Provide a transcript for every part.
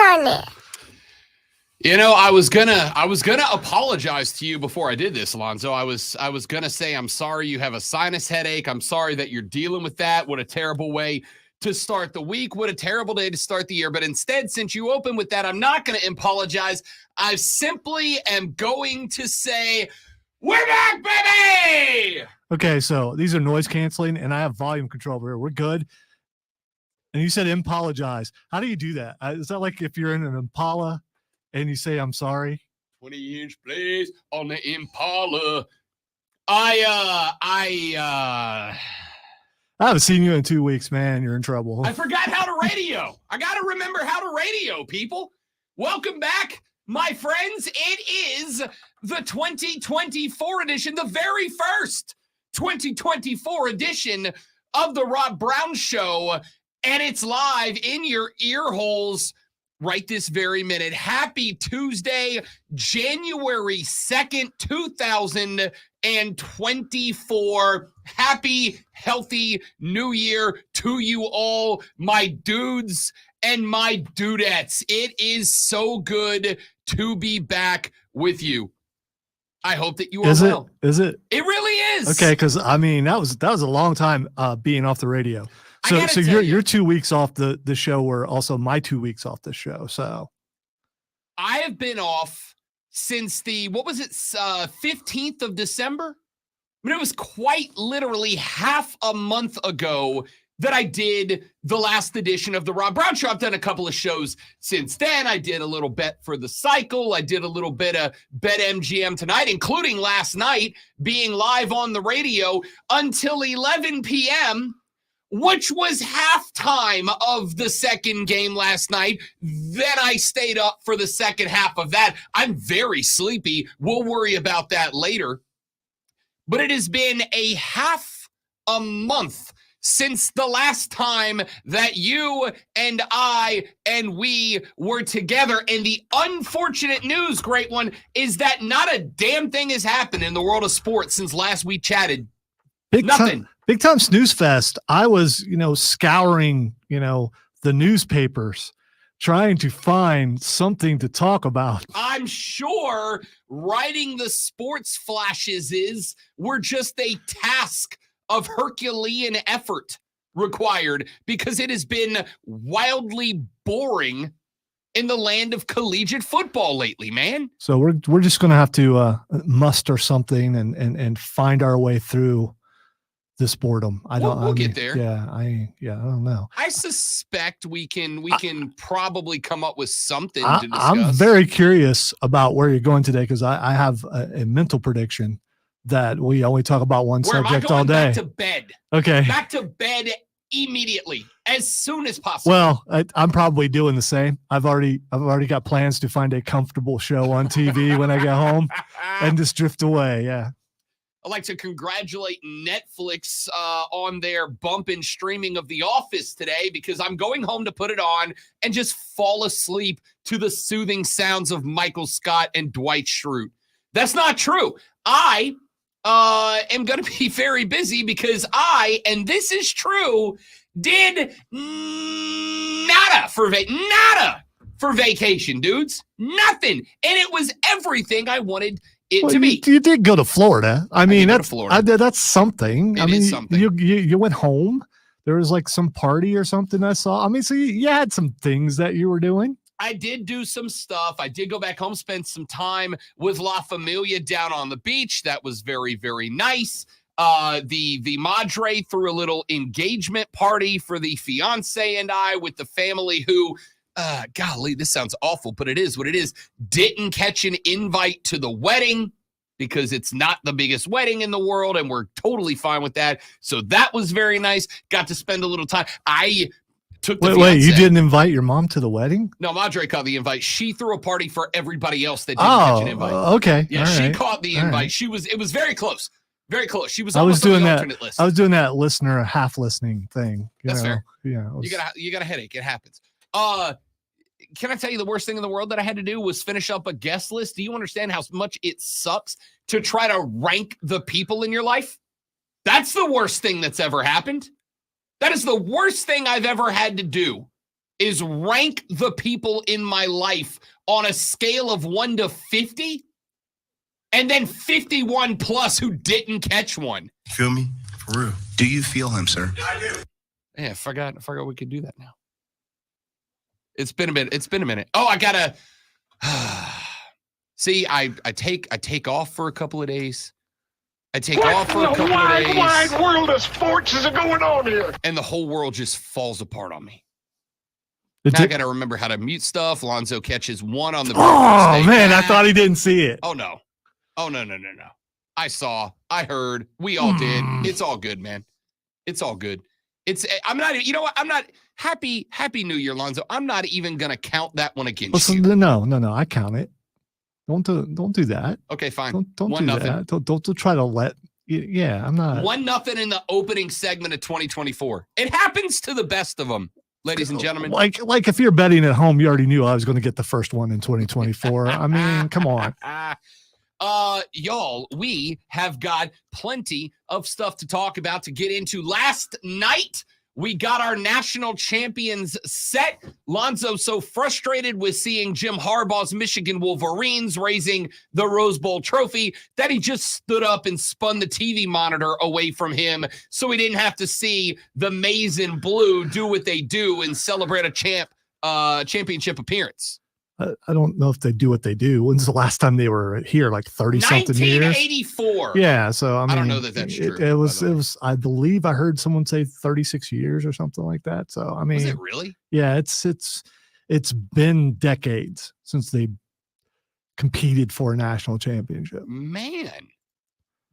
on it. You know, I was gonna apologize to you before I did this, Alonzo. I was gonna say I'm sorry you have a sinus headache. I'm sorry that you're dealing with that. What a terrible way to start the week. What a terrible day to start the year. But instead, since you open with that, I'm not gonna apologize. I simply am going to say, we're back, baby! Okay, so these are noise canceling, and I have volume control over here. We're good. And you said apologize. How do you do that? Is that like if you're in an Impala and you say, I'm sorry? 20-inch blaze on the Impala. I haven't seen you in 2 weeks, man. You're in trouble. I forgot how to radio. I got to remember how to radio, people. Welcome back, my friends. It is the 2024 edition, the very first 2024 edition of the Rob Brown Show, and it's live in your ear holes right this very minute. Happy Tuesday, January 2nd, 2024. Happy, healthy New Year to you all, my dudes and my dudettes. It is so good to be back with you. I hope that you are well. Is it? It really is. Okay, because I mean that was a long time being off the radio. So your 2 weeks off the show were also my 2 weeks off the show. So I have been off since the 15th of December. I mean, it was quite literally half a month ago that I did the last edition of the Rob Brown Show. I've done a couple of shows since then. I did a little bet for the cycle. I did a little bit of Bet MGM tonight, including last night being live on the radio until 11 p.m., which was halftime of the second game last night. Then I stayed up for the second half of that. I'm very sleepy. We'll worry about that later. But it has been a half a month since the last time that you and I and we were together. And the unfortunate news, great one, is that not a damn thing has happened in the world of sports since last we chatted. Nothing. Big time snooze fest. I was, scouring, the newspapers, trying to find something to talk about. I'm sure writing the sports flashes were just a task of Herculean effort required because it has been wildly boring in the land of collegiate football lately, man. So we're just going to have to muster something and find our way through this boredom. We'll get there. I don't know. I suspect we can probably come up with something to discuss. I'm very curious about where you're going today because I have a mental prediction that we only talk about one subject all day. Back to bed. Okay. Back to bed immediately, as soon as possible. Well, I'm probably doing the same. I've already got plans to find a comfortable show on TV when I get home and just drift away. Yeah. I'd like to congratulate Netflix on their bump in streaming of The Office today because I'm going home to put it on and just fall asleep to the soothing sounds of Michael Scott and Dwight Schrute. That's not true. I am going to be very busy because and this is true, did nada for vacation, dudes. Nothing. And it was everything I wanted to be. You did go to Florida. I mean, that's something. It is something. You went home. There was like some party or something I saw. I mean, so you had some things that you were doing. I did do some stuff. I did go back home, spend some time with La Familia down on the beach. That was very, very nice. The Madre threw a little engagement party for the fiance and I with the family who, golly, this sounds awful, but it is what it is. Didn't catch an invite to the wedding because it's not the biggest wedding in the world, and we're totally fine with that. So that was very nice. Got to spend a little time. I took the Wait, you didn't invite your mom to the wedding? No, Madre caught the invite. She threw a party for everybody else that didn't catch an invite. Okay. Yeah, she caught the invite. It was very close. Very close. She was almost on the alternate list. I was doing that listener half listening thing. That's fair. Yeah. You got a headache. It happens. Can I tell you the worst thing in the world that I had to do was finish up a guest list? Do you understand how much it sucks to try to rank the people in your life? That's the worst thing that's ever happened. That is the worst thing I've ever had to do is rank the people in my life on a scale of 1 to 50, and then 51 plus who didn't catch one. Feel me? For real. Do you feel him, sir? I do. Yeah, I forgot we could do that now. It's been a minute. Oh, I gotta see. I take off for a couple of days. What in the wide world of sports is going on here? And the whole world just falls apart on me. Now I got to remember how to mute stuff. Lonzo catches one on the. Oh man, I thought he didn't see it. Oh no. I saw. I heard. We all did. It's all good, man. It's all good. I'm not. You know what? I'm not. Happy New Year, Lonzo. I'm not even gonna count that one against you. No. I count it. Don't do that. Okay, fine. Don't 1-0. do that. Don't try to let. Yeah, I'm not. 1-0 in the opening segment of 2024. It happens to the best of them, ladies and gentlemen. Like if you're betting at home, you already knew I was going to get the first one in 2024. I mean, come on. Y'all, we have got plenty of stuff to talk about, to get into. Last night, we got our national champions set. Lonzo so frustrated with seeing Jim Harbaugh's Michigan Wolverines raising the Rose Bowl trophy that he just stood up and spun the TV monitor away from him so he didn't have to see the maize and blue do what they do and celebrate a championship appearance. I don't know if they do what they do. When's the last time they were here? Like 30-something years? 1984. Yeah, so I don't know that that's true. It was. I believe I heard someone say 36 years or something like that. So I mean, was it really? Yeah, it's been decades since they competed for a national championship. Man,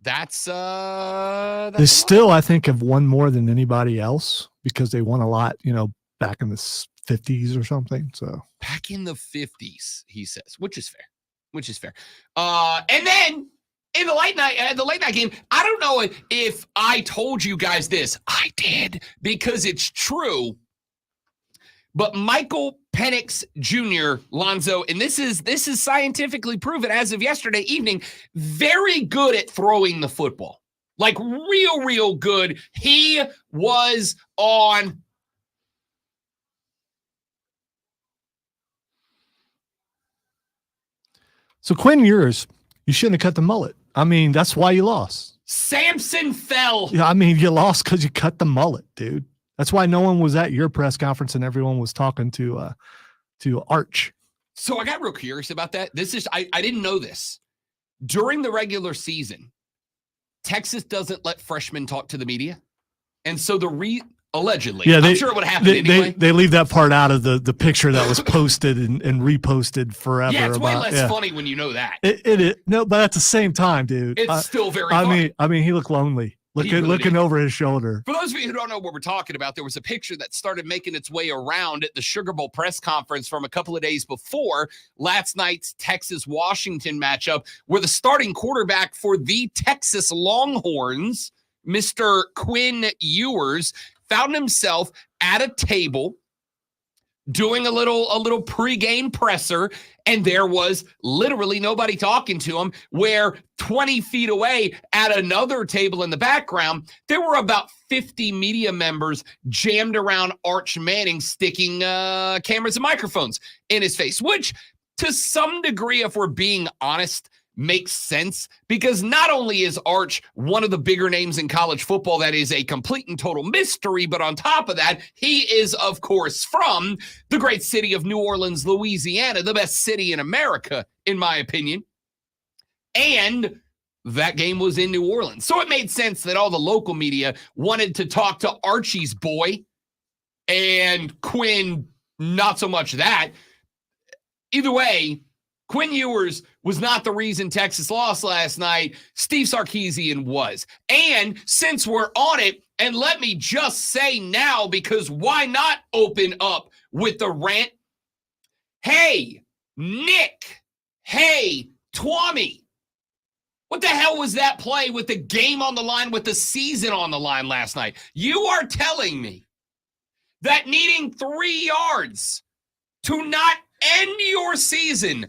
that's they still, I think, have won more than anybody else because they won a lot. Back in the 50s or something. So back in the 50s, he says, which is fair. And then in the late night game, I don't know if I told you guys this. I did, because it's true. But Michael Penix Jr., Lonzo, and this is scientifically proven as of yesterday evening, very good at throwing the football. Like real good. He was on. So Quinn Ewers, you shouldn't have cut the mullet. I mean, that's why you lost. Samson fell. Yeah, I mean, you lost because you cut the mullet, dude. That's why no one was at your press conference and everyone was talking to Arch. So I got real curious about that. I didn't know this. During the regular season, Texas doesn't let freshmen talk to the media. And so allegedly. Yeah, I'm sure it would happen anyway. They leave that part out of the picture that was posted and reposted forever. Yeah, it's way less funny when you know that. No, but at the same time, dude, it's still very funny. I mean, he looked lonely. Looking over his shoulder. For those of you who don't know what we're talking about, there was a picture that started making its way around at the Sugar Bowl press conference from a couple of days before last night's Texas-Washington matchup, where the starting quarterback for the Texas Longhorns, Mr. Quinn Ewers, found himself at a table doing a little pregame presser, and there was literally nobody talking to him, where 20 feet away at another table in the background, there were about 50 media members jammed around Arch Manning, sticking cameras and microphones in his face, which to some degree, if we're being honest, makes sense, because not only is Arch one of the bigger names in college football that is a complete and total mystery, but on top of that, he is, of course, from the great city of New Orleans, Louisiana, the best city in America, in my opinion. And that game was in New Orleans. So it made sense that all the local media wanted to talk to Archie's boy, and Quinn, not so much that. Either way, Quinn Ewers was not the reason Texas lost last night. Steve Sarkisian was. And since we're on it, and let me just say now, because why not open up with the rant? Hey, Nick. Hey, Twommy. What the hell was that play with the game on the line, with the season on the line last night? You are telling me that needing 3 yards to not end your season,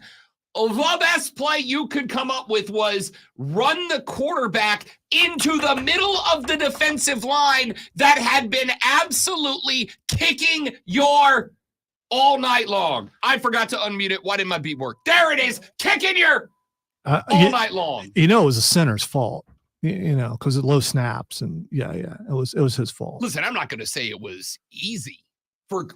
the best play you could come up with was run the quarterback into the middle of the defensive line that had been absolutely kicking your all night long. I forgot to unmute it. Why didn't my beat work? There it is. Kicking your all night long. It was a center's fault. Because of low snaps and it was his fault. Listen, I'm not going to say it was easy for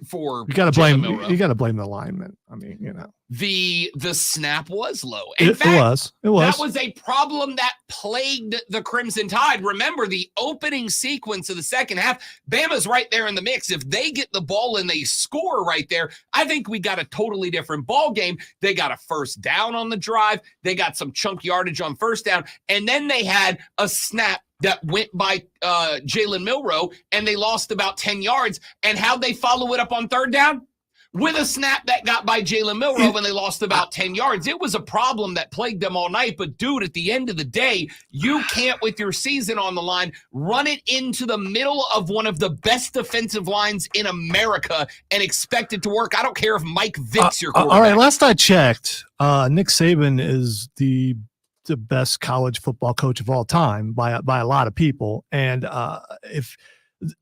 you got to blame the alignment. I mean, the snap was low. It was. That was a problem that plagued the Crimson Tide. Remember the opening sequence of the second half. Bama's right there in the mix. If they get the ball and they score right there, I think we got a totally different ball game. They got a first down on the drive. They got some chunk yardage on first down, and then they had a snap that went by Jalen Milroe, and they lost about 10 yards. And how'd they follow it up on third down? With a snap that got by Jalen Milroe, and they lost about 10 yards. It was a problem that plagued them all night. But, dude, at the end of the day, you can't, with your season on the line, run it into the middle of one of the best defensive lines in America and expect it to work. I don't care if Mike Vick's your quarterback. All right, last I checked, Nick Saban is the best college football coach of all time by a lot of people. And if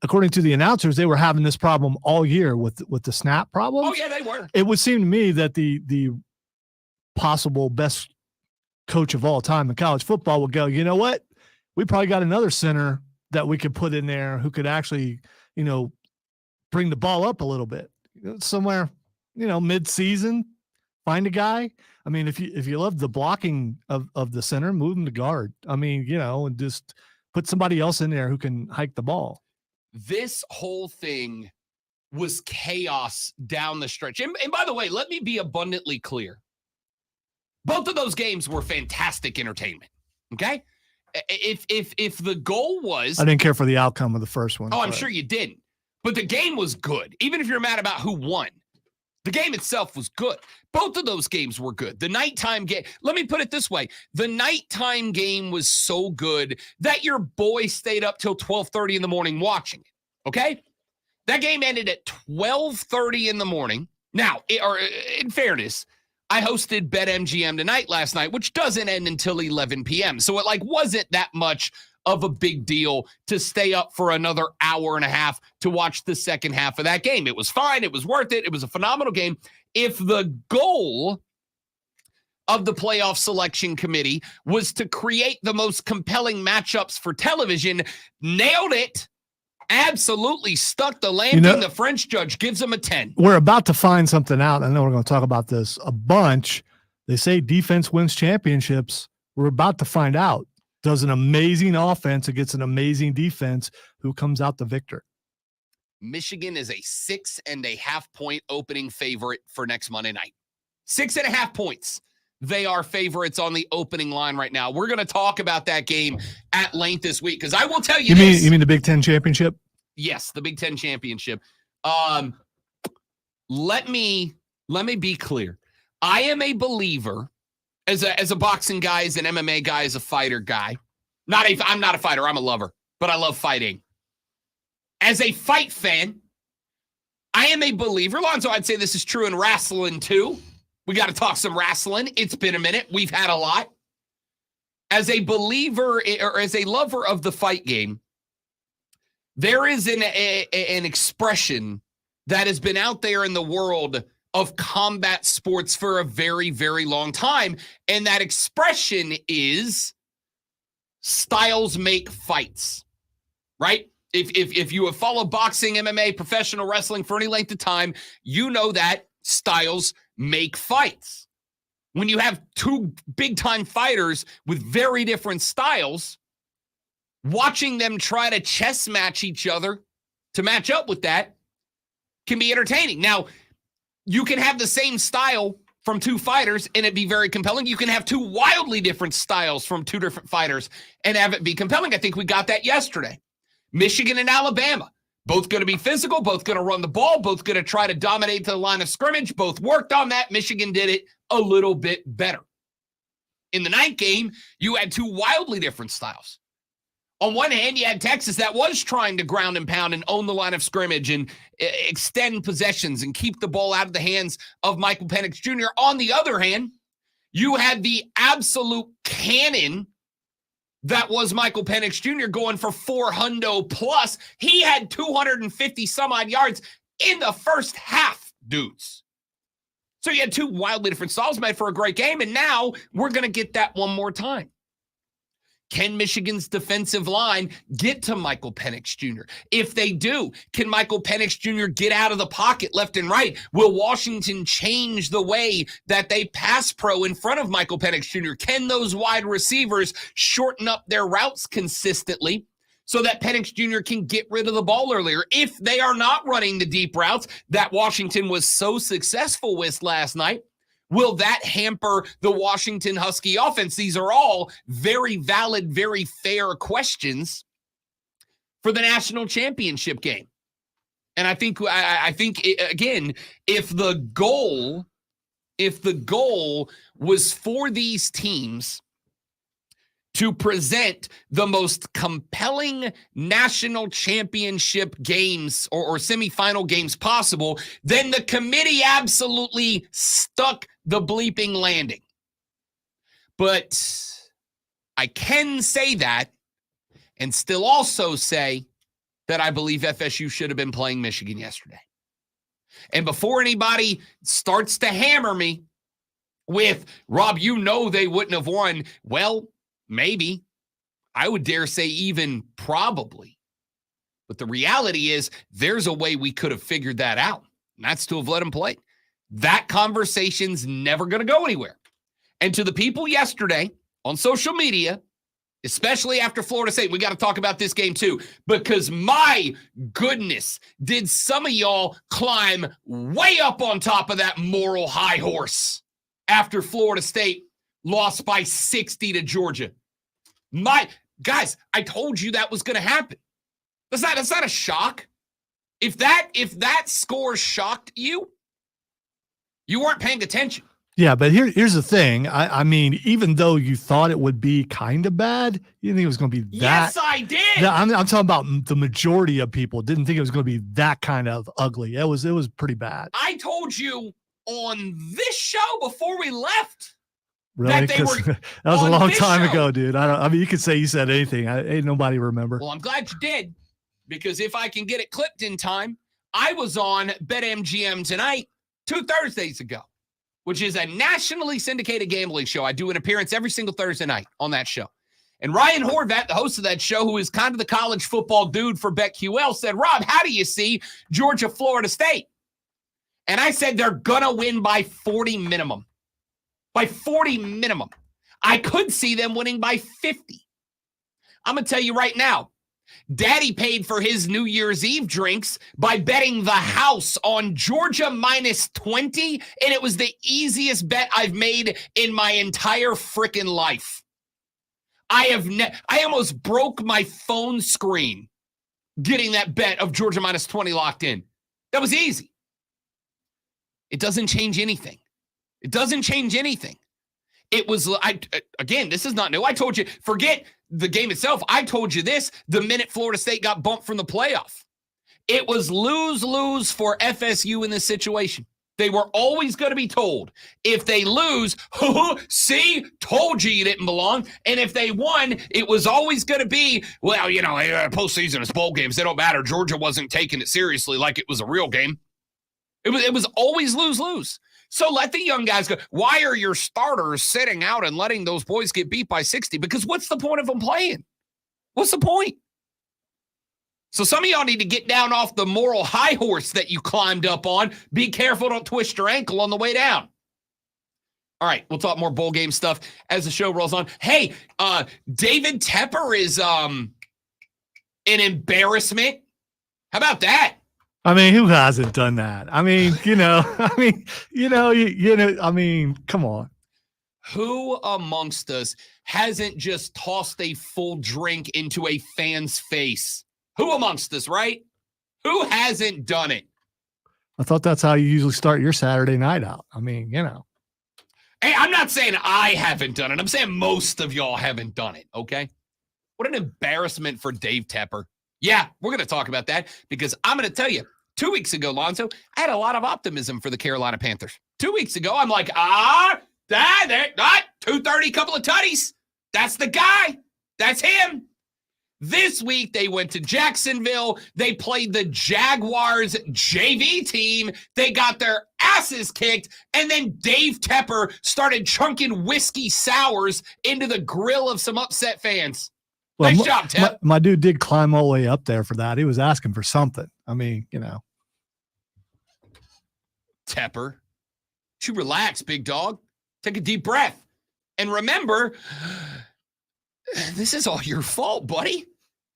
according to the announcers, they were having this problem all year with the snap problem. Oh yeah, they were. It would seem to me that the possible best coach of all time in college football would go, you know what? We probably got another center that we could put in there who could actually, bring the ball up a little bit somewhere, mid-season, find a guy. I mean, if you love the blocking of the center, move him to guard. I mean, and just put somebody else in there who can hike the ball. This whole thing was chaos down the stretch. And by the way, let me be abundantly clear. Both of those games were fantastic entertainment. Okay? If the goal was... I didn't care for the outcome of the first one. Oh, I'm sure you didn't. But the game was good. Even if you're mad about who won. The game itself was good. Both of those games were good. The nighttime game, let me put it this way. The nighttime game was so good that your boy stayed up till 12:30 in the morning watching it, okay? That game ended at 12:30 in the morning. Now, in fairness, I hosted BetMGM tonight last night, which doesn't end until 11 p.m. So it wasn't that much of a big deal to stay up for another hour and a half to watch the second half of that game. It was fine. It was worth it. It was a phenomenal game. If the goal of the playoff selection committee was to create the most compelling matchups for television, nailed it. Absolutely stuck the landing. The French judge gives them a 10. We're about to find something out. I know we're going to talk about this a bunch. They say defense wins championships. We're about to find out. Does an amazing offense against an amazing defense, who comes out the victor? Michigan is a 6.5 point opening favorite for next Monday night. 6.5 points. They are favorites on the opening line right now. We're going to talk about that game at length this week because I will tell you this. You mean the Big Ten championship? Yes, the Big Ten championship. Let me be clear. I am a believer. As a boxing guy, as an MMA guy, as a fighter guy. I'm not a fighter, I'm a lover, but I love fighting. As a fight fan, I am a believer. Lonzo, I'd say this is true in wrestling too. We got to talk some wrestling. It's been a minute. We've had a lot. As a believer or as a lover of the fight game, there is an expression that has been out there in the world of combat sports for a very, very long time. And that expression is styles make fights, right? If you have followed boxing, MMA, professional wrestling for any length of time, you know that styles make fights. When you have two big-time fighters with very different styles, watching them try to chess match each other to match up with that can be entertaining. Now, you can have the same style from two fighters and it be very compelling. You can have two wildly different styles from two different fighters and have it be compelling. I think we got that yesterday. Michigan and Alabama, both going to be physical, both going to run the ball, both going to try to dominate the line of scrimmage, both worked on that. Michigan did it a little bit better. In the night game, you had two wildly different styles. On one hand, you had Texas that was trying to ground and pound and own the line of scrimmage and extend possessions and keep the ball out of the hands of Michael Penix Jr. On the other hand, you had the absolute cannon that was Michael Penix Jr. going for 400 plus. He had 250 some odd yards in the first half, dudes. So you had two wildly different styles made for a great game, and now we're going to get that one more time. Can Michigan's defensive line get to Michael Penix Jr.? If they do, can Michael Penix Jr. get out of the pocket left and right? Will Washington change the way that they pass pro in front of Michael Penix Jr.? Can those wide receivers shorten up their routes consistently so that Penix Jr. can get rid of the ball earlier? If they are not running the deep routes that Washington was so successful with last night, will that hamper the Washington Husky offense? These are all very valid, very fair questions for the national championship game. And I think again, if the goal was for these teams to present the most compelling national championship games or semifinal games possible, then the committee absolutely stuck the bleeping landing. But I can say that and still also say that I believe FSU should have been playing Michigan yesterday. And before anybody starts to hammer me with, Rob, you know they wouldn't have won. Well, maybe. I would dare say even probably. But the reality is there's a way we could have figured that out, and that's to have let them play. That conversation's never going to go anywhere. And to the people yesterday on social media, especially after Florida State, we got to talk about this game too, because my goodness, did some of y'all climb way up on top of that moral high horse after Florida State lost by 60 to Georgia. My guys, I told you that was going to happen. That's not a shock. If that score shocked you, you weren't paying attention. Yeah, but here's the thing. I mean, even though you thought it would be kind of bad, you didn't think it was going to be that. Yes, I did. I'm talking about the majority of people didn't think it was going to be that kind of ugly. It was pretty bad. I told you on this show before we left. Really? That they were that was a long time show. ago, dude. I mean, you could say you said anything. Ain't nobody remember. Well, I'm glad you did, because if I can get it clipped in time, I was on BetMGM Tonight 2 Thursdays ago, which is a nationally syndicated gambling show. I do an appearance every single Thursday night on that show. And Ryan Horvat, the host of that show, who is kind of the college football dude for BetQL, said, Rob, how do you see Georgia, Florida State? And I said they're going to win by 40 minimum. By 40 minimum. I could see them winning by 50. I'm going to tell you right now, Daddy paid for his New Year's Eve drinks by betting the house on Georgia minus 20, and it was the easiest bet I've made in my entire freaking life. I almost broke my phone screen getting that bet of Georgia minus 20 locked in. That was easy. It doesn't change anything. It doesn't change anything. It was, again, this is not new. I told you, forget the game itself. I told you this the minute Florida State got bumped from the playoff. It was lose-lose for FSU in this situation. They were always going to be told, if they lose, see, told you didn't belong. And if they won, it was always going to be, well, you know, postseason is bowl games. They don't matter. Georgia wasn't taking it seriously like it was a real game. It was always lose-lose. So let the young guys go. Why are your starters sitting out and letting those boys get beat by 60? Because what's the point of them playing? What's the point? So some of y'all need to get down off the moral high horse that you climbed up on. Be careful, don't twist your ankle on the way down. All right, we'll talk more bowl game stuff as the show rolls on. Hey, David Tepper is an embarrassment. How about that? I mean, who hasn't done that? I mean, come on. Who amongst us hasn't just tossed a full drink into a fan's face? Who amongst us, right? Who hasn't done it? I thought that's how you usually start your Saturday night out. I mean, you know. Hey, I'm not saying I haven't done it. I'm saying most of y'all haven't done it, okay? What an embarrassment for Dave Tepper. Yeah, we're going to talk about that because I'm going to tell you, 2 weeks ago, Lonzo, I had a lot of optimism for the Carolina Panthers. 2 weeks ago, I'm like, 230, couple of tutties. That's the guy. That's him. This week, they went to Jacksonville. They played the Jaguars JV team. They got their asses kicked. And then Dave Tepper started chunking whiskey sours into the grill of some upset fans. Well, Nice job, Tep. My dude did climb all the way up there for that. He was asking for something. I mean, Tepper, you relax, big dog. Take a deep breath. And remember, this is all your fault, buddy.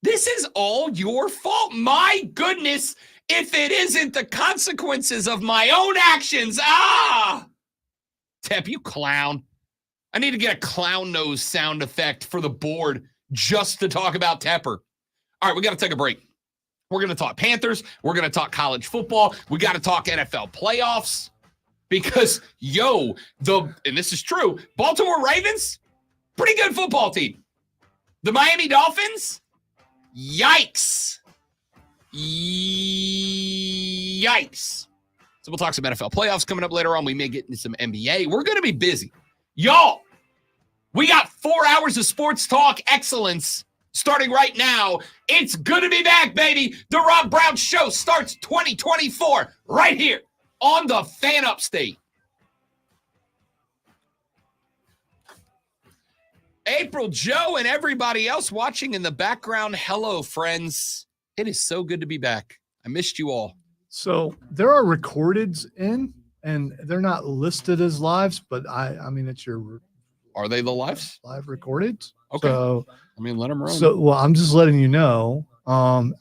This is all your fault. My goodness, if it isn't the consequences of my own actions. Tep, you clown. I need to get a clown nose sound effect for the board just to talk about Tepper. All right, we got to take a break. We're going to talk Panthers. We're going to talk college football. We got to talk NFL playoffs because, and this is true, Baltimore Ravens, pretty good football team. The Miami Dolphins, yikes. Yikes. So we'll talk some NFL playoffs coming up later on. We may get into some NBA. We're going to be busy. Y'all, we got 4 hours of sports talk excellence starting right now. It's good to be back, baby. The Rob Brown Show starts 2024 right here on the Fan Upstate. April, Joe, and everybody else watching in the background, hello, friends. It is so good to be back. I missed you all. So there are recordeds in, and they're not listed as lives, but I mean, it's your. Are they the lives? Live recorded. Okay. So, let them run. So, well, I'm just letting you know.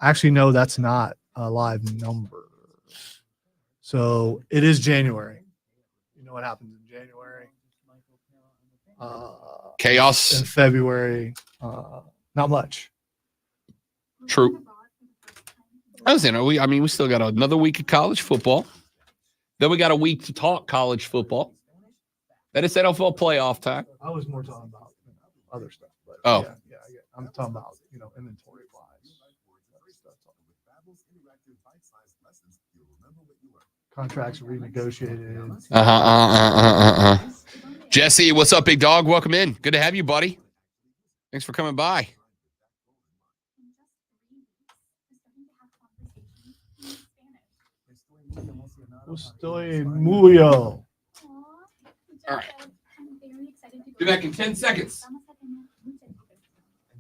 Actually, no, that's not a live number. So it is January. You know what happens in January? Chaos. In February, not much. True. I was we still got another week of college football. Then we got a week to talk college football. Then it's NFL playoff time. I was more talking about other stuff. But yeah, I'm talking about inventory wise. Contracts renegotiated. Jesse, what's up, big dog? Welcome in. Good to have you, buddy. Thanks for coming by. Estoy muy bien. All right. Be back in 10 seconds. And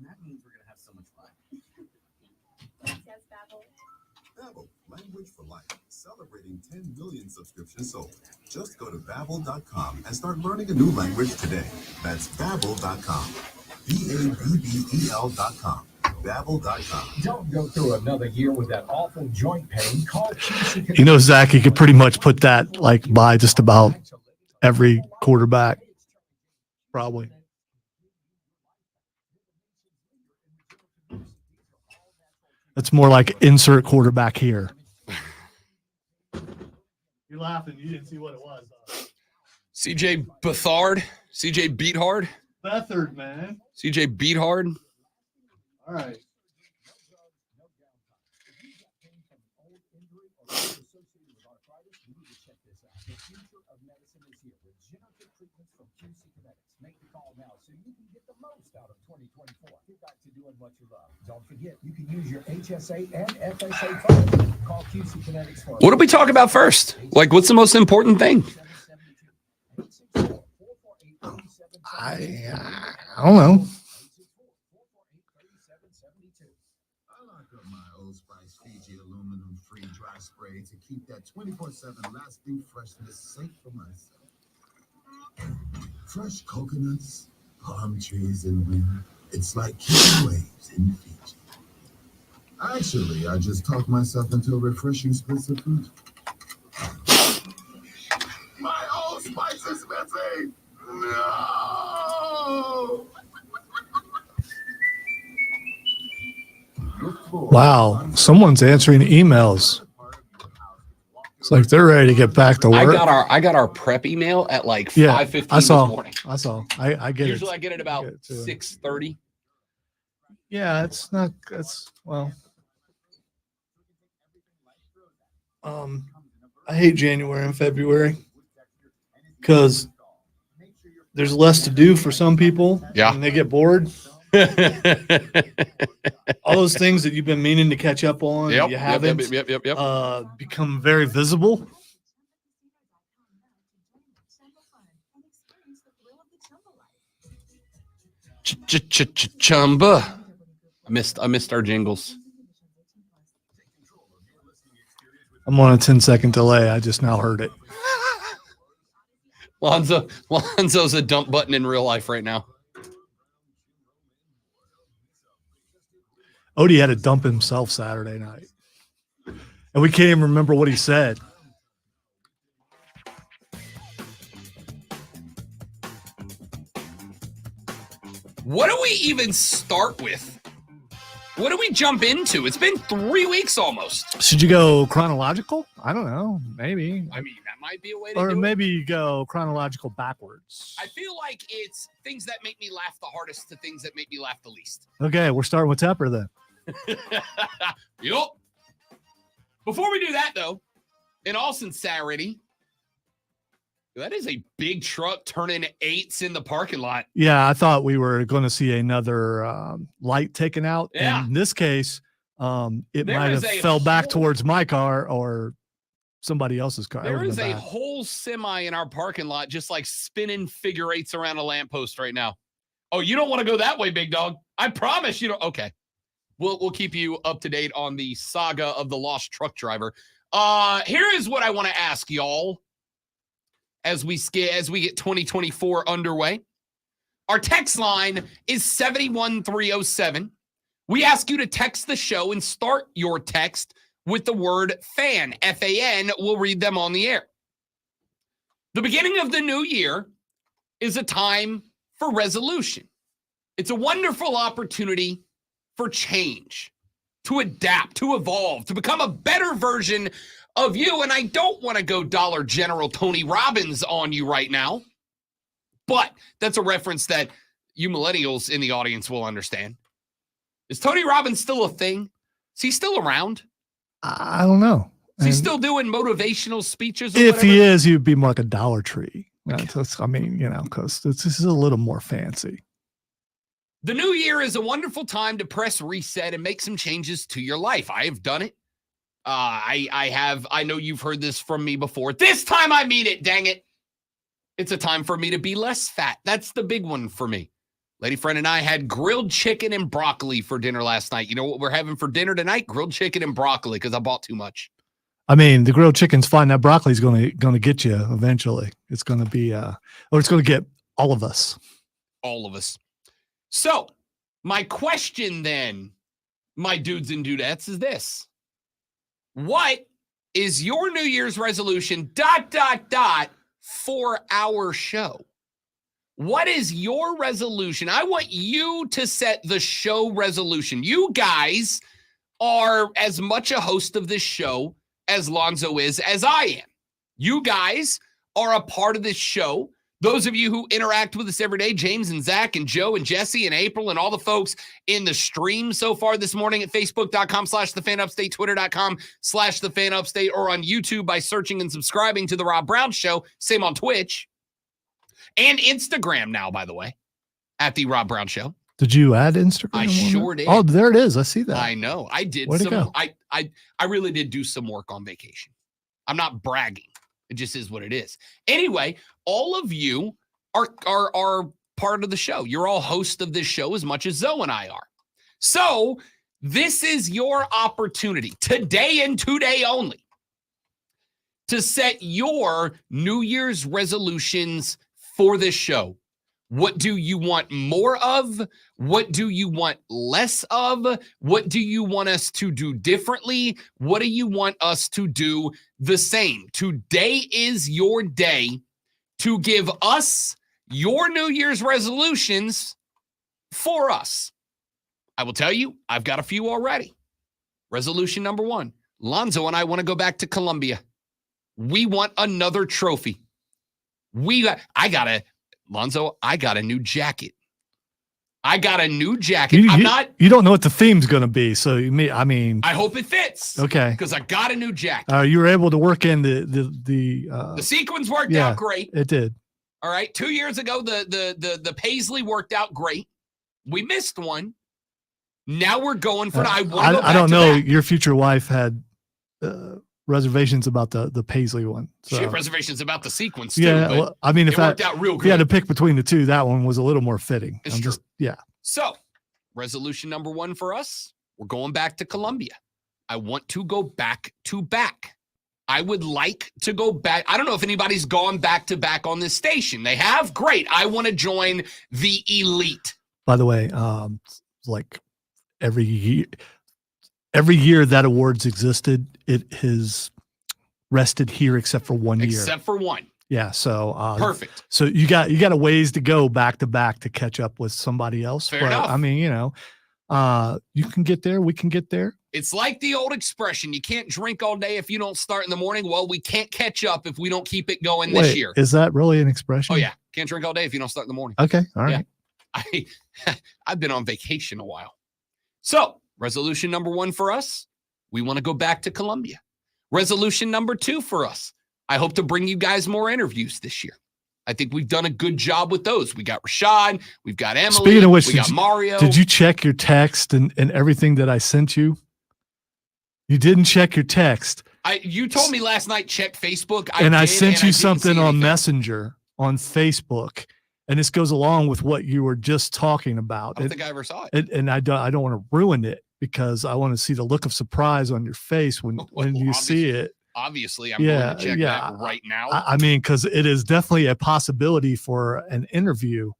that means we're going to have so much fun. Babbel, language for life, celebrating 10 million subscriptions sold. Just go to Babbel.com and start learning a new language today. That's Babbel.com. Babbel.com. Babbel.com. Don't go through another year with that awful joint pain. Call QC. Zach, you could pretty much put that by just about every quarterback. Probably. It's more like insert quarterback here. You're laughing. You didn't see what it was. CJ Beathard. CJ Beathard. Beathard, man. CJ Beathard. All right. Don't forget, you can use your HSA and FSA funds. Call QC Kinetics for. What did we talk about first? What's the most important thing? I don't know. I lock up my Old Spice Fiji aluminum free dry spray to keep that 24/7 lasting freshness safe for myself. Fresh coconuts, palm trees, and wind. It's like kicking waves in Fiji. Actually, I just talked myself into a refreshing spritz of fruit. My Old Spice is missing! No! Wow. Someone's answering emails. It's like they're ready to get back to work. I got our prep email at 5:15 I saw. this morning. I saw. I get Usually it. I get it about 6:30. Yeah, it's not. It's I hate January and February because there's less to do for some people. Yeah. And they get bored. All those things that you've been meaning to catch up on, Yep, you haven't, yep. become very visible. Chumba. I missed our jingles. I'm on a 10-second delay. I just now heard it. Lonzo's a dump button in real life right now. Odie had to dump himself Saturday night. And we can't even remember what he said. What do we even start with? What do we jump into? It's been 3 weeks almost. Should you go chronological? I don't know. Maybe. I mean, that might be a way to Or do maybe you go chronological backwards. I feel like it's things that make me laugh the hardest to things that make me laugh the least. Okay, we're starting with Tepper then. Yup. Before we do that, though, in all sincerity, that is a big truck turning 8s in the parking lot. Yeah, I thought we were going to see another light taken out. Yeah. In this case, it There might is have a fell back whole- towards my car or somebody else's car. That There would've is been a bad. whole semi in our parking lot just like spinning figure 8s around a lamppost right now. Oh, you don't want to go that way, big dog. I promise you don't. Okay. We'll keep you up to date on the saga of the lost truck driver. Here is what I want to ask y'all as we get 2024 underway. Our text line is 71307. We ask you to text the show and start your text with the word FAN, F-A-N. We'll read them on the air. The beginning of the new year is a time for resolution. It's a wonderful opportunity for change, to adapt, to evolve, to become a better version of you. And I don't want to go Dollar General Tony Robbins on you right now, but that's a reference that you millennials in the audience will understand. Is Tony Robbins still a thing? Is he still around? I don't know. Is he And still doing motivational speeches? Or if whatever? he is, he'd be more like a Dollar Tree. I mean, because this is a little more fancy. The new year is a wonderful time to press reset and make some changes to your life. I have done it. I know you've heard this from me before. This time I mean it, dang it. It's a time for me to be less fat. That's the big one for me. Lady friend and I had grilled chicken and broccoli for dinner last night. You know what we're having for dinner tonight? Grilled chicken and broccoli because I bought too much. I mean, the grilled chicken's fine. That broccoli's going to get you eventually. It's going to be, or it's going to get all of us. All of us. So my question then, my dudes and dudettes, is this. What is your New Year's resolution, ... for our show? What is your resolution? I want you to set the show resolution. You guys are as much a host of this show as Lonzo is, as I am. You guys are a part of this show. Those of you who interact with us every day, James and Zach and Joe and Jesse and April and all the folks in the stream so far this morning at facebook.com/thefanupstate, twitter.com/thefanupstate, or on YouTube by searching and subscribing to The Rob Brown Show. Same on Twitch and Instagram now, by the way, at The Rob Brown Show. Did you add Instagram? I sure did. Oh, there it is. I see that. I know. I did. Where'd it go? I really did do some work on vacation. I'm not bragging. It just is what it is. Anyway, all of you are part of the show. You're all hosts of this show as much as Zoe and I are. So this is your opportunity today and today only to set your New Year's resolutions for this show. What do you want more of? What do you want less of? What do you want us to do differently? What do you want us to do the same? Today is your day to give us your New Year's resolutions for us. I will tell you, I've got a few already. Resolution number 1, Lonzo and I want to go back to Columbia. We want another trophy. Lonzo, I got a new jacket. You don't know what the theme's going to be. So I hope it fits. Okay. Because I got a new jacket. You were able to work in The sequins worked out great. It did. All right. 2 years ago, the paisley worked out great. We missed one. Now we're going for I don't know. Your future wife had reservations about the Paisley one. So. She had reservations about the sequence too. Yeah, well, I mean, if it worked out real good. If you had to pick between the two, that one was a little more fitting. It's true. So, resolution number 1 for us, we're going back to Columbia. I want to go back to back. I would like to go back. I don't know if anybody's gone back to back on this station. They have? Great. I want to join the elite. By the way, like every year that awards existed, it has rested here except for 1 year. Except for one. Yeah. So perfect. So you got a ways to go back to back to catch up with somebody else. Fair enough. I mean, you can get there. We can get there. It's like the old expression, you can't drink all day if you don't start in the morning. Well, we can't catch up if we don't keep it going this year. Is that really an expression? Oh, yeah. Can't drink all day if you don't start in the morning. Okay. All right. Yeah. I've been on vacation a while. So, resolution number 1 for us, we want to go back to Columbia. Resolution number 2 for us, I hope to bring you guys more interviews this year. I think we've done a good job with those. We got Rashad, we've got Emily, Speaking of which, we got Mario. Did you check your text and everything that I sent you? You didn't check your text. You told me last night, check Facebook. I sent you something on Messenger on Facebook, and this goes along with what you were just talking about. I don't think I ever saw it. And I don't want to ruin it because I want to see the look of surprise on your face when you see it. Obviously, I'm going to check that right now. I mean, because it is definitely a possibility for an interview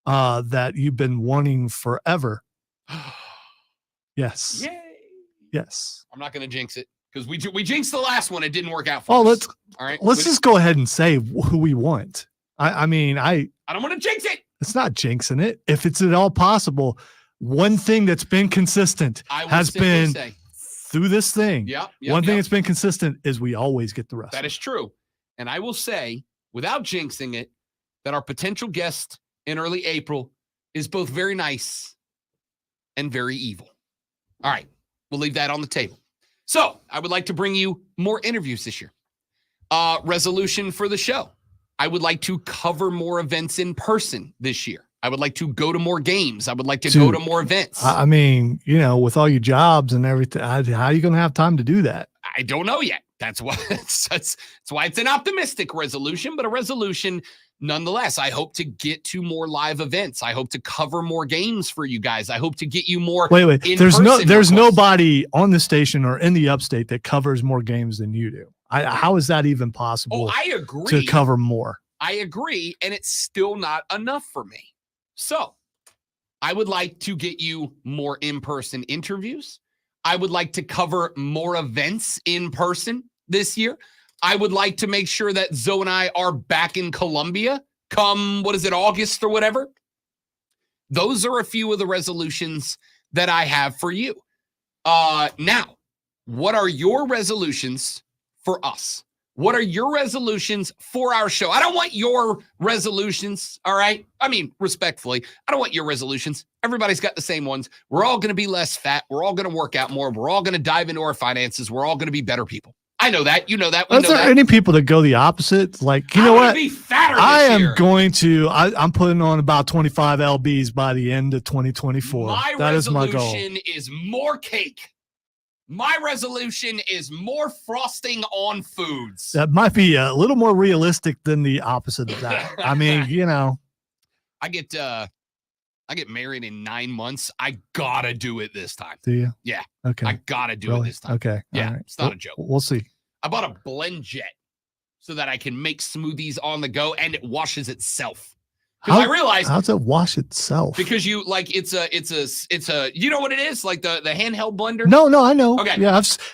that you've been wanting forever. Yes. Yay. Yes. I'm not going to jinx it because we jinxed the last one. It didn't work out for us. All right. Let's just go ahead and say who we want. I mean, I don't want to jinx it. It's not jinxing it. If it's at all possible, one thing that's been consistent has been through this thing. One thing that's been consistent is we always get the rest. That is true. And I will say, without jinxing it, that our potential guest in early April is both very nice and very evil. All right. We'll leave that on the table. So I would like to bring you more interviews this year. Resolution for the show. I would like to cover more events in person this year. I would like to go to more games. I would like to go to more events. I mean, with all your jobs and everything, how are you going to have time to do that? I don't know yet. That's why that's why it's an optimistic resolution, but a resolution nonetheless. I hope to get to more live events. I hope to cover more games for you guys. I hope to get you more. Wait. There's nobody on the station or in the upstate that covers more games than you do. How is that even possible? I agree. To cover more. I agree, and it's still not enough for me. So, I would like to get you more in-person interviews. I would like to cover more events in person this year. I would like to make sure that Zoe and I are back in Columbia come, August or whatever. Those are a few of the resolutions that I have for you. Now, what are your resolutions for us? What are your resolutions for our show? I don't want your resolutions, all right? I mean, respectfully, I don't want your resolutions. Everybody's got the same ones. We're all going to be less fat. We're all going to work out more. We're all going to dive into our finances. We're all going to be better people. I know that. You know that. Are there any people that go the opposite? Like, you know what? Be fatter I'm putting on about 25 LBs by the end of 2024. That is my goal. My resolution is more cake. My resolution is more frosting on foods. That might be a little more realistic than the opposite of that. I mean, I get married in 9 months. I gotta do it this time. Do you? Yeah. Okay. I gotta do it this time. Okay. Yeah. Right. It's not a joke. We'll see. I bought a blend jet so that I can make smoothies on the go and it washes itself. Because I realized, how's it wash itself? Because it's a you know what it is? Like the handheld blender? No, I know. Okay.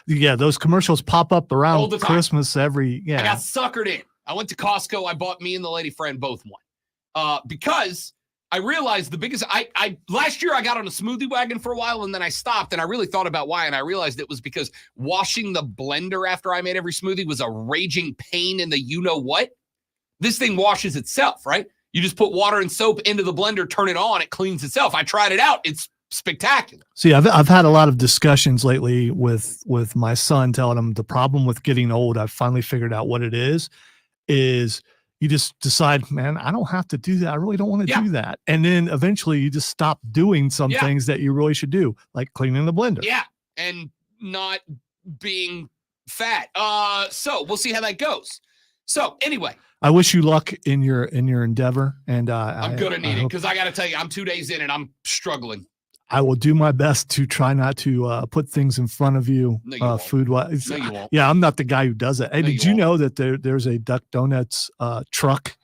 Yeah, those commercials pop up around Christmas I got suckered in. I went to Costco. I bought me and the lady friend both one. Because I realized the biggest I last year I got on a smoothie wagon for a while and then I stopped and I really thought about why and I realized it was because washing the blender after I made every smoothie was a raging pain in the you know what. This thing washes itself, right? You just put water and soap into the blender, turn it on, it cleans itself. I tried it out. It's spectacular. See, I've had a lot of discussions lately with my son, telling him the problem with getting old, I've finally figured out what it is you just decide, man, I don't have to do that. I really don't want to Yeah. do that. And then eventually you just stop doing some Yeah. things that you really should do, like cleaning the blender. Yeah, and not being fat. So we'll see how that goes. So anyway, I wish you luck in your endeavor, and I'm gonna need it hope- because I got to tell you, I'm 2 days in and I'm struggling. I will do my best to try not to put things in front of you, No, you won't. food wise. No, you won't. Yeah, I'm not the guy who does it. Hey, No, did you you know that there's a Duck Donuts truck?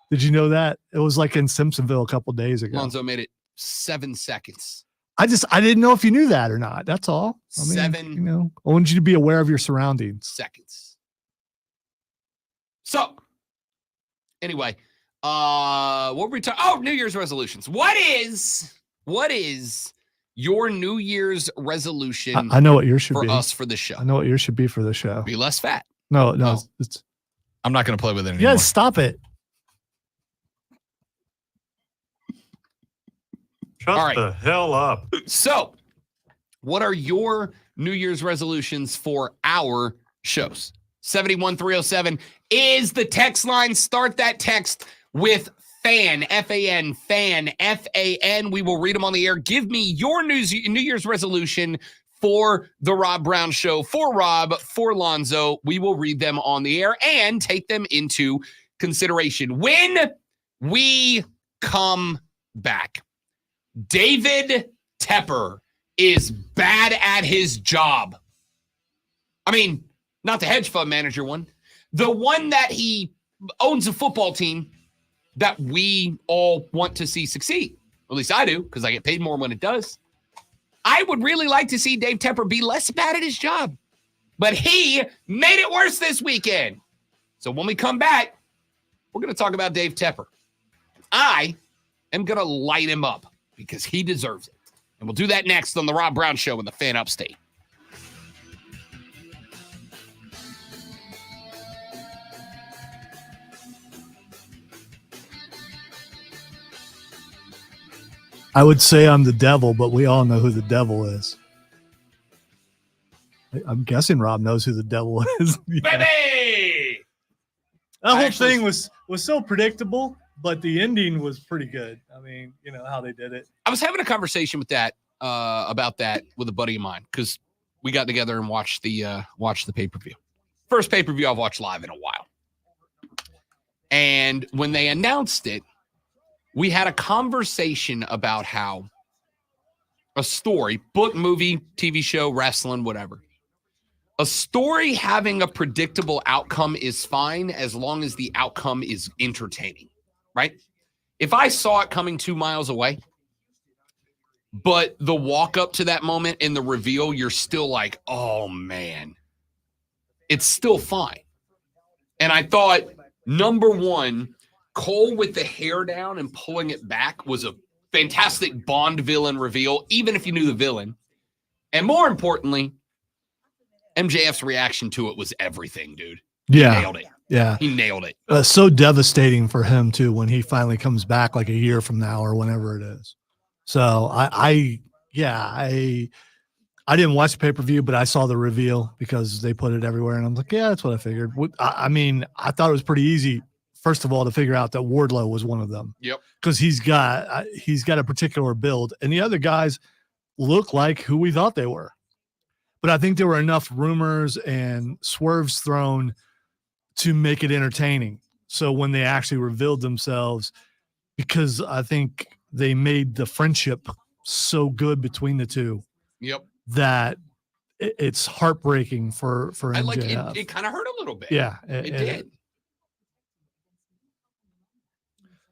Did you know that? It was like in Simpsonville a couple days ago. Lonzo made it 7 seconds. I didn't know if you knew that or not. That's all. I mean, 7 I want you to be aware of your surroundings. seconds. So anyway, what were we talking? Oh, New Year's resolutions. What is your New Year's resolution I know what yours should for be. us for the show? I know what yours should be for the show. Be less fat. No, Oh. it's I'm not going to play with it anymore. yes. Stop it. Shut All right. the hell up. So, what are your New Year's resolutions for our shows? 71307 is the text line. Start that text with FAN, F-A-N, FAN, F-A-N. We will read them on the air. Give me your New Year's resolution for the Rob Brown Show, for Rob, for Lonzo. We will read them on the air and take them into consideration. When we come back, David Tepper is bad at his job. I mean, not the hedge fund manager one, the one that he owns a football team that we all want to see succeed. At least I do, because I get paid more when it does. I would really like to see Dave Tepper be less bad at his job, but he made it worse this weekend. So when we come back, we're going to talk about Dave Tepper. I am going to light him up because he deserves it. And we'll do that next on the Rob Brown Show in the Fan Upstate. I would say I'm the devil, but we all know who the devil is. I'm guessing Rob knows who the devil is. Yeah. Baby! That whole actually- thing was so predictable, but the ending was pretty good. I mean, you know how they did it. I was having a conversation with that about that with a buddy of mine because we got together and watched the pay-per-view. First pay-per-view I've watched live in a while. And when they announced it, we had a conversation about how a story, book, movie, TV show, wrestling, whatever. A story having a predictable outcome is fine as long as the outcome is entertaining, right? If I saw it coming 2 miles away, but the walk up to that moment and the reveal, you're still like, oh man, it's still fine. And I thought, number one, Cole with the hair down and pulling it back was a fantastic Bond villain reveal, even if you knew the villain. And more importantly, MJF's reaction to it was everything, dude. He nailed it. Yeah. He nailed it. So devastating for him too when he finally comes back like a year from now or whenever it is. So I didn't watch the pay-per-view, but I saw the reveal because they put it everywhere, and I'm like, yeah, that's what I figured. I mean, I thought it was pretty easy. First of all, to figure out that Wardlow was one of them. Yep. Because he's got a particular build, and the other guys look like who we thought they were. But I think there were enough rumors and swerves thrown to make it entertaining. So when they actually revealed themselves, because I think they made the friendship so good between the two Yep. that it's heartbreaking for I MJF. like it. It kind of hurt a little bit. Yeah, It did.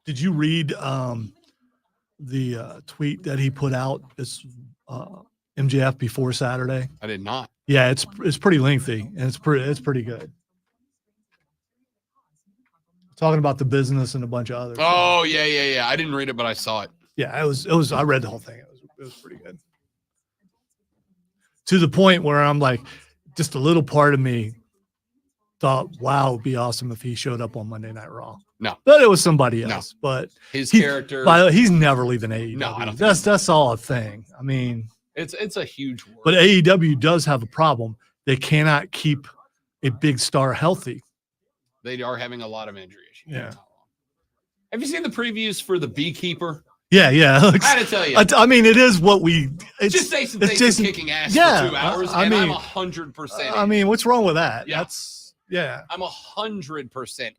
Did you read the tweet that he put out? It's MJF before Saturday. I did not. Yeah, it's pretty lengthy and it's pretty good. Talking about the business and a bunch of other stuff. Oh, yeah. I didn't read it, but I saw it. Yeah, it was. I read the whole thing. It was pretty good. To the point where I'm like, just a little part of me thought, wow, it'd be awesome if he showed up on Monday Night Raw. No. But it was somebody No. else. But His he- character, by the way, he's never leaving AEW. No, I don't think That's all a thing. I mean, it's a huge word. but AEW does have a problem. They cannot keep a big star healthy. They are having a lot of injury issues. Yeah. Have you seen the previews for The Beekeeper? Yeah. I had to tell you. I mean, it is what we. It's Just Jason it's Statham kicking ass for 2 hours, I and mean, I'm 100% in. I mean, what's wrong with that? Yeah. I'm 100% in.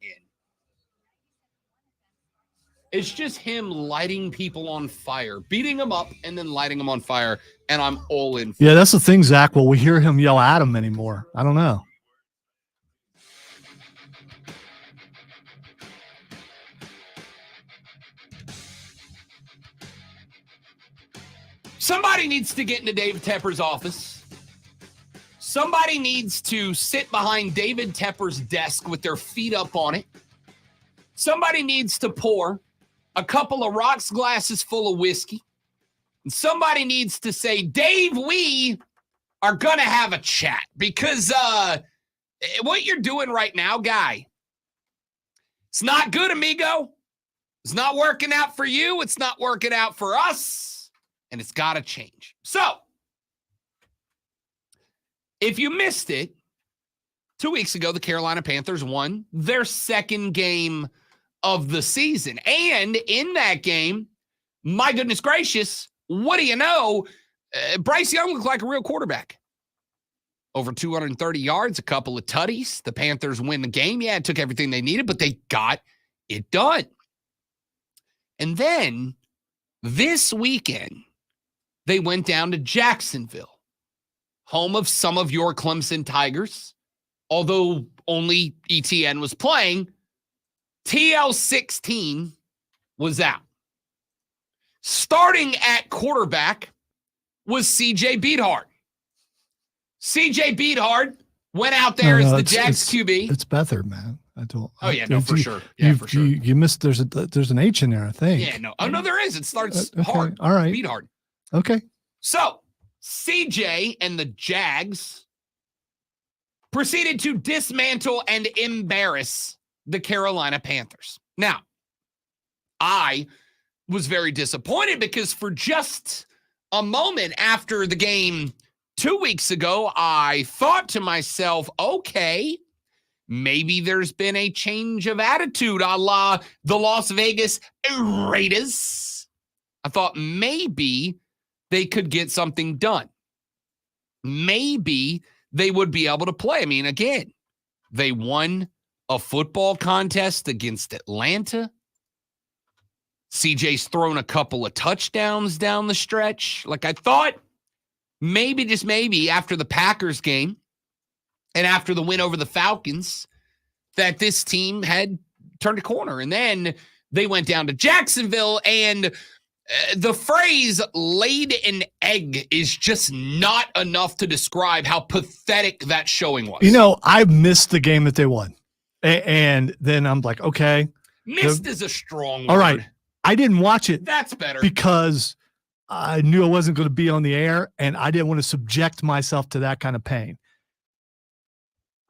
It's just him lighting people on fire, beating them up, and then lighting them on fire, and I'm all in. Yeah, that's the thing, Zach. Will we hear him yell at him anymore? I don't know. Somebody needs to get into David Tepper's office. Somebody needs to sit behind David Tepper's desk with their feet up on it. Somebody needs to pour a couple of rocks glasses full of whiskey. And somebody needs to say, Dave, we are going to have a chat. Because what you're doing right now, guy, it's not good, amigo. It's not working out for you. It's not working out for us. And it's got to change. So, if you missed it, 2 weeks ago, the Carolina Panthers won their second game of the season. And in that game, my goodness gracious, what do you know? Bryce Young looked like a real quarterback. Over 230 yards, a couple of tutties. The Panthers win the game. Yeah, it took everything they needed, but they got it done. And then this weekend, they went down to Jacksonville, home of some of your Clemson Tigers. Although only ETN was playing, TL16 was out. Starting at quarterback was CJ Beathard. CJ Beathard went out there as the Jags QB. It's Beathard, man. I don't. Oh yeah, no, for sure. Yeah, for sure. You missed. There's an H in there, I think. Yeah, no. Oh no, there is. It starts okay. hard. All right. Beathard. Okay. So CJ and the Jags proceeded to dismantle and embarrass the Carolina Panthers. Now, I was very disappointed because for just a moment after the game 2 weeks ago, I thought to myself, okay, maybe there's been a change of attitude a la the Las Vegas Raiders. I thought maybe they could get something done. Maybe they would be able to play. I mean, again, they won a football contest against Atlanta. CJ's thrown a couple of touchdowns down the stretch. Like I thought maybe, just maybe, after the Packers game and after the win over the Falcons, that this team had turned a corner. And then they went down to Jacksonville, and the phrase laid an egg is just not enough to describe how pathetic that showing was. You know, I missed the game that they won. And then I'm like, okay. Missed is a strong word. All right. I didn't watch it. That's better. Because I knew I wasn't going to be on the air, and I didn't want to subject myself to that kind of pain.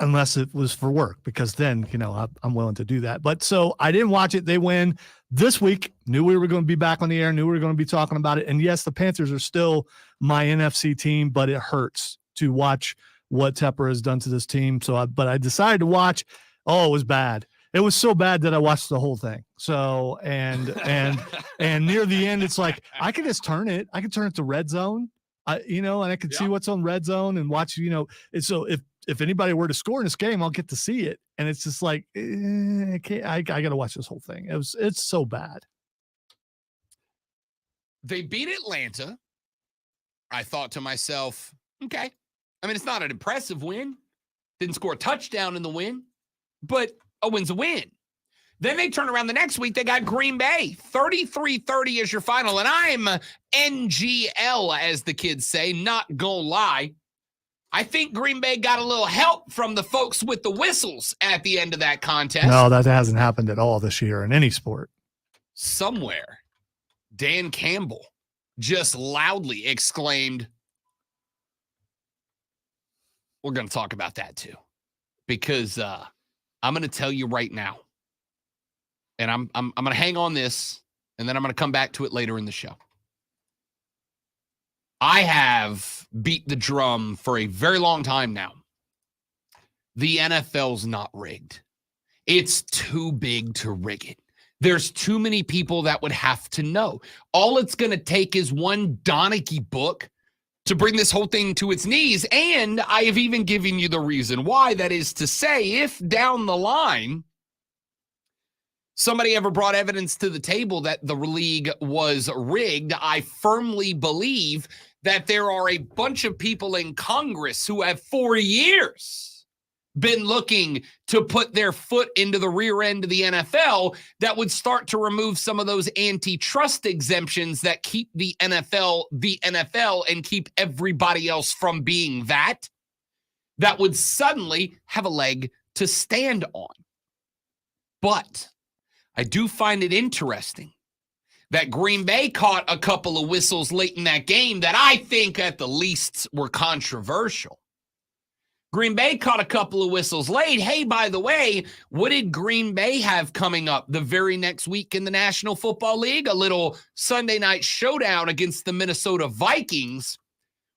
Unless it was for work, because then, you know, I'm willing to do that. But so I didn't watch it. They win this week. Knew we were going to be back on the air. Knew we were going to be talking about it. And yes, the Panthers are still my NFC team, but it hurts to watch what Tepper has done to this team. But I decided to watch. Oh, it was bad. It was so bad that I watched the whole thing. So, and near the end, it's like, I could just turn it. I could turn it to Red Zone, and I could see what's on Red Zone and watch, and so if anybody were to score in this game, I'll get to see it. And it's just like, I got to watch this whole thing. It's so bad. They beat Atlanta. I thought to myself, okay. I mean, it's not an impressive win. Didn't score a touchdown in the win, but a win's a win. Then they turn around the next week. They got Green Bay. 33-30 is your final. And I'm NGL, as the kids say, not gonna lie. I think Green Bay got a little help from the folks with the whistles at the end of that contest. No, that hasn't happened at all this year in any sport. Somewhere, Dan Campbell just loudly exclaimed, we're going to talk about that too. Because I'm going to tell you right now, and I'm going to hang on this, and then I'm going to come back to it later in the show. I have beat the drum for a very long time now. The NFL's not rigged. It's too big to rig it. There's too many people that would have to know. All it's going to take is one Donaghy book to bring this whole thing to its knees. And I have even given you the reason why. That is to say, if down the line somebody ever brought evidence to the table that the league was rigged, I firmly believe that there are a bunch of people in Congress who have for years been looking to put their foot into the rear end of the NFL that would start to remove some of those antitrust exemptions that keep the NFL, and keep everybody else from being that would suddenly have a leg to stand on. But I do find it interesting that Green Bay caught a couple of whistles late in that game that I think at the least were controversial. Green Bay caught a couple of whistles late. Hey, by the way, what did Green Bay have coming up the very next week in the National Football League? A little Sunday night showdown against the Minnesota Vikings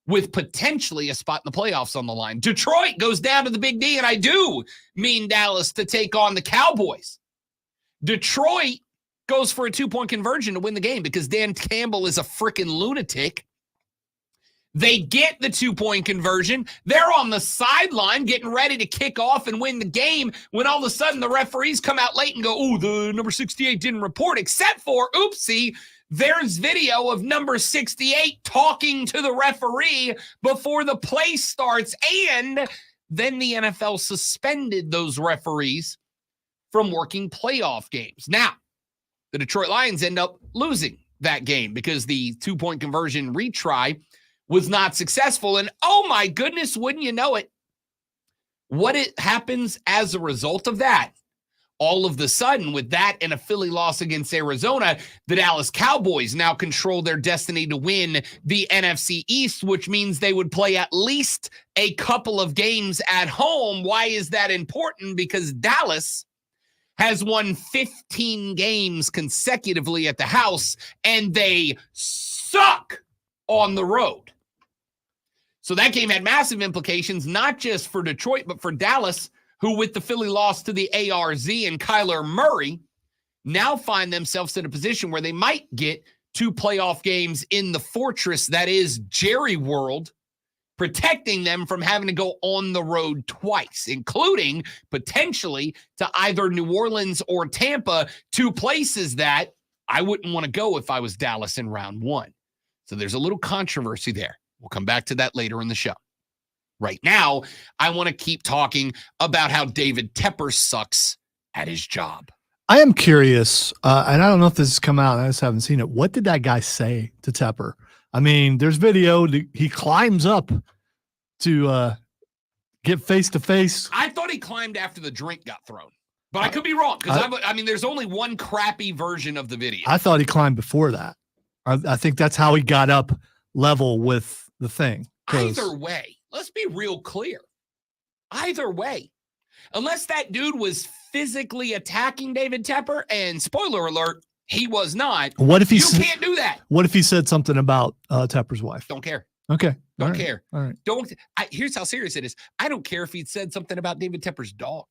with potentially a spot in the playoffs on the line. Detroit goes down to the Big D, and I do mean Dallas to take on the Cowboys. Detroit goes for a 2-point conversion to win the game because Dan Campbell is a freaking lunatic. They get the 2-point conversion. They're on the sideline getting ready to kick off and win the game when all of a sudden the referees come out late and go, oh, the number 68 didn't report, except for, oopsie, there's video of number 68 talking to the referee before the play starts. And then the NFL suspended those referees from working playoff games. Now, the Detroit Lions end up losing that game because the 2-point conversion retry was not successful. And oh my goodness, wouldn't you know it, what it happens as a result of that? All of the sudden, with that and a Philly loss against Arizona, the Dallas Cowboys now control their destiny to win the NFC East, which means they would play at least a couple of games at home. Why is that important? Because Dallas has won 15 games consecutively at the house, and they suck on the road. So that game had massive implications, not just for Detroit, but for Dallas, who with the Philly loss to the ARZ and Kyler Murray, now find themselves in a position where they might get 2 playoff games in the fortress that is Jerry World, protecting them from having to go on the road twice, including potentially to either New Orleans or Tampa, 2 places that I wouldn't want to go if I was Dallas in round 1. So there's a little controversy there. We'll come back to that later in the show. Right now, I want to keep talking about how David Tepper sucks at his job. I am curious, and I don't know if this has come out. I just haven't seen it. What did that guy say to Tepper? I mean, there's video. He climbs up to get face-to-face. I thought he climbed after the drink got thrown. But I could be wrong because I mean, there's only one crappy version of the video. I thought he climbed before that. I think that's how he got up level with the thing. Either way, let's be real clear. Either way, unless that dude was physically attacking David Tepper, and spoiler alert, he was not. What if he can't do that? What if he said something about Tepper's wife? Don't care. Okay. Don't care. All right. Here's how serious it is. I don't care if he'd said something about David Tepper's dog.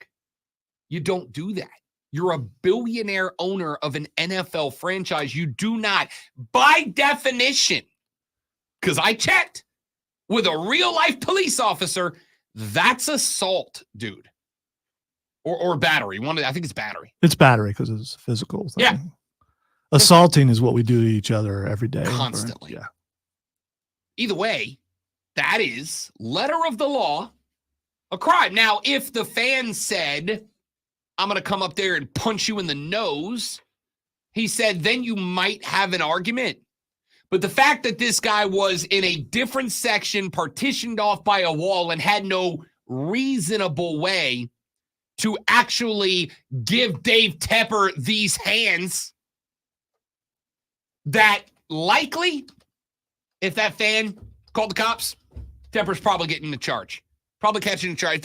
You don't do that. You're a billionaire owner of an NFL franchise. You do not, by definition, because I checked with a real life police officer, that's assault, dude. Or battery. I think it's battery. It's battery because it's physical thing. Yeah. Assaulting is what we do to each other every day. Constantly. Right? Yeah. Either way, that is, letter of the law, a crime. Now, if the fan said, I'm going to come up there and punch you in the nose, he said, then you might have an argument. But the fact that this guy was in a different section, partitioned off by a wall, and had no reasonable way to actually give Dave Tepper these hands, that likely, if that fan called the cops, Tepper's probably getting the charge. Probably catching a charge. If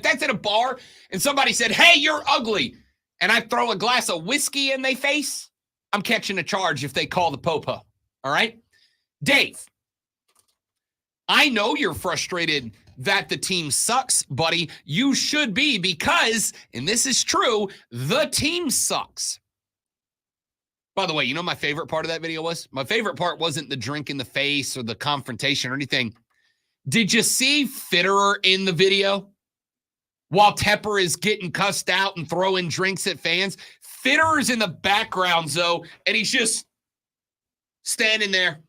that's at a bar and somebody said, hey, you're ugly, and I throw a glass of whiskey in their face, I'm catching a charge if they call the popo. All right? Dave, I know you're frustrated that the team sucks, buddy. You should be because, and this is true, the team sucks. By the way, you know what my favorite part of that video was? My favorite part wasn't the drink in the face or the confrontation or anything. Did you see Fitterer in the video? While Tepper is getting cussed out and throwing drinks at fans, Fitterer's in the background, though, and he's just standing there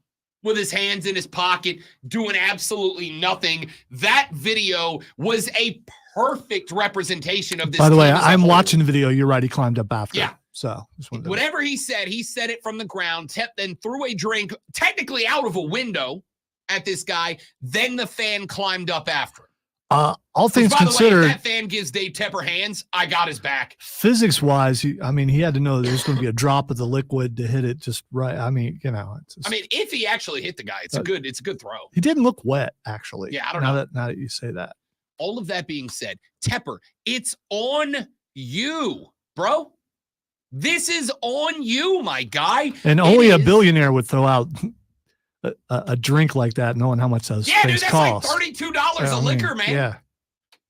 with his hands in his pocket, doing absolutely nothing. That video was a perfect representation of this. By the way, team as a I'm whole. watching the video. You're right. He climbed up after. Yeah. So whatever he said it from the ground. Tep then threw a drink, technically out of a window, at this guy. Then the fan climbed up after him. All things By the way, considered, if that fan gives Dave Tepper hands, I got his back. physics-wise, he had to know there was going to be a drop of the liquid to hit it just right. I mean, If he actually hit the guy, it's a good throw. he didn't look wet, actually. Yeah, I don't know. Now that you say that. All of that being said, Tepper, it's on you, bro. This is on you, my guy. And only a billionaire would throw out a drink like that, knowing how much those things cost. Like $32 a liquor, man. Yeah.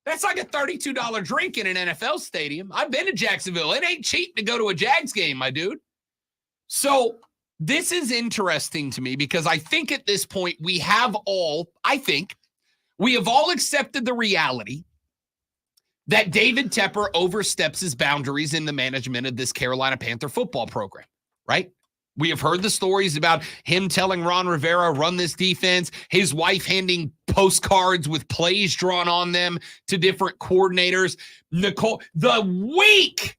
That's like a $32 drink in an NFL stadium. I've been to Jacksonville. It ain't cheap to go to a Jags game, my dude. So this is interesting to me because I think at this point we have all accepted the reality that David Tepper oversteps his boundaries in the management of this Carolina Panther football program, right? We have heard the stories about him telling Ron Rivera, run this defense, his wife handing postcards with plays drawn on them to different coordinators. Nicole, the week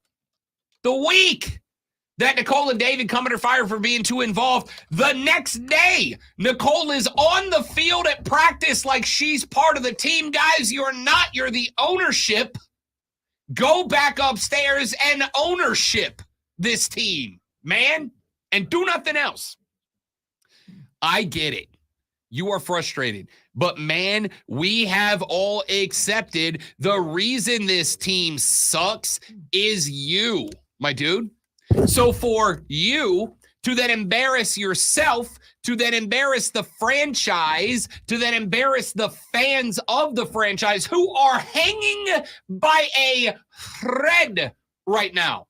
that Nicole and David come under fire for being too involved, the next day, Nicole is on the field at practice like she's part of the team. Guys, you're not. You're the ownership. Go back upstairs and ownership this team, man. And do nothing else. I get it. You are frustrated. But, man, we have all accepted the reason this team sucks is you, my dude. So for you to then embarrass yourself, to then embarrass the franchise, to then embarrass the fans of the franchise who are hanging by a thread right now,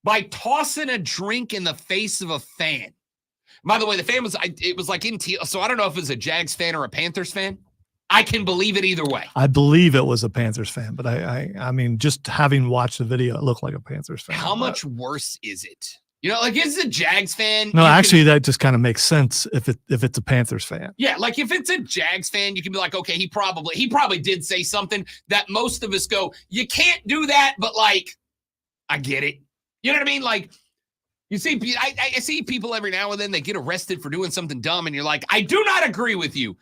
by tossing a drink in the face of a fan. By the way, the fan it was like in teal, so I don't know if it was a Jags fan or a Panthers fan. I can believe it either way. I believe it was a Panthers fan, but I mean, just having watched the video, it looked like a Panthers fan. How much worse is it? Like is a Jags fan? No, actually, that just kind of makes sense if it's a Panthers fan. Yeah, like if it's a Jags fan, you can be like, okay, he probably did say something that most of us go, you can't do that, but like, I get it. You know what I mean? Like, you see, I see people every now and then, they get arrested for doing something dumb, and you're like, I do not agree with you,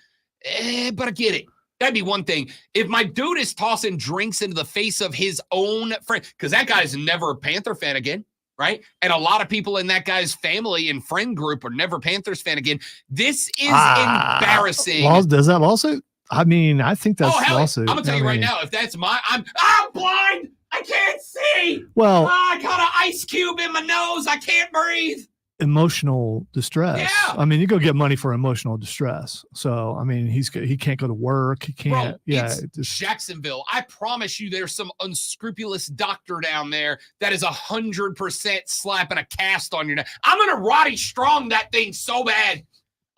but I get it. That'd be one thing. If my dude is tossing drinks into the face of his own friend, because that guy's never a Panther fan again, right? And a lot of people in that guy's family and friend group are never Panthers fan again. This is embarrassing. Well, does that lawsuit? I mean, I think that's lawsuit. I'm going to tell you right now, if that's I'm blind. I can't see. Well, I got an ice cube in my nose. I can't breathe. Emotional distress. Yeah. I mean, you go get money for emotional distress. So, I mean, he can't go to work. He can't. Bro, it's Jacksonville. I promise you there's some unscrupulous doctor down there that is 100% slapping a cast on your neck. I'm going to Roddy Strong that thing so bad.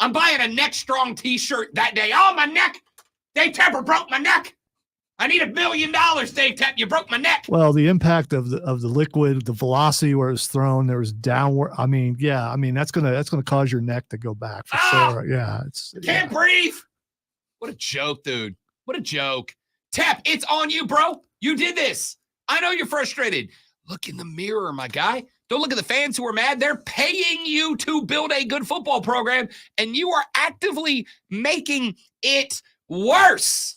I'm buying a Neck Strong t-shirt that day. Oh, my neck. Dave Tepper broke my neck. I need $1 million, Dave Tepper. You broke my neck. Well, the impact of the liquid, the velocity where it's thrown, there was downward. I mean, that's gonna cause your neck to go back for sure. Yeah, can't breathe. What a joke, dude. What a joke. Tep, it's on you, bro. You did this. I know you're frustrated. Look in the mirror, my guy. Don't look at the fans who are mad. They're paying you to build a good football program, and you are actively making it worse.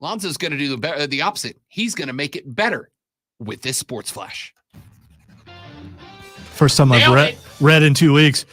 Lonzo's going to do the opposite. He's going to make it better with this Sports Flash. First time I've read in 2 weeks.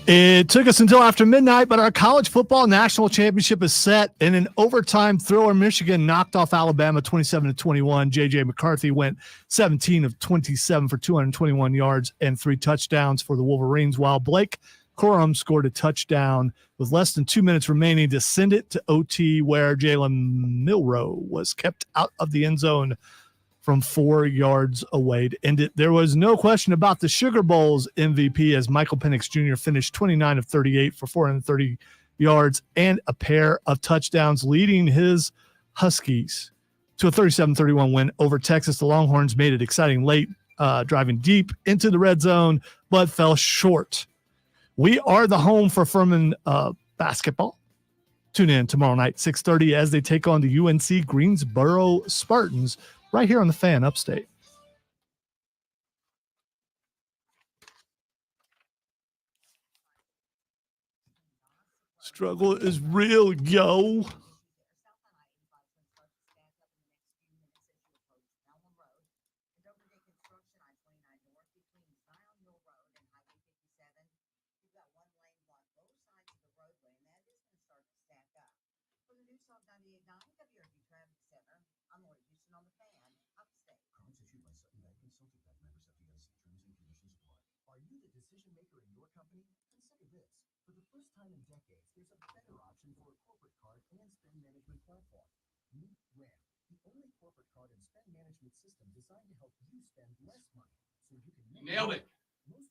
It took us until after midnight, but our college football national championship is set. In an overtime thriller, Michigan knocked off Alabama 27-21. J.J. McCarthy went 17 of 27 for 221 yards and 3 touchdowns for the Wolverines, while Blake Corum scored a touchdown with less than 2 minutes remaining to send it to OT, where Jalen Milroe was kept out of the end zone from 4 yards away to end it. There was no question about the Sugar Bowl's MVP, as Michael Penix Jr. finished 29 of 38 for 430 yards and a pair of touchdowns, leading his Huskies to a 37-31 win over Texas. The Longhorns made it exciting late, driving deep into the red zone, but fell short. We are the home for Furman basketball. Tune in tomorrow night, 6:30, as they take on the UNC Greensboro Spartans right here on the Fan Upstate. Struggle is real, yo. Are you the decision maker in your company? Consider this. For the first time in decades, there's a better option for a corporate card and spend management platform. Meet Ramp, the only corporate card and spend management system designed to help you spend less money so you can Nailed it.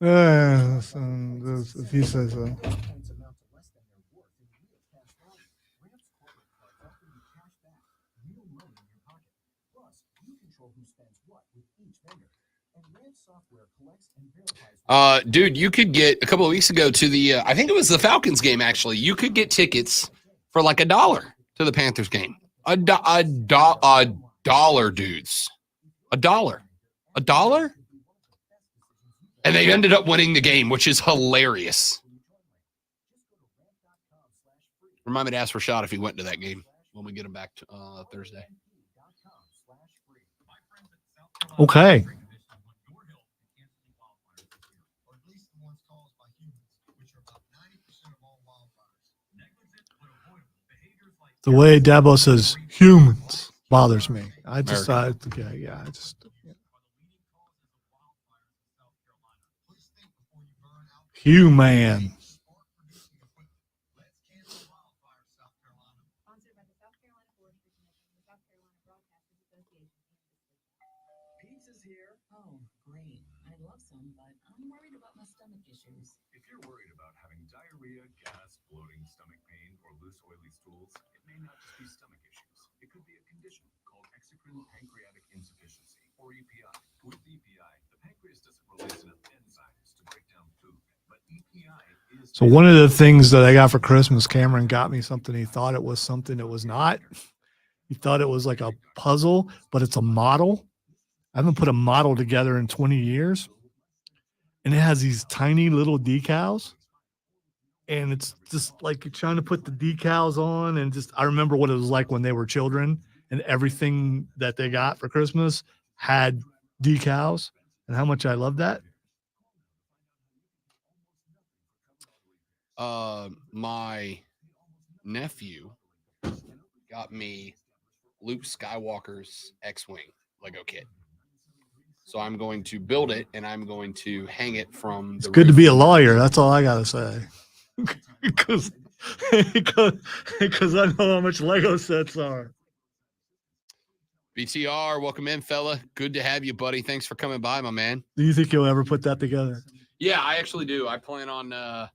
If he says so. points amount to less than their worth in real cash value. Ramp's corporate cards offer you cash back, real money in your pocket. Plus, you control who spends what with each vendor. And Ramp software collects and verifies. Dude, you could get a couple of weeks ago to the I think it was the Falcons game. Actually, you could get tickets for like $1 to the Panthers game. A dollar, dudes. $1, and they ended up winning the game, which is hilarious. Remind me to ask Rashad if he went to that game when we get him back to, Thursday. Okay. The way Dabo says humans bothers me. I just thought, yeah. Human. Pizza's here. Oh, great. I'd love some, but I'm worried about my stomach issues. If you're worried about having diarrhea, gas, bloating, stomach pain, or loose oily stools, it may not just be stomach issues. It could be a condition called exocrine pancreatic insufficiency, or EPI. With EPI, the pancreas doesn't release enough enzymes to break down food, but EPI is... So one of the things that I got for Christmas, Cameron got me something. He thought it was something it was not. He thought it was like a puzzle, but it's a model. I haven't put a model together in 20 years. And it has these tiny little decals. And it's just like you're trying to put the decals on. And just, I remember what it was like when they were children, and everything that they got for Christmas had decals, and how much I love that. My nephew got me Luke Skywalker's X-Wing Lego kit. So I'm going to build it, and I'm going to hang it from the It's good to roof. be a lawyer. That's all I got to say. because I know how much Lego sets are. BTR, welcome in, fella. Good to have you, buddy. Thanks for coming by, my man. Do you think you'll ever put that together? Yeah, I actually do. I plan on, I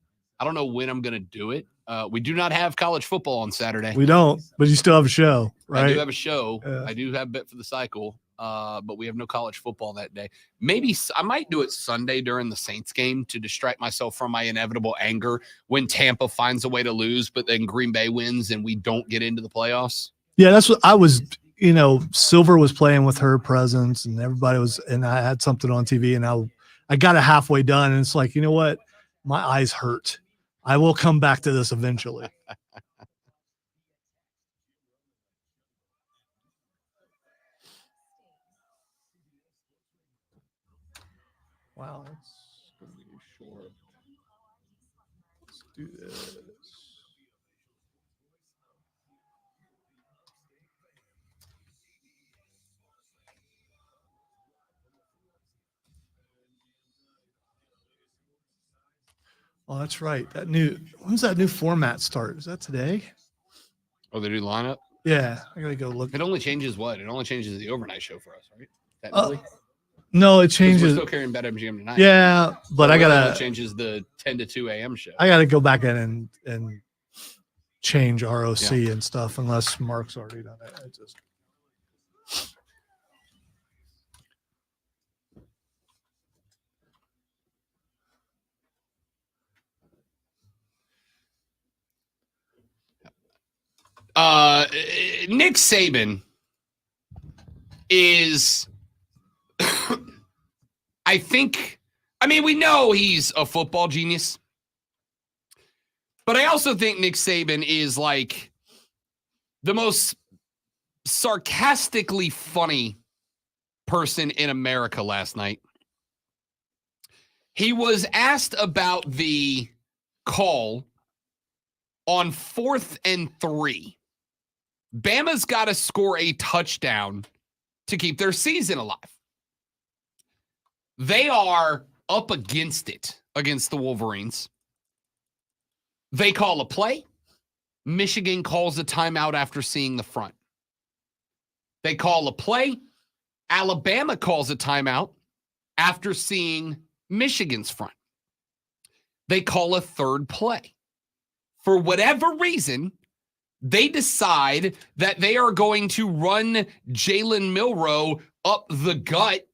don't know when I'm going to do it. We do not have college football on Saturday. We don't, but you still have a show, right? I do have a show. Yeah. I do have Bet for the Cycle, but we have no college football that day. Maybe I might do it Sunday during the Saints game to distract myself from my inevitable anger when Tampa finds a way to lose, but then Green Bay wins and we don't get into the playoffs. Yeah, that's what I was, Silver was playing with her presence, and everybody was, and I had something on TV, and I got it halfway done, and it's like, you know what? My eyes hurt. I will come back to this eventually. Wow, that's going to be short. Let's do this. Oh, that's right. When's that new format start? Is that today? Oh, the new lineup? Yeah, I gotta go look. It only changes what? It only changes the overnight show for us, right? Technically. No, it 'Cause changes. We're still carrying BetMGM tonight. Yeah, but I really gotta. only changes the 10 to 2 a.m. show. I gotta go back in and change ROC and stuff, unless Mark's already done it. I just. Nick Saban is, we know he's a football genius, but I also think Nick Saban is like the most sarcastically funny person in America last night. He was asked about the call on 4th and 3. Bama's got to score a touchdown to keep their season alive. They are up against it against the Wolverines. They call a play. Michigan calls a timeout after seeing the front. They call a play. Alabama calls a timeout after seeing Michigan's front. They call a third play. For whatever reason, they decide that they are going to run Jalen Milroe up the gut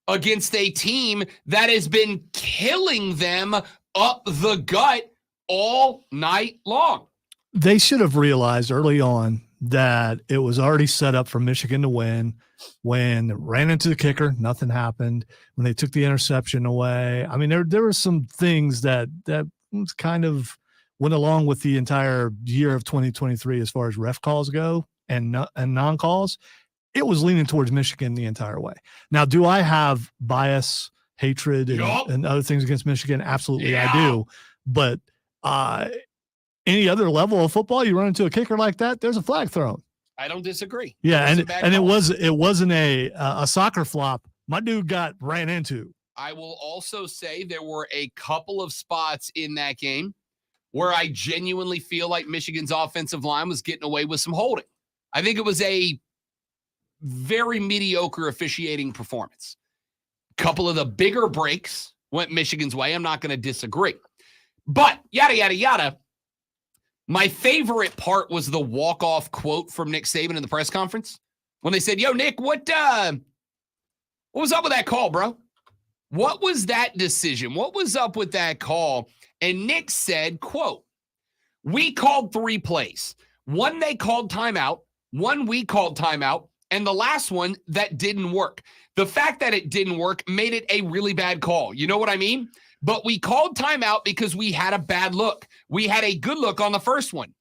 against a team that has been killing them up the gut all night long. They should have realized early on that it was already set up for Michigan to win. When it ran into the kicker, nothing happened. When they took the interception away, there were some things that was kind of went along with the entire year of 2023 as far as ref calls go and non-calls. It was leaning towards Michigan the entire way. Now, do I have bias, hatred, and other things against Michigan? Absolutely, I do. But any other level of football, you run into a kicker like that, there's a flag thrown. I don't disagree. Yeah, and it wasn't a soccer flop. My dude ran into. I will also say there were a couple of spots in that game where I genuinely feel like Michigan's offensive line was getting away with some holding. I think it was a very mediocre officiating performance. A couple of the bigger breaks went Michigan's way. I'm not going to disagree. But yada, yada, yada. My favorite part was the walk-off quote from Nick Saban in the press conference when they said, "Yo, Nick, what was up with that call, bro? What was that decision? What was up with that call?" And Nick said, quote, "We called 3 plays. One they called timeout, one we called timeout, and the last one that didn't work. The fact that it didn't work made it a really bad call. You know what I mean? But we called timeout because we had a bad look. We had a good look on the first one.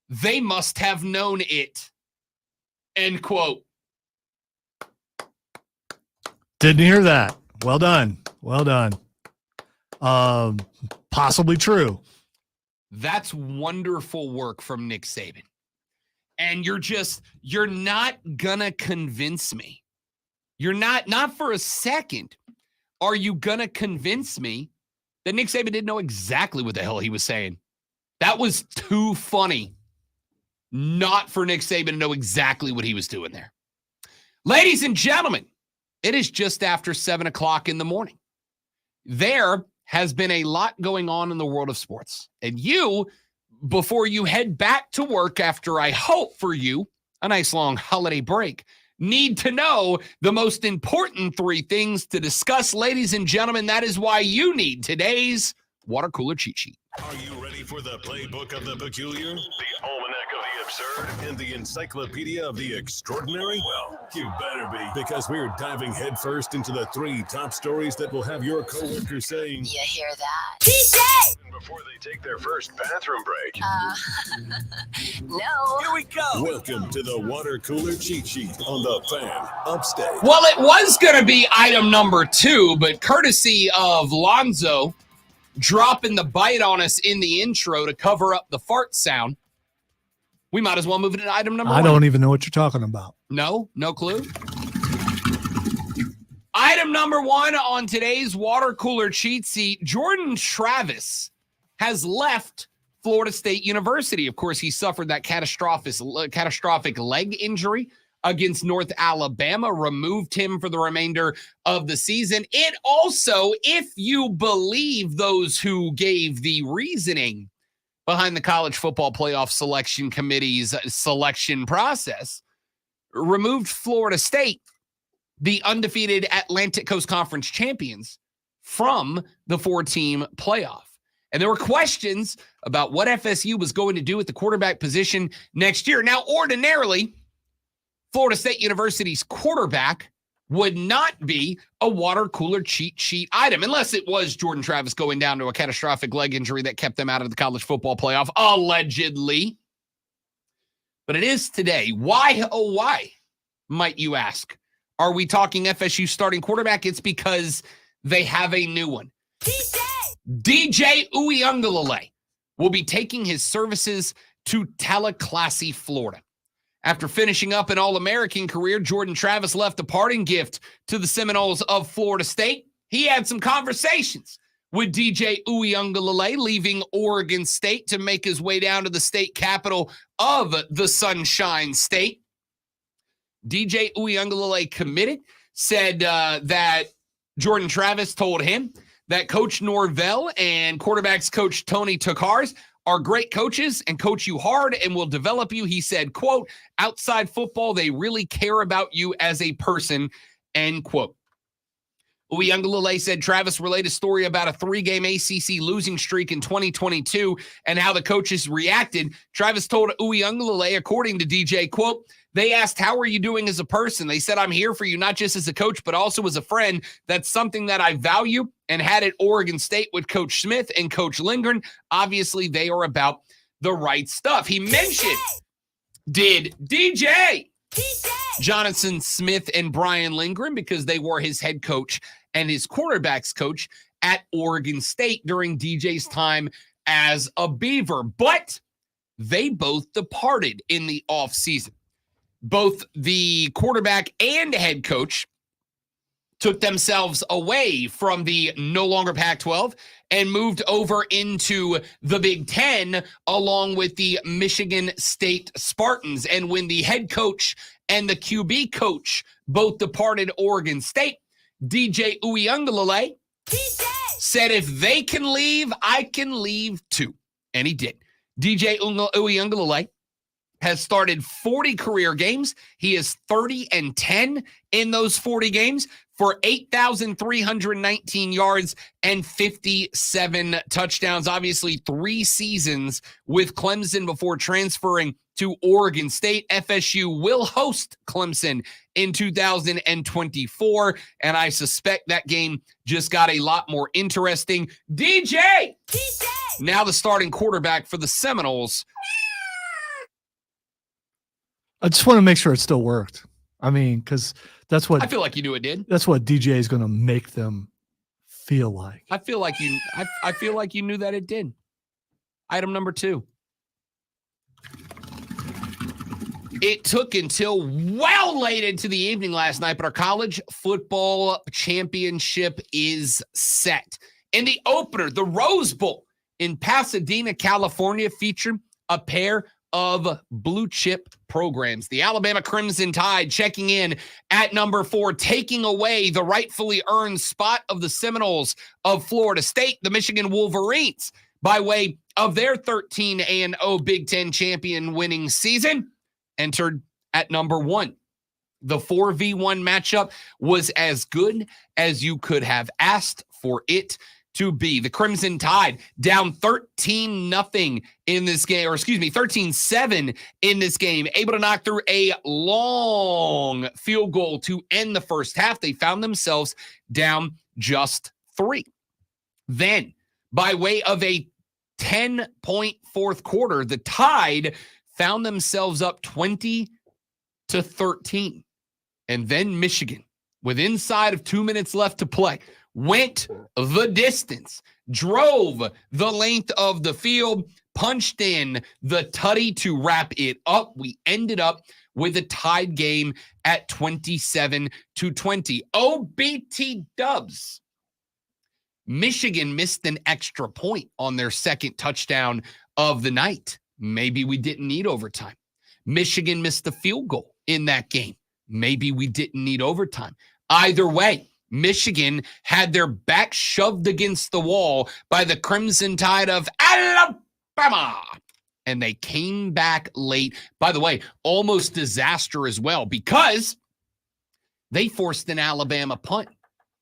They must have known it." End quote. Didn't hear that. Well done. Well done. Possibly true. That's wonderful work from Nick Saban. And you're not gonna convince me. You're not for a second. Are you gonna convince me that Nick Saban didn't know exactly what the hell he was saying? That was too funny. Not for Nick Saban to know exactly what he was doing there. Ladies and gentlemen, it is just after 7 o'clock in the morning. There has been a lot going on in the world of sports. And you, before you head back to work after I hope for you a nice long holiday break, need to know the most important 3 things to discuss, ladies and gentlemen. That is why you need today's water cooler cheat sheet. Are you ready for the playbook of the peculiar, the almanac of the absurd, and the encyclopedia of the extraordinary? Well, you better be, because we're diving headfirst into the 3 top stories that will have your coworkers saying, "You hear that? DJ!" before they take their first bathroom break. No. Here we go. Welcome to the water cooler cheat sheet on the Fan Upstate. Well, it was going to be item number 2, but courtesy of Lonzo dropping the bite on us in the intro to cover up the fart sound, we might as well move it to item number 1. I don't even know what you're talking about. No clue. Item number 1 on today's water cooler cheat sheet: Jordan Travis has left Florida State University. Of course, he suffered that catastrophic leg injury against North Alabama, removed him for the remainder of the season. It also, if you believe those who gave the reasoning behind the College Football Playoff Selection Committee's selection process, removed Florida State, the undefeated Atlantic Coast Conference champions, from the 4-team playoff. And there were questions about what FSU was going to do at the quarterback position next year. Now, ordinarily, Florida State University's quarterback would not be a water cooler cheat sheet item, unless it was Jordan Travis going down to a catastrophic leg injury that kept them out of the college football playoff, allegedly. But it is today. Why, oh why, might you ask? Are we talking FSU starting quarterback? It's because they have a new one. DJ Uiagalelei will be taking his services to Tallahassee, Florida. After finishing up an All-American career, Jordan Travis left a parting gift to the Seminoles of Florida State. He had some conversations with DJ Uiagalelei, leaving Oregon State to make his way down to the state capital of the Sunshine State. DJ Uiagalelei committed, said that Jordan Travis told him that Coach Norvell and quarterbacks coach Tony Tokars are great coaches and coach you hard and will develop you. He said, quote, outside football, they really care about you as a person, end quote. Uiagalelei said Travis relayed a story about a 3-game ACC losing streak in 2022 and how the coaches reacted. Travis told Uiagalelei, according to DJ, quote, they asked, how are you doing as a person? They said, I'm here for you, not just as a coach, but also as a friend. That's something that I value and had at Oregon State with Coach Smith and Coach Lindgren. Obviously, they are about the right stuff. He mentioned, did DJ Jonathan Smith and Brian Lindgren, because they were his head coach and his quarterbacks coach at Oregon State during DJ's time as a Beaver. But they both departed in the offseason. Both the quarterback and head coach took themselves away from the no longer Pac-12 and moved over into the Big Ten along with the Michigan State Spartans. And when the head coach and the QB coach both departed Oregon State, DJ Uiagalelei said, if they can leave, I can leave too. And he did. DJ Uiagalelei has started 40 career games. He is 30-10 in those 40 games for 8,319 yards and 57 touchdowns. Obviously, 3 seasons with Clemson before transferring to Oregon State. FSU will host Clemson in 2024, and I suspect that game just got a lot more interesting. DJ! Now the starting quarterback for the Seminoles. I just want to make sure it still worked. I mean, because that's what I feel like you knew it did. That's what DJ is going to make them feel like. I feel like you. I feel like you knew that it did. Item number 2. It took until well late into the evening last night, but our college football championship is set. In the opener, the Rose Bowl in Pasadena, California, featured a pair of blue chip programs. The Alabama Crimson Tide checking in at number 4, taking away the rightfully earned spot of the Seminoles of Florida State. The Michigan Wolverines, by way of their 13-0 Big Ten champion winning season, entered at number 1. The 4v1 matchup was as good as you could have asked for it to be. The Crimson Tide down 13-0 in this game, or 13-7 in this game, able to knock through a long field goal to end the first half. They found themselves down just 3. Then, by way of a 10-point fourth quarter, the Tide found themselves up 20-13. And then Michigan, with inside of 2 minutes left to play, went the distance, drove the length of the field, punched in the tutty to wrap it up. We ended up with a tied game at 27-20. OBT Dubs Michigan missed an extra point on their second touchdown of the night. Maybe we didn't need overtime. Michigan missed the field goal in that game. Maybe we didn't need overtime. Either way, Michigan had their back shoved against the wall by the Crimson Tide of Alabama. And they came back late. By the way, almost disaster as well, because they forced an Alabama punt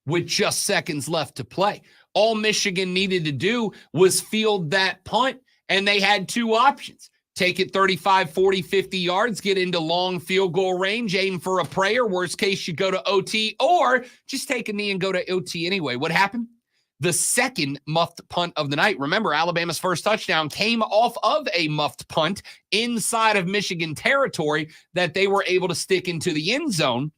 with just seconds left to play. All Michigan needed to do was field that punt, and they had two options. Take it 35, 40, 50 yards, get into long field goal range, aim for a prayer. Worst case, you go to OT, or just take a knee and go to OT anyway. What happened? The second muffed punt of the night. Remember, Alabama's first touchdown came off of a muffed punt inside of Michigan territory that they were able to stick into the end zone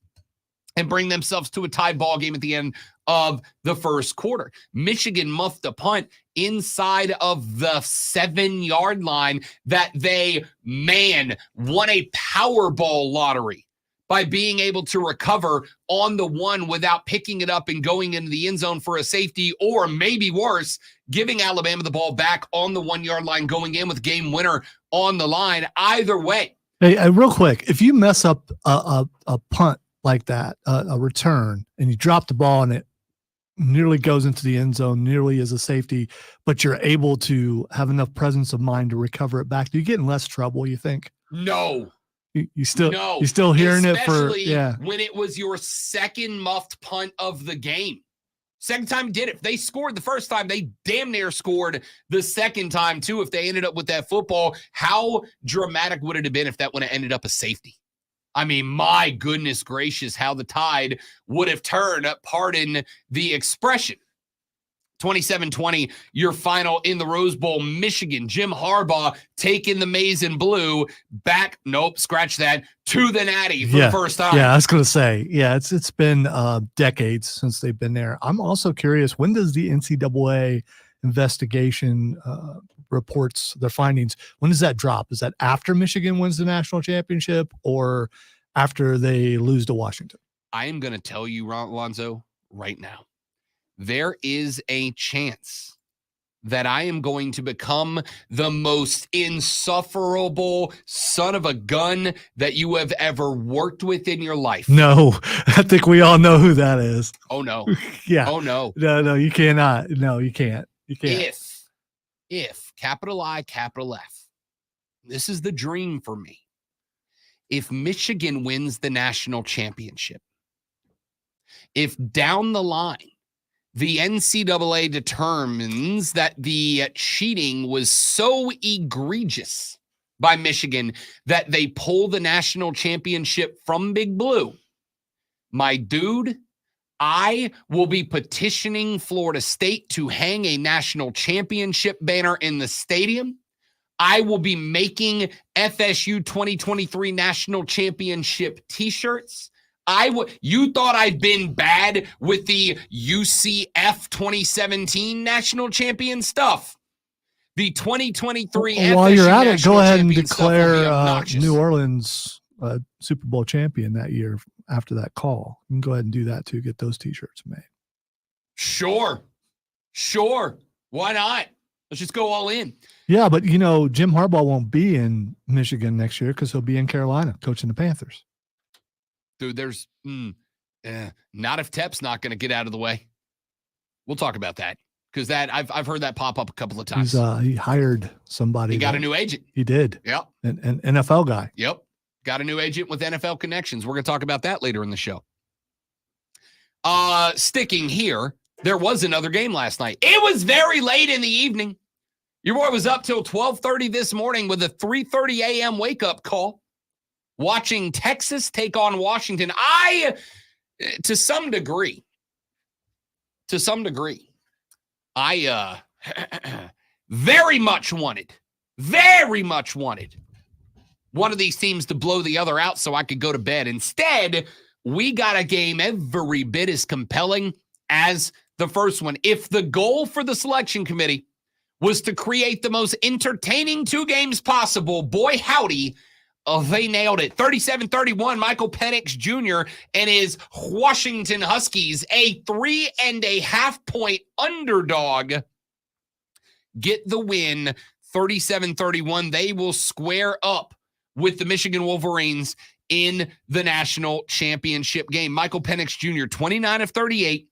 and bring themselves to a tied ball game at the end of the first quarter. Michigan muffed a punt inside of the 7-yard line that they, won a Powerball lottery by being able to recover on the one without picking it up and going into the end zone for a safety, or maybe worse, giving Alabama the ball back on the 1-yard line, going in with game winner on the line. Either way. Hey, real quick, if you mess up a punt like that, a return, and you drop the ball and it nearly goes into the end zone, nearly as a safety, but you're able to have enough presence of mind to recover it back, do you get in less trouble, you think? No. You still hearing it for, when it was your second muffed punt of the game. Second time you did it. If they scored the first time, they damn near scored the second time too. If they ended up with that football, how dramatic would it have been if that would have ended up a safety? I mean, my goodness gracious, how the tide would have turned, pardon the expression. 27-20, your final in the Rose Bowl. Michigan, Jim Harbaugh taking the maize and blue back, scratch that, to the Natty for the first time. Yeah, I was going to say, it's been decades since they've been there. I'm also curious, when does the NCAA investigation reports their findings, when does that drop? Is that after Michigan wins the national championship or after they lose to Washington? I am going to tell you, Lonzo, right now, there is a chance that I am going to become the most insufferable son of a gun that you have ever worked with in your life. No, I think we all know who that is. Oh, no. Yeah. Oh, no. No, you cannot. No, you can't. You can't. If, capital I, capital F, this is the dream for me. If Michigan wins the national championship, if down the line, the NCAA determines that the cheating was so egregious by Michigan that they pull the national championship from Big Blue, my dude, I will be petitioning Florida State to hang a national championship banner in the stadium. I will be making FSU 2023 national championship t-shirts. You thought I'd been bad with the UCF 2017 national champion stuff. The 2023 FSU while you're at it, go ahead and declare New Orleans Super Bowl champion that year after that call. You can go ahead and do that too. Get those t-shirts made. Sure. Why not? Let's just go all in. Yeah, but Jim Harbaugh won't be in Michigan next year because he'll be in Carolina coaching the Panthers. Dude, there's not if Tep's not going to get out of the way. We'll talk about that because I've heard that pop up a couple of times. He hired somebody. He got a new agent. He did. Yep. An NFL guy. Yep. Got a new agent with NFL connections. We're going to talk about that later in the show. Sticking here, there was another game last night. It was very late in the evening. Your boy was up till 12:30 this morning with a 3:30 a.m. wake-up call, watching Texas take on Washington. To some degree, I very much wanted one of these teams to blow the other out so I could go to bed. Instead, we got a game every bit as compelling as the first one. If the goal for the selection committee was to create the most entertaining two games possible, boy howdy, they nailed it. 37-31, Michael Penix Jr. and his Washington Huskies, a 3.5-point underdog, get the win. 37-31. They will square up with the Michigan Wolverines in the national championship game. Michael Penix Jr., 29 of 38,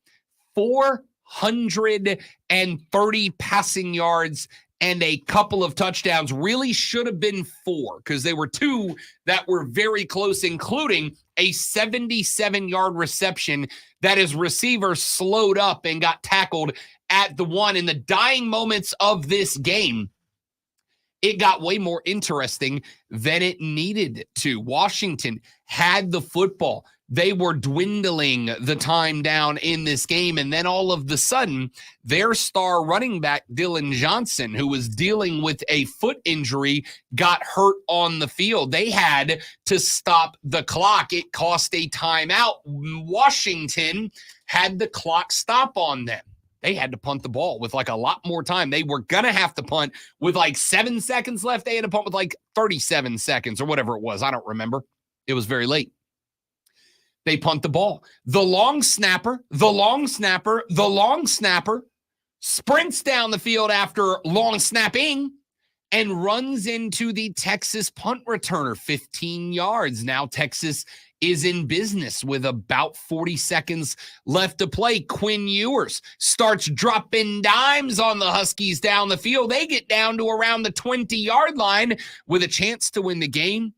430 passing yards, and a couple of touchdowns. Really should have been 4 because they were 2 that were very close, including a 77-yard reception that his receiver slowed up and got tackled at the 1. In the dying moments of this game, it got way more interesting than it needed to. Washington had the football. They were dwindling the time down in this game. And then all of the sudden, their star running back, Dylan Johnson, who was dealing with a foot injury, got hurt on the field. They had to stop the clock. It cost a timeout. Washington had the clock stop on them. They had to punt the ball with like a lot more time. They were going to have to punt with like 7 seconds left. They had to punt with like 37 seconds or whatever it was. I don't remember. It was very late. They punt the ball. The long snapper sprints down the field after long snapping and runs into the Texas punt returner, 15 yards. Now Texas is in business with about 40 seconds left to play. Quinn Ewers starts dropping dimes on the Huskies down the field. They get down to around the 20-yard line with a chance to win the game.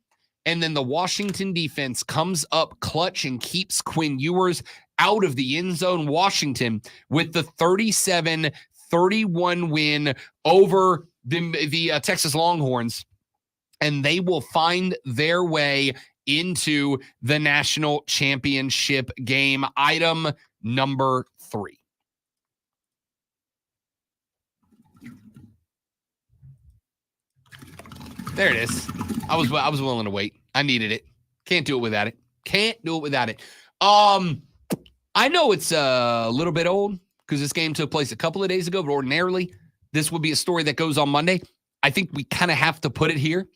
And then the Washington defense comes up clutch and keeps Quinn Ewers out of the end zone. Washington with the 37-31 win over the Texas Longhorns. And they will find their way into the national championship game. Item number 3. There it is. I was willing to wait. I needed it. Can't do it without it. I know it's a little bit old because this game took place a couple of days ago, but ordinarily this would be a story that goes on Monday. I think we kind of have to put it here.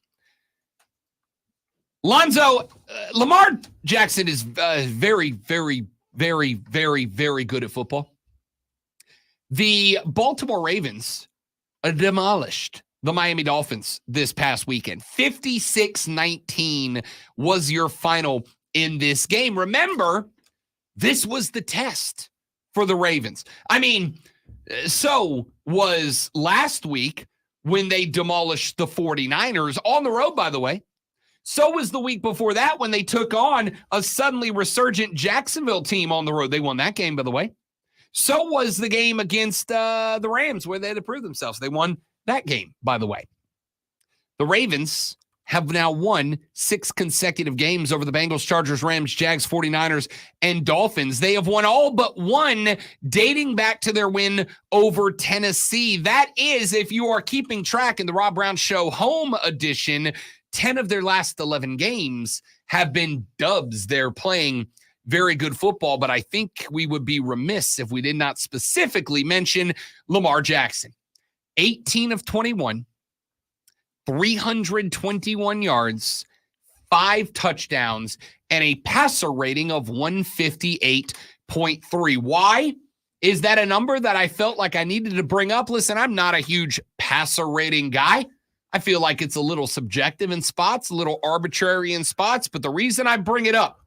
Lamar Jackson is very, very, very, very, very good at football. The Baltimore Ravens demolished the Miami Dolphins this past weekend. 56-19 was your final in this game. Remember, this was the test for the Ravens. I mean, so was last week when they demolished the 49ers on the road, by the way. So was the week before that when they took on a suddenly resurgent Jacksonville team on the road. They won that game, by the way. So was the game against the Rams where they had to prove themselves. They won that game, by the way. The Ravens have now won 6 consecutive games over the Bengals, Chargers, Rams, Jags, 49ers, and Dolphins. They have won all but one dating back to their win over Tennessee. That is, if you are keeping track in the Rob Brown Show home edition, 10 of their last 11 games have been dubs. They're playing very good football, but I think we would be remiss if we did not specifically mention Lamar Jackson. 18 of 21, 321 yards, 5 touchdowns, and a passer rating of 158.3. Why is that a number that I felt like I needed to bring up? Listen, I'm not a huge passer rating guy. I feel like it's a little subjective in spots, a little arbitrary in spots, but the reason I bring it up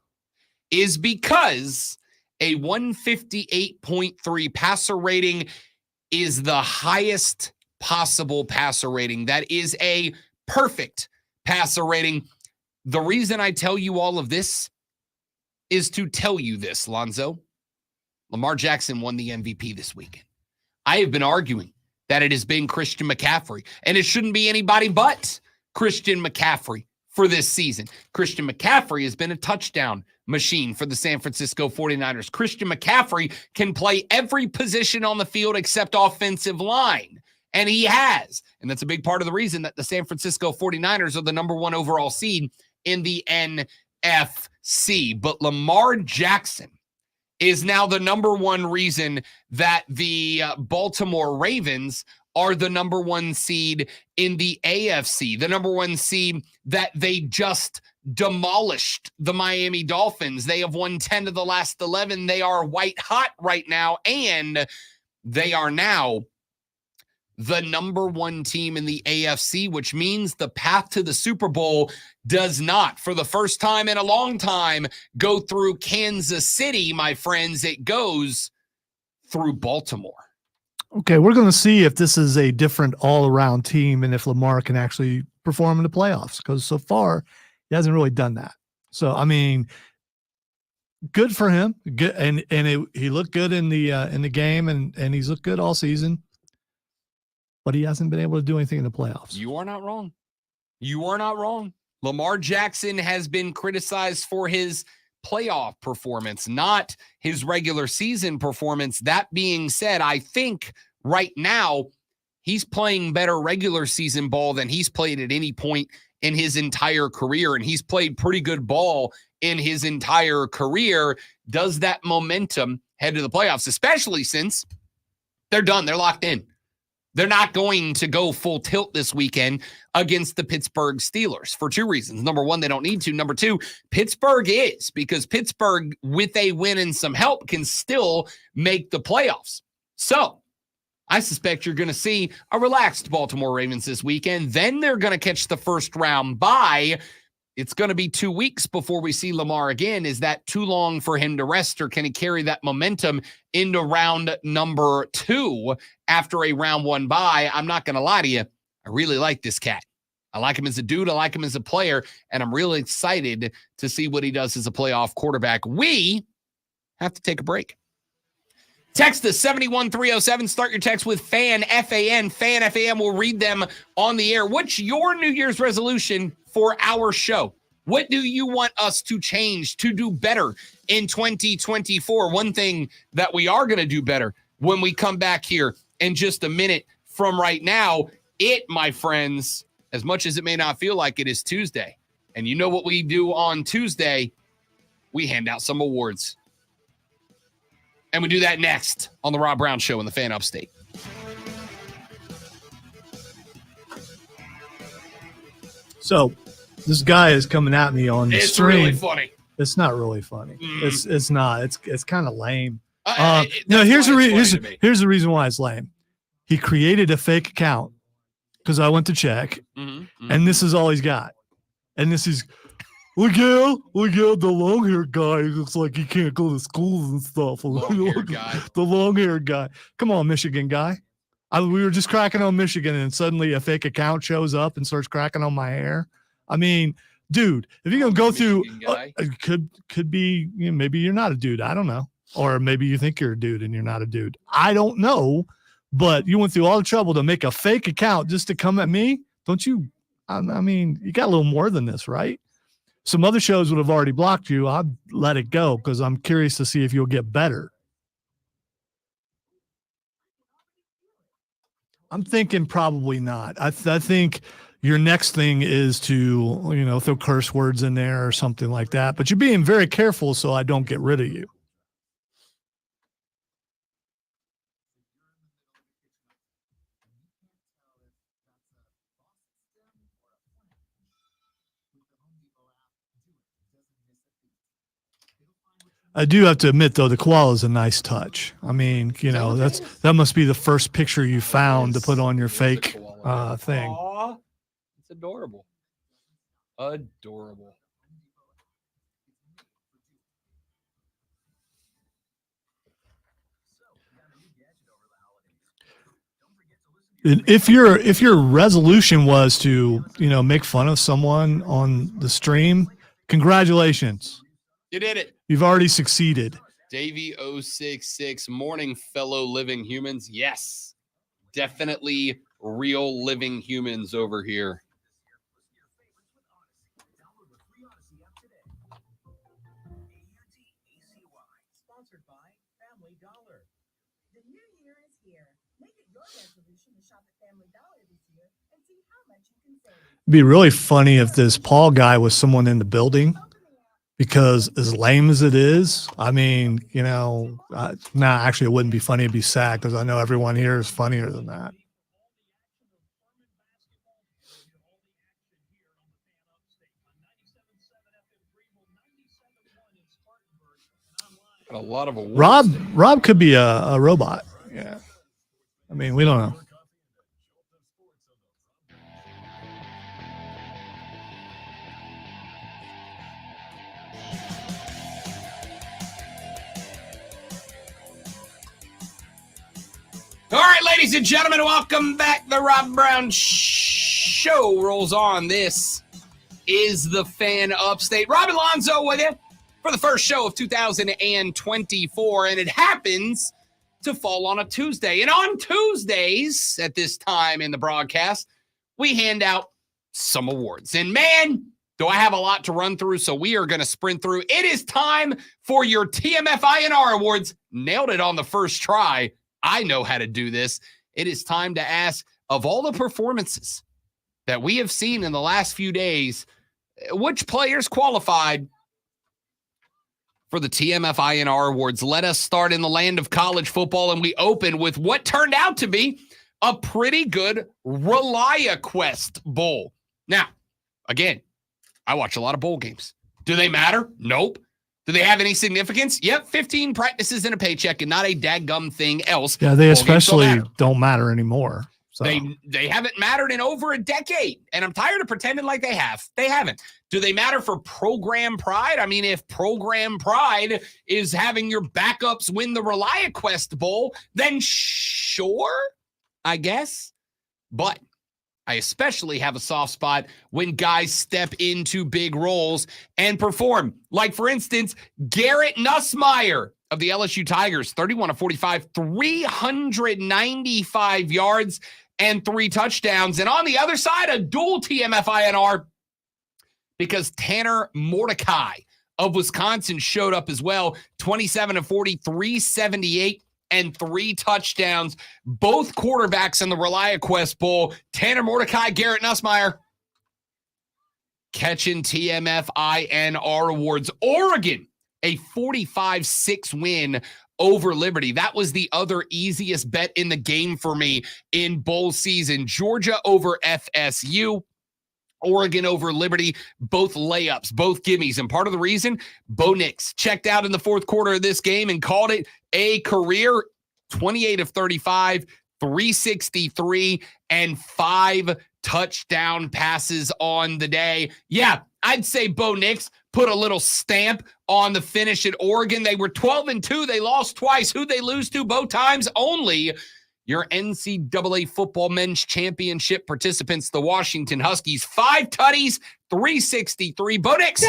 is because a 158.3 passer rating is the highest possible passer rating. That is a perfect passer rating. The reason I tell you all of this is to tell you this, Lonzo. Lamar Jackson won the MVP this weekend. I have been arguing that it has been Christian McCaffrey, and it shouldn't be anybody but Christian McCaffrey for this season. Christian McCaffrey has been a touchdown machine for the San Francisco 49ers. Christian McCaffrey can play every position on the field except offensive line, and he has. And that's a big part of the reason that the San Francisco 49ers are the number 1 overall seed in the NFC. But Lamar Jackson is now the number 1 reason that the Baltimore Ravens are the number 1 seed in the AFC, the number 1 seed that they just demolished the Miami Dolphins. They have won 10 of the last 11. They are white hot right now, and they are now the number 1 team in the AFC, which means the path to the Super Bowl does not, for the first time in a long time, go through Kansas City, my friends. It goes through Baltimore. Okay, we're going to see if this is a different all-around team and if Lamar can actually perform in the playoffs, because so far he hasn't really done that. So, I mean, good for him. Good, and he looked good in the game, and he's looked good all season. But he hasn't been able to do anything in the playoffs. You are not wrong. You are not wrong. Lamar Jackson has been criticized for his playoff performance, not his regular season performance. That being said, I think right now he's playing better regular season ball than he's played at any point in his entire career, and he's played pretty good ball in his entire career. Does that momentum head to the playoffs, especially since they're done, they're locked in? They're not going to go full tilt this weekend against the Pittsburgh Steelers for 2 reasons. Number 1, they don't need to. Number 2, Pittsburgh is, because Pittsburgh, with a win and some help, can still make the playoffs. So I suspect you're going to see a relaxed Baltimore Ravens this weekend. Then they're going to catch the first round bye. It's going to be 2 weeks before we see Lamar again. Is that too long for him to rest, or can he carry that momentum into round number 2 after a round 1 bye? I'm not going to lie to you. I really like this cat. I like him as a dude. I like him as a player, and I'm really excited to see what he does as a playoff quarterback. We have to take a break. Text us 71307. Start your text with FAN, F-A-N. FAN, F-A-N. We'll read them on the air. What's your New Year's resolution for our show? What do you want us to change, to do better in 2024? One thing that we are going to do better when we come back here in just a minute from right now, my friends, as much as it may not feel like it, is Tuesday. And you know what we do on Tuesday? We hand out some awards. And we do that next on the Rob Brown Show in the Fan Upstate. So this guy is coming at me on the stream. It's really funny. It's not really funny. It's not. It's kind of lame. No, here's the reason why it's lame. He created a fake account because I went to check, and this is all he's got. And this is, look out, the long hair guy looks like he can't go to schools and stuff. The long hair guy. Come on, Michigan guy. We were just cracking on Michigan, and suddenly a fake account shows up and starts cracking on my hair. I mean, dude, if you're gonna go through, it could be, maybe you're not a dude. I don't know, or maybe you think you're a dude and you're not a dude. I don't know, but you went through all the trouble to make a fake account just to come at me. Don't you? I mean, you got a little more than this, right? Some other shows would have already blocked you. I'd let it go because I'm curious to see if you'll get better. I'm thinking probably not. I think your next thing is to, throw curse words in there or something like that. But you're being very careful so I don't get rid of you. I do have to admit, though, the koala is a nice touch. I mean, that must be the first picture you found to put on your fake thing. Aww. It's adorable. Adorable. If your resolution was to, make fun of someone on the stream, congratulations. You did it. You've already succeeded. Davey 066, morning, fellow living humans. Yes, definitely real living humans over here. Sponsored by Family Dollar. The new year is here. Make it your resolution to shop at Family Dollar this year and see how much you can save. It'd be really funny if this Paul guy was someone in the building. Because as lame as it is, I mean, actually it wouldn't be funny. It'd be sad because I know everyone here is funnier than that. Got a lot of awards. Rob could be a robot. Yeah. I mean, we don't know. All right, ladies and gentlemen, welcome back. The Rob Brown Show rolls on. This is the Fan Upstate. Rob Alonzo with you for the first show of 2024, and it happens to fall on a Tuesday. And on Tuesdays, at this time in the broadcast, we hand out some awards. And man, do I have a lot to run through, so we are going to sprint through. It is time for your TMFINR awards. Nailed it on the first try. I know how to do this. It is time to ask, of all the performances that we have seen in the last few days, which players qualified for the TMFINR awards? Let us start in the land of college football, and we open with what turned out to be a pretty good ReliaQuest Bowl. Now, again, I watch a lot of bowl games. Do they matter? Nope. Do they have any significance? Yep, 15 practices and a paycheck and not a dadgum thing else. Yeah, they especially don't matter anymore. So. They haven't mattered in over a decade, and I'm tired of pretending like they have. They haven't. Do they matter for program pride? I mean, if program pride is having your backups win the ReliaQuest Bowl, then sure, I guess. But I especially have a soft spot when guys step into big roles and perform. Like, for instance, Garrett Nussmeier of the LSU Tigers, 31 of 45, 395 yards and 3 touchdowns. And on the other side, a dual TMFINR because Tanner Mordecai of Wisconsin showed up as well, 27 of 40, 378 and 3 touchdowns. Both quarterbacks in the ReliaQuest Bowl, Tanner Mordecai, Garrett Nussmeier, catching TMFINR awards. Oregon, a 45-6 win over Liberty. That was the other easiest bet in the game for me in bowl season. Georgia over FSU. Oregon over Liberty, both layups, both gimmies. And part of the reason, Bo Nix checked out in the fourth quarter of this game and called it a career 28 of 35, 363, and 5 touchdown passes on the day. Yeah, I'd say Bo Nix put a little stamp on the finish at Oregon. They were 12-2. They lost twice. Who'd they lose to? Both times? Only your NCAA football men's championship participants, the Washington Huskies. 5 tutties, 363. Bo Nix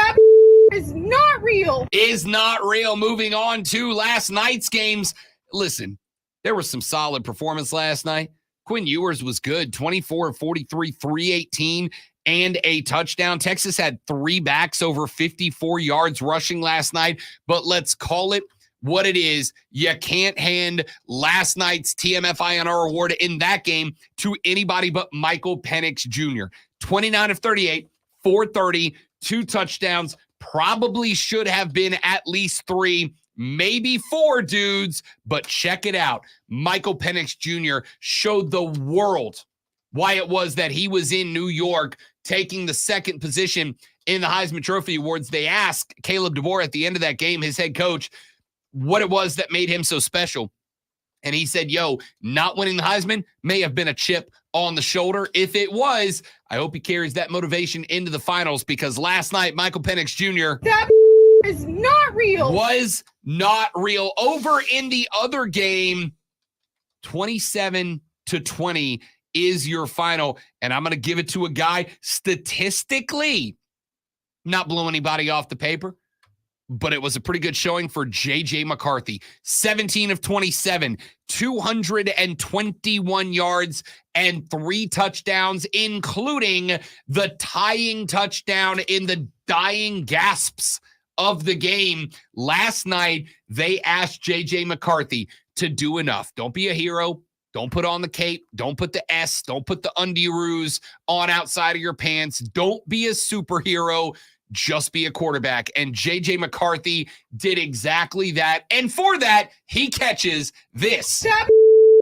is not real. Is not real. Moving on to last night's games. Listen, there was some solid performance last night. Quinn Ewers was good, 24 of 43, 318, and a touchdown. Texas had 3 backs over 54 yards rushing last night, but let's call it what it is. You can't hand last night's TMFINR award in that game to anybody but Michael Penix Jr. 29 of 38, 430, 2 touchdowns. Probably should have been at least 3, maybe 4 dudes, but check it out. Michael Penix Jr. showed the world why it was that he was in New York taking the second position in the Heisman Trophy Awards. They asked Caleb DeBoer at the end of that game, his head coach, what it was that made him so special. And he said, not winning the Heisman may have been a chip on the shoulder. If it was, I hope he carries that motivation into the finals, because last night, Michael Penix Jr. That is not real. Was not real. Over in the other game, 27-20 is your final. And I'm going to give it to a guy statistically, not blow anybody off the paper, but it was a pretty good showing for J.J. McCarthy. 17 of 27, 221 yards and 3 touchdowns, including the tying touchdown in the dying gasps of the game. Last night, they asked J.J. McCarthy to do enough. Don't be a hero. Don't put on the cape. Don't put the S. Don't put the underoos on outside of your pants. Don't be a superhero. Just be a quarterback. And J.J. McCarthy did exactly that. And for that, he catches this. That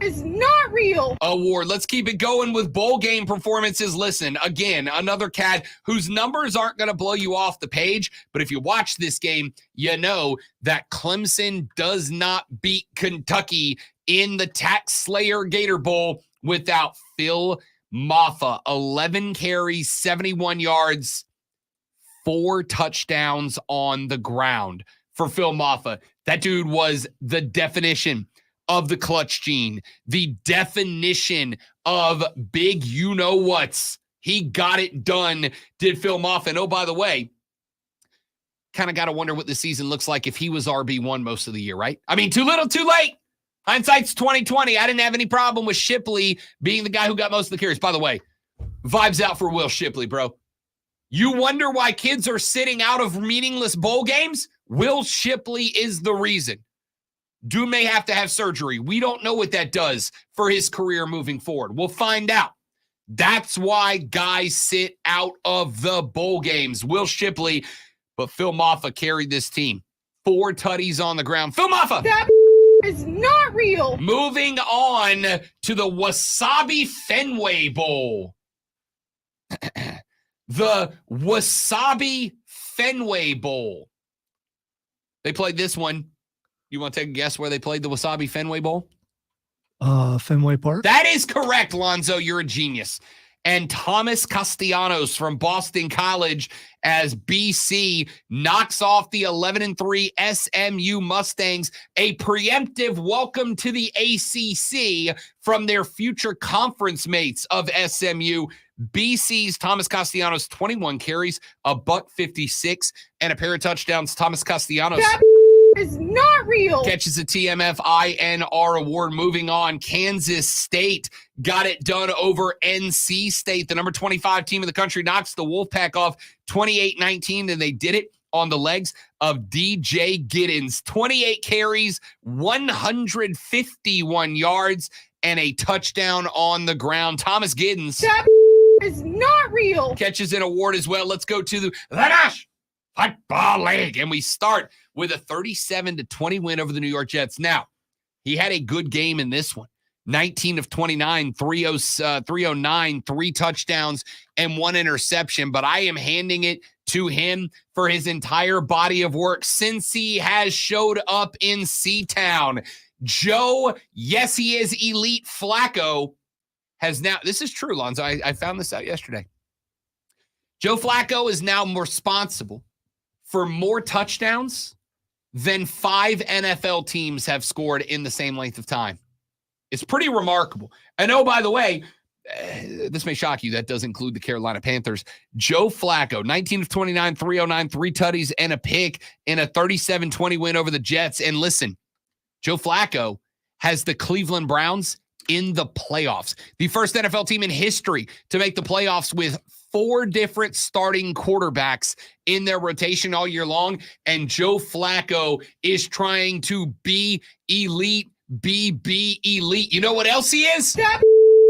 is not real. Award. Let's keep it going with bowl game performances. Listen, again, another cat whose numbers aren't going to blow you off the page, but if you watch this game, you know that Clemson does not beat Kentucky in the Tax Slayer Gator Bowl without Phil Maffa. 11 carries, 71 yards, 4 touchdowns on the ground for Phil Maffa. That dude was the definition of the clutch gene, the definition of big you-know-whats. He got it done, did Phil Maffa. And oh, by the way, kind of got to wonder what the season looks like if he was RB1 most of the year, right? I mean, too little, too late. Hindsight's 2020. I didn't have any problem with Shipley being the guy who got most of the carries. By the way, vibes out for Will Shipley, bro. You wonder why kids are sitting out of meaningless bowl games? Will Shipley is the reason. Dude may have to have surgery. We don't know what that does for his career moving forward. We'll find out. That's why guys sit out of the bowl games. Will Shipley, but Phil Maffa carried this team. 4 tutties on the ground. Phil Maffa. That is not real. Moving on to the Wasabi Fenway Bowl. The Wasabi Fenway Bowl. They played this one. You want to take a guess where they played the Wasabi Fenway Bowl? Fenway Park. That is correct, Lonzo. You're a genius. And Thomas Castellanos from Boston College as BC knocks off the 11-3 SMU Mustangs, a preemptive welcome to the ACC from their future conference mates of SMU. BC's Thomas Castellanos, 21 carries, $156, and a pair of touchdowns. Thomas Castellanos That is not real. catches a TMF INR award. Moving on, Kansas State got it done over NC State. The number 25 team in the country knocks the Wolfpack off 28-19, and they did it on the legs of DJ Giddens. 28 carries, 151 yards, and a touchdown on the ground. Thomas Giddens That is not real. catches an award as well. Let's go to the Nash Football League, and we start with a 37-20 win over the New York Jets. Now, he had a good game in this one. 19 of 29, 309, 3 touchdowns, and 1 interception. But I am handing it to him for his entire body of work since he has showed up in C-Town. Joe, yes, he is elite Flacco, has now, this is true, Lonzo. I found this out yesterday. Joe Flacco is now responsible for more touchdowns than 5 NFL teams have scored in the same length of time. It's pretty remarkable. And oh, by the way, this may shock you. That does include the Carolina Panthers. Joe Flacco, 19 of 29, 309, 3 tutties, and a pick in a 37-20 win over the Jets. And listen, Joe Flacco has the Cleveland Browns in the playoffs. The first NFL team in history to make the playoffs with 4 different starting quarterbacks in their rotation all year long. And Joe Flacco is trying to be elite, be elite. You know what else he is? That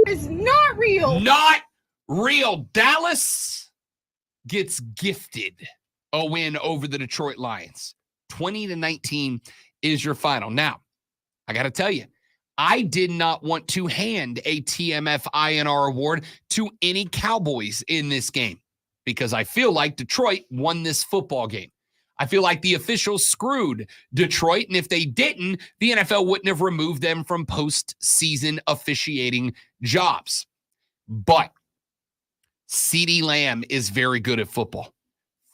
is not real. Not real. Dallas gets gifted a win over the Detroit Lions. 20-19 is your final. Now, I got to tell you, I did not want to hand a TMF INR award to any Cowboys in this game because I feel like Detroit won this football game. I feel like the officials screwed Detroit, and if they didn't, the NFL wouldn't have removed them from postseason officiating jobs. But CeeDee Lamb is very good at football.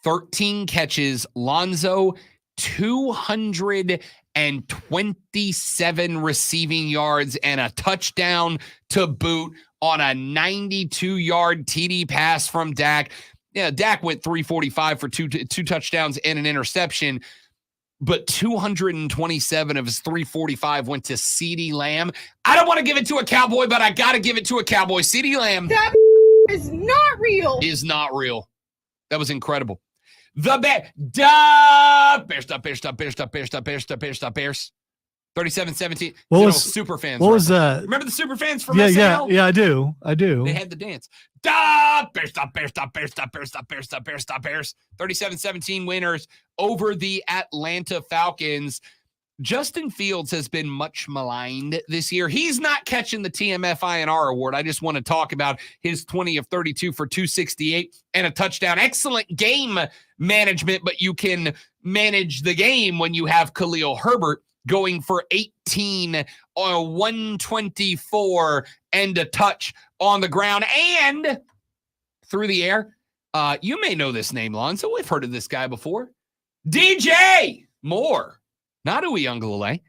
13 catches, Lonzo, 227 receiving yards, and a touchdown to boot on a 92-yard TD pass from Dak. Yeah, Dak went 345 for two touchdowns and an interception, but 227 of his 345 went to CeeDee Lamb. I don't want to give it to a Cowboy, but I got to give it to a Cowboy. CeeDee Lamb That is not real. is not real. That was incredible. The Bears. 37-17. What was super fans? What was that? Remember the super fans from Yeah, SNL? I do. They had the dance. Bears. 37-17 winners over the Atlanta Falcons. Justin Fields has been much maligned this year. He's not catching the TMF INR award. I just want to talk about his 20 of 32 for 268 and a touchdown. Excellent game management, but you can manage the game when you have Khalil Herbert going for 18 or 124 and a touch on the ground and through the air. You may know this name, Lonzo. We've heard of this guy before. DJ Moore. Not Uyunglele.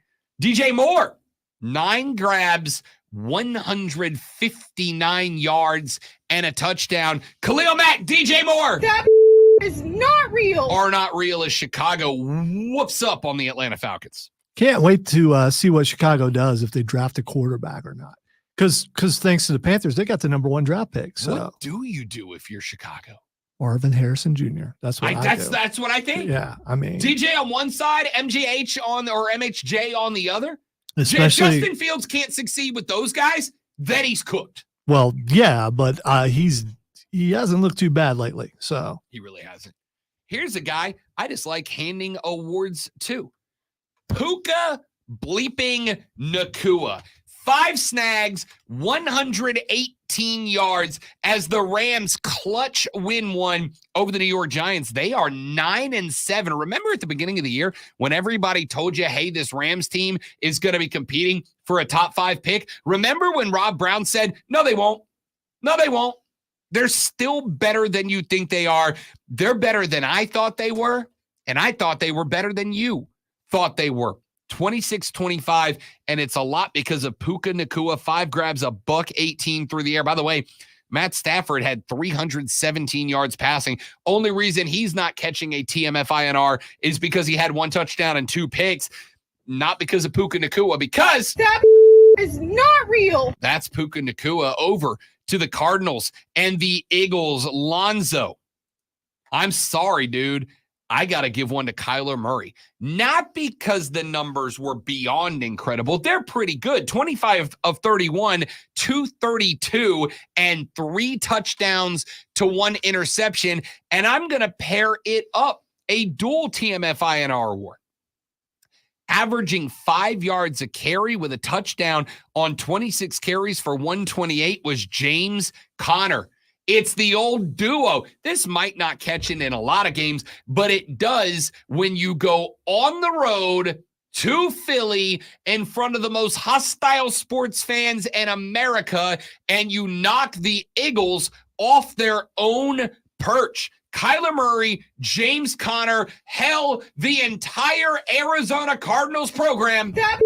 DJ Moore. 9 grabs, 159 yards, and a touchdown. Khalil Mack, DJ Moore. That is not real. Are not real as Chicago whoops up on the Atlanta Falcons. Can't wait to see what Chicago does if they draft a quarterback or not. Because thanks to the Panthers, they got the number 1 draft pick. So what do you do if you're Chicago? Marvin Harrison Jr. That's what I do. That's what I think. Yeah, I mean, DJ on one side, MGH on or MHJ on the other. Especially Justin Fields can't succeed with those guys, then he's cooked. Well, yeah, but he hasn't looked too bad lately. So he really hasn't. Here's a guy I just like handing awards to. Puka bleeping Nakua. 5 snags, 118 yards as the Rams clutch win one over the New York Giants. They are 9-7. Remember at the beginning of the year when everybody told you, hey, this Rams team is going to be competing for a top 5 pick? Remember when Rob Brown said, no, they won't. No, they won't. They're still better than you think they are. They're better than I thought they were, and I thought they were better than you thought they were. 26-25, and it's a lot because of Puka Nakua. 5 grabs, $118 through the air. By the way, Matt Stafford had 317 yards passing. Only reason he's not catching a TMF INR is because he had 1 touchdown and 2 picks, not because of Puka Nakua, because that is not real. That's Puka Nakua. Over to the Cardinals and the Eagles. Lonzo, I'm sorry, dude. I got to give one to Kyler Murray. Not because the numbers were beyond incredible. They're pretty good. 25 of 31, 232, and 3 touchdowns to 1 interception. And I'm going to pair it up. A dual TMF INR award. Averaging 5 yards a carry with a touchdown on 26 carries for 128 was James Conner. It's the old duo. This might not catch it in a lot of games, but it does when you go on the road to Philly in front of the most hostile sports fans in America, and you knock the Eagles off their own perch. Kyler Murray, James Conner, hell, the entire Arizona Cardinals program. That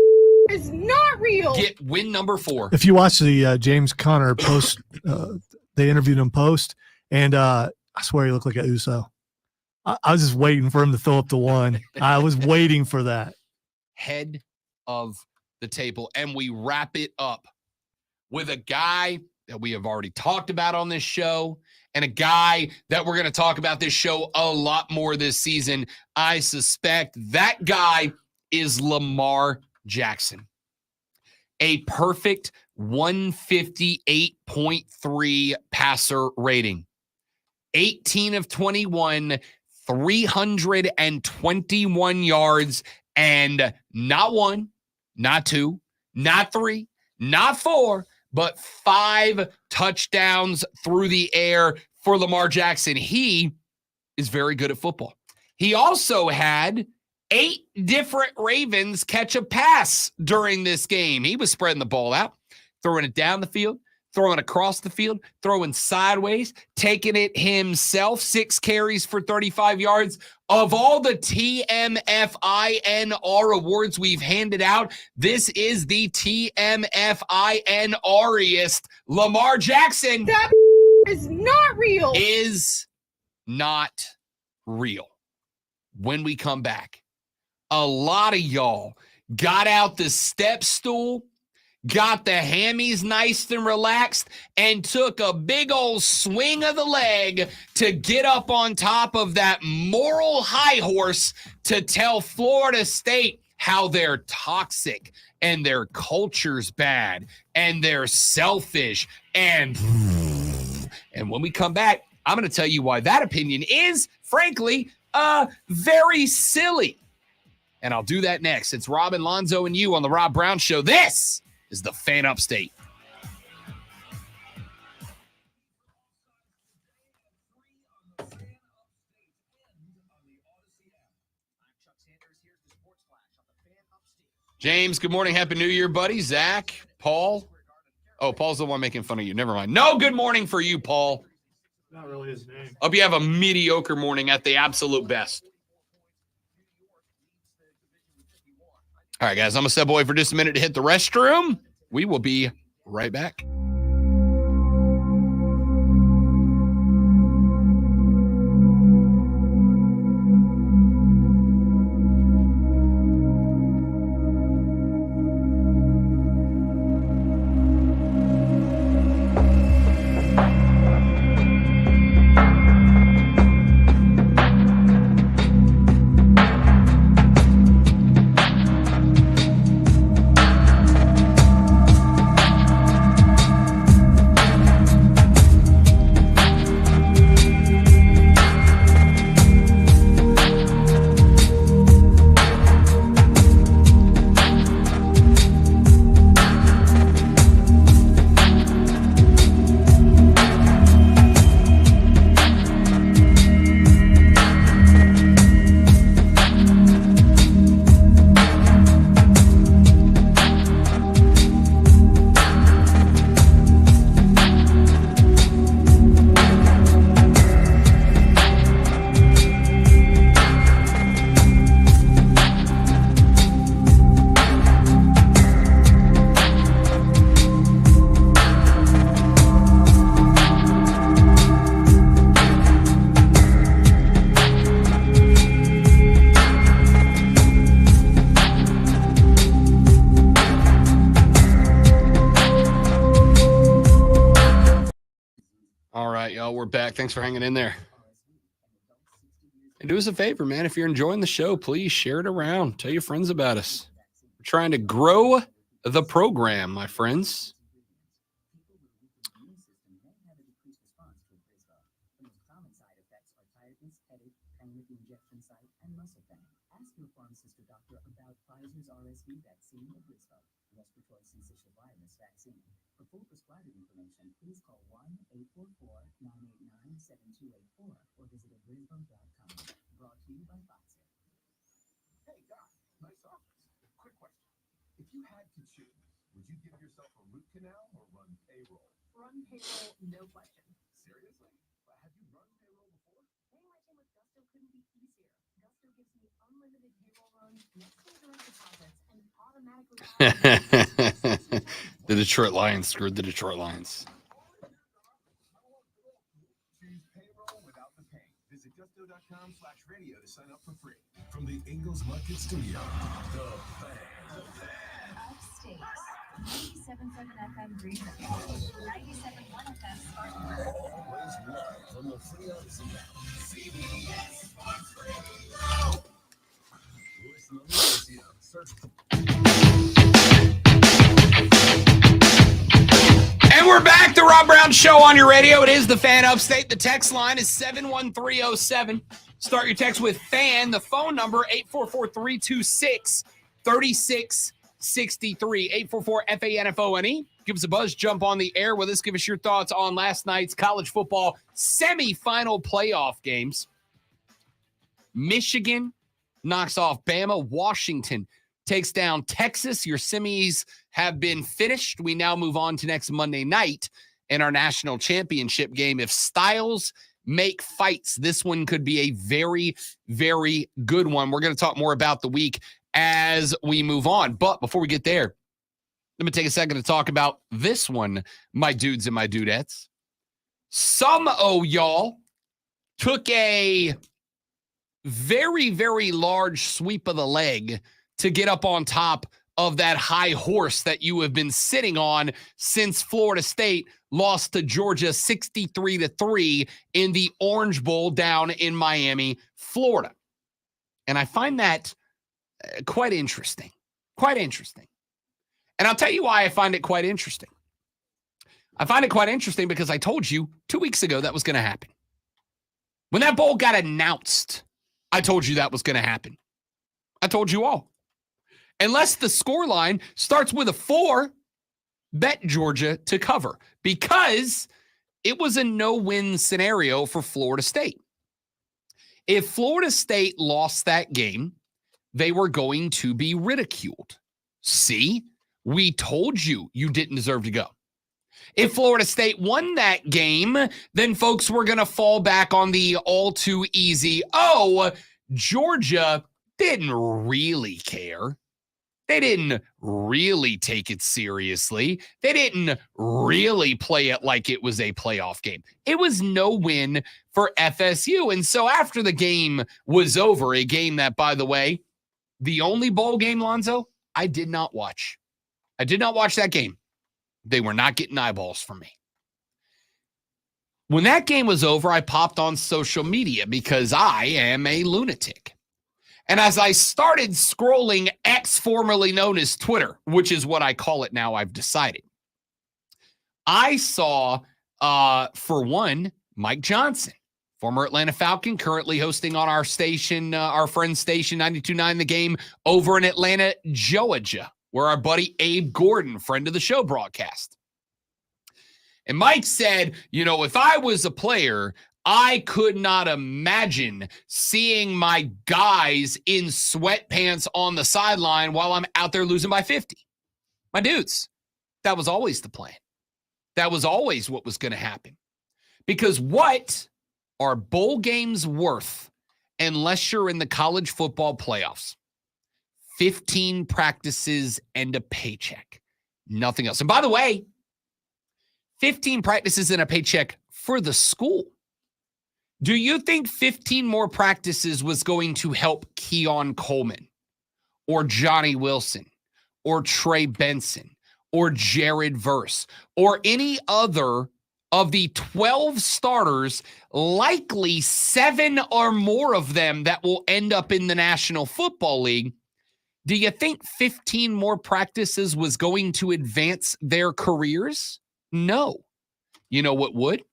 is not real. Get win number 4. if you watch the James Conner post, they interviewed him post, and I swear he looked like a Uso. I was just waiting for him to throw up the 1. I was waiting for that. Head of the table, and we wrap it up with a guy that we have already talked about on this show and a guy that we're going to talk about this show a lot more this season. I suspect that guy is Lamar Jackson. A perfect 158.3 passer rating. 18 of 21, 321 yards, and not 1, not 2, not 3, not 4, but 5 touchdowns through the air for Lamar Jackson. He is very good at football. He also had 8 different Ravens catch a pass during this game. He was spreading the ball out, throwing it down the field, throwing across the field, throwing sideways, taking it himself. 6 carries for 35 yards. Of all the TMFINR awards we've handed out, this is the TMFINR-iest. Lamar Jackson. That is not real. Is not real. When we come back, a lot of y'all got out the step stool, got the hammies nice and relaxed, and took a big old swing of the leg to get up on top of that moral high horse to tell Florida State how they're toxic and their culture's bad and they're selfish. And when we come back, I'm going to tell you why that opinion is, frankly, very silly. And I'll do that next. It's Rob and Lonzo and you on the Rob Brown Show. This is the Fan Upstate. James, good morning. Happy New Year, buddy. Zach, Paul. Oh, Paul's the one making fun of you. Never mind. No, good morning for you, Paul. Not really his name. Hope you have a mediocre morning at the absolute best. All right, guys, I'm going to step away for just a minute to hit the restroom. We will be right back. We're back. Thanks for hanging in there. And do us a favor, man. If you're enjoying the show, please share it around. Tell your friends about us. We're trying to grow the program, my friends. For full prescribing information, please call 1-844-989-7284 or visit Brisbane.com. Brought to you by Pfizer. Hey, Doc, nice office. Quick question. If you had to choose, would you give yourself a root canal or run payroll? Run payroll, no question. Seriously? Have you run payroll before? Paying my team with Gusto couldn't be easier. Gusto gives me unlimited payroll runs, next day direct deposits, and automatically... The Detroit Lions screwed the Detroit Lions. Choose payroll without the pain. Visit gusto.com/radio to sign up for free. From the Ingles Market Studio, the Fan. Upstate. 97.7 FM Greenville. 97.1 FM Spartanburg. Always live from the Free Odyssey app. CBS Sports Radio. Listen on the Odyssey app. Search. And we're back. The Rob Brown Show on your radio. It is the Fan Upstate. The text line is 71307. Start your text with FAN. The phone number, 844-326-3663. 844-FANFONE. Give us a buzz. Jump on the air with us. Give us your thoughts on last night's college football semifinal playoff games. Michigan knocks off Bama. Washington takes down Texas. Your semis have been finished. We now move on to next Monday night in our national championship game. If styles make fights, this one could be a very, very good one. We're going to talk more about the week as we move on. But before we get there, let me take a second to talk about this one, my dudes and my dudettes. Some of y'all took a very, very large sweep of the leg to get up on top of that high horse that you have been sitting on since Florida State lost to Georgia 63-3 in the Orange Bowl down in Miami, Florida. And I find that quite interesting. Quite interesting. And I'll tell you why I find it quite interesting. I find it quite interesting because I told you 2 weeks ago that was going to happen. When that bowl got announced, I told you that was going to happen. I told you all. Unless the score line starts with a 4, bet Georgia to cover because it was a no-win scenario for Florida State. If Florida State lost that game, they were going to be ridiculed. See, we told you didn't deserve to go. If Florida State won that game, then folks were going to fall back on the all too easy, oh, Georgia didn't really care. They didn't really take it seriously. They didn't really play it like it was a playoff game. It was no win for FSU. And so after the game was over, a game that, by the way, the only bowl game, Lonzo, I did not watch. I did not watch that game. They were not getting eyeballs from me. When that game was over, I popped on social media because I am a lunatic. And as I started scrolling X, formerly known as Twitter, which is what I call it now, I've decided, I saw, for one, Mike Johnson, former Atlanta Falcon, currently hosting on our station, our friend's station, 92.9 The Game, over in Atlanta, Georgia, where our buddy Abe Gordon, friend of the show, broadcast. And Mike said, if I was a player, I could not imagine seeing my guys in sweatpants on the sideline while I'm out there losing by 50. My dudes, that was always the plan. That was always what was going to happen. Because what are bowl games worth unless you're in the college football playoffs? 15 practices and a paycheck. Nothing else. And by the way, 15 practices and a paycheck for the school. Do you think 15 more practices was going to help Keon Coleman or Johnny Wilson or Trey Benson or Jared Verse or any other of the 12 starters, likely 7 or more of them that will end up in the National Football League? Do you think 15 more practices was going to advance their careers? No. You know what would?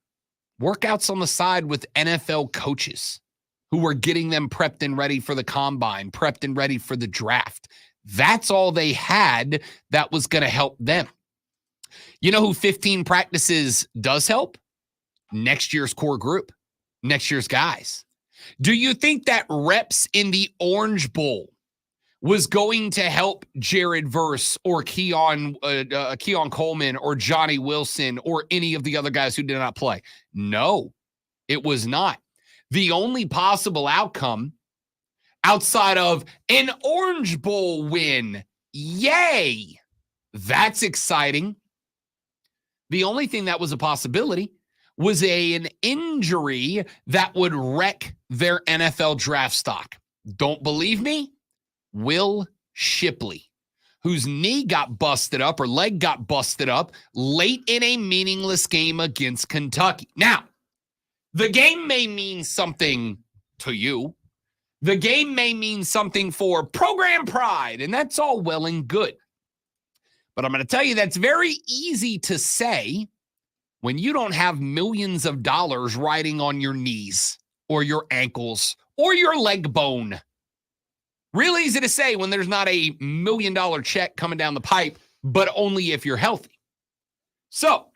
Workouts on the side with NFL coaches who were getting them prepped and ready for the combine, prepped and ready for the draft. That's all they had that was going to help them. You know who 15 practices does help? Next year's core group, next year's guys. Do you think that reps in the Orange Bowl was going to help Jared Verse or Keon Coleman or Johnny Wilson or any of the other guys who did not play? No, it was not. The only possible outcome outside of an Orange Bowl win, yay, that's exciting. The only thing that was a possibility was an injury that would wreck their NFL draft stock. Don't believe me? Will Shipley, whose knee got busted up or leg got busted up late in a meaningless game against Kentucky. Now, the game may mean something to you. The game may mean something for program pride, and that's all well and good. But I'm going to tell you that's very easy to say when you don't have millions of dollars riding on your knees or your ankles or your leg bone. Real easy to say when there's not a $1 million check coming down the pipe, but only if you're healthy. So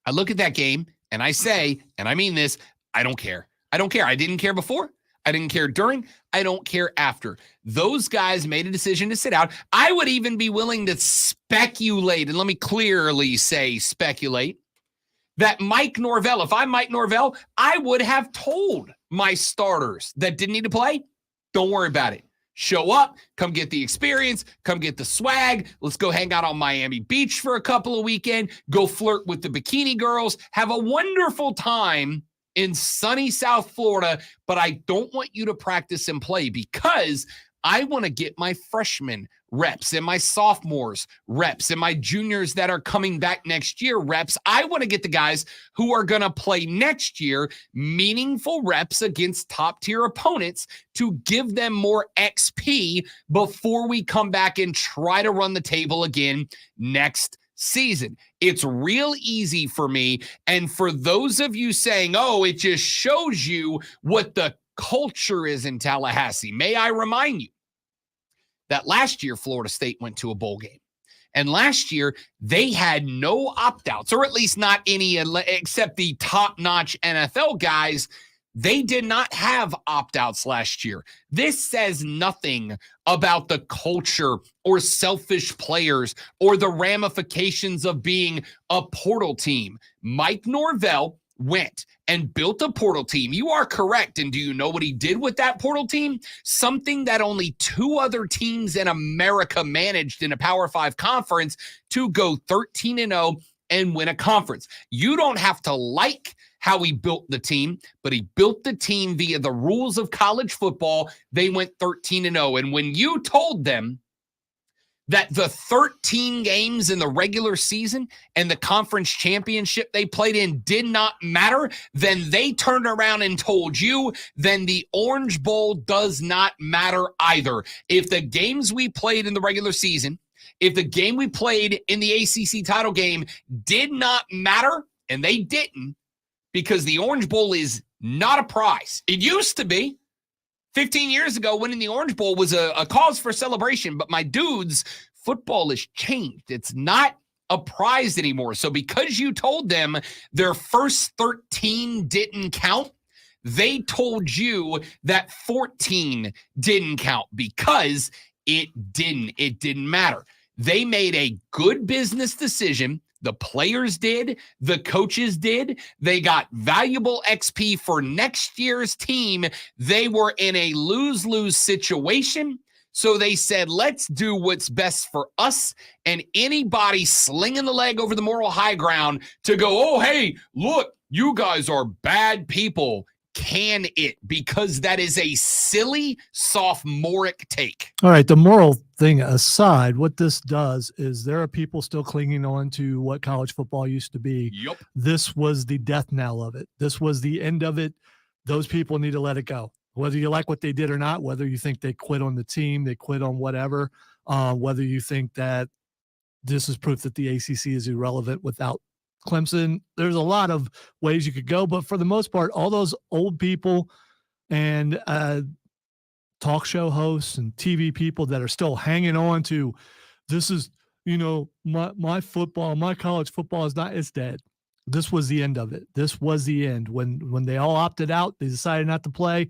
I look at that game and I say, and I mean this, I don't care. I don't care. I didn't care before. I didn't care during. I don't care after. Those guys made a decision to sit out. I would even be willing to speculate, and let me clearly say speculate, that Mike Norvell, if I'm Mike Norvell, I would have told my starters that didn't need to play, don't worry about it. Show up, come get the experience, come get the swag. Let's go hang out on Miami Beach for a couple of weekends, go flirt with the bikini girls, have a wonderful time in sunny South Florida, but I don't want you to practice and play because I want to get my freshmen reps and my sophomores reps and my juniors that are coming back next year reps. I want to get the guys who are going to play next year meaningful reps against top tier opponents to give them more XP before we come back and try to run the table again next season. It's real easy for me. And for those of you saying, oh, it just shows you what the culture is in Tallahassee, may I remind you, that last year Florida State went to a bowl game. And last year, they had no opt-outs, or at least not any except the top-notch NFL guys. They did not have opt-outs last year. This says nothing about the culture or selfish players or the ramifications of being a portal team. Mike Norvell went and built a portal team. You are correct. And do you know what he did with that portal team? Something that only 2 other teams in America managed in a Power 5 conference, to go 13-0 and win a conference. You don't have to like how he built the team, but he built the team via the rules of college football. They went 13-0. And when you told them that the 13 games in the regular season and the conference championship they played in did not matter, then they turned around and told you, then the Orange Bowl does not matter either. If the games we played in the regular season, if the game we played in the ACC title game did not matter, and they didn't, because the Orange Bowl is not a prize. It used to be. 15 years ago, winning the Orange Bowl was a cause for celebration, but my dudes, football has changed. It's not a prize anymore. So because you told them their first 13 didn't count, they told you that 14 didn't count because it didn't. It didn't matter. They made a good business decision. The players did. The coaches did. They got valuable XP for next year's team. They were in a lose-lose situation. So they said, let's do what's best for us. And anybody slinging the leg over the moral high ground to go, oh, hey, look, you guys are bad people. Can it? Because that is a silly, sophomoric take. All right, the moral thing aside, what this does is there are people still clinging on to what college football used to be. Yep. This was the death knell of it. This was the end of it. Those people need to let it go. Whether you like what they did or not, whether you think they quit on the team, they quit on whatever, whether you think that this is proof that the ACC is irrelevant without Clemson. There's a lot of ways you could go, but for the most part, all those old people and talk show hosts and TV people that are still hanging on to this is, my football, my college football is not, it's dead. This was the end of it. This was the end. When they all opted out, they decided not to play.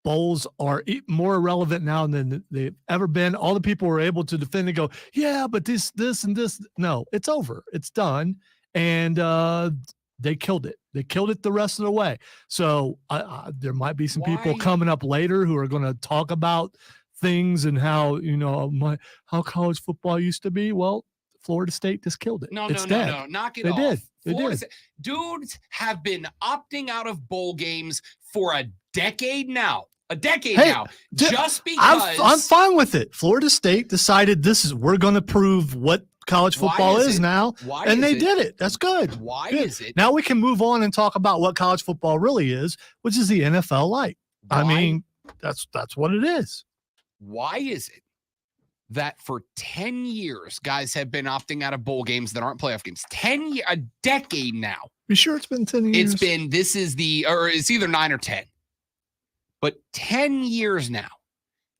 Bowls are more irrelevant now than they've ever been. All the people were able to defend and go, yeah, but this and this. No, it's over. It's done. And they killed it. They killed it the rest of the way. So there might be some people coming up later who are going to talk about things and how, how college football used to be. Well, Florida State just killed it. No, it's dead. No. Knock it they off. Did. They Florida did. State, dudes have been opting out of bowl games for a decade now. Now. Just because. I'm fine with it. Florida State decided we're going to prove what college football is now. And they did it. That's good. Why good. is it? Now we can move on and talk about what college football really is, which is the NFL light. I mean, that's what it is. Why is it that for 10 years, guys have been opting out of bowl games that aren't playoff games? 10 years, a decade now. You sure it's been 10 years? It's either 9 or 10. But 10 years now,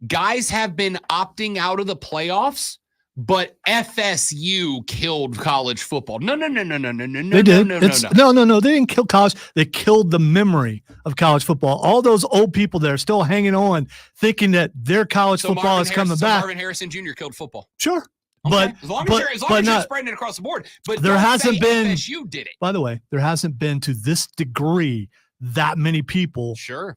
guys have been opting out of the playoffs, but FSU killed college football. No. They did. No. They didn't kill college. They killed the memory of college football. All those old people that are still hanging on, thinking that their college football is coming back. Marvin Harrison Jr. killed football. Sure. Okay. As long as you're spreading it across the board. But there hasn't been. FSU did it. By the way, there hasn't been to this degree that many people. Sure.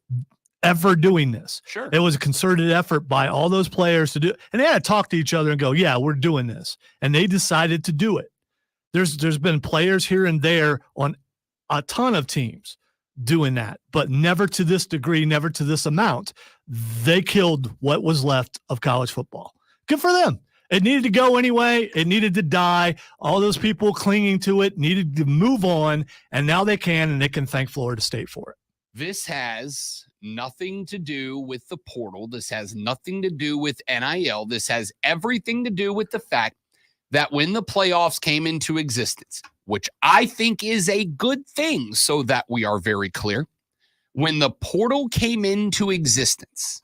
Ever doing this. Sure. It was a concerted effort by all those players to do, and they had to talk to each other and go, yeah, we're doing this. And they decided to do it. There's been players here and there on a ton of teams doing that, but never to this degree, never to this amount. They killed what was left of college football. Good for them. It needed to go anyway. It needed to die. All those people clinging to it needed to move on, and now they can, and they can thank Florida State for it. This has nothing to do with the portal. This has nothing to do with NIL. This has everything to do with the fact that when the playoffs came into existence, which I think is a good thing, so that we are very clear, when the portal came into existence,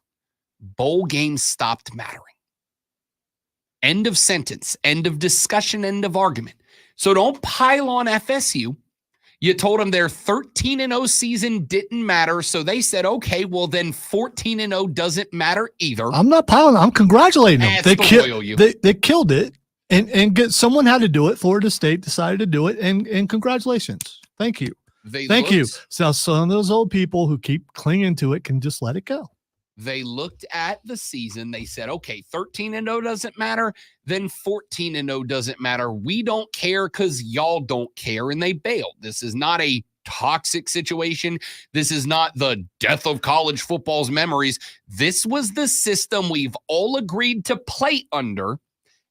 bowl games stopped mattering. End of sentence, end of discussion, end of argument. So don't pile on FSU. You told them their 13-0 season didn't matter, so they said, okay, well then 14-0 doesn't matter either. I'm not piling. I'm congratulating them. They killed it, and someone had to do it. Florida State decided to do it, and congratulations. Thank you. Thank you. So some of those old people who keep clinging to it can just let it go. They looked at the season. They said, okay, 13-0 doesn't matter. Then 14-0 doesn't matter. We don't care because y'all don't care. And they bailed. This is not a toxic situation. This is not the death of college football's memories. This was the system we've all agreed to play under.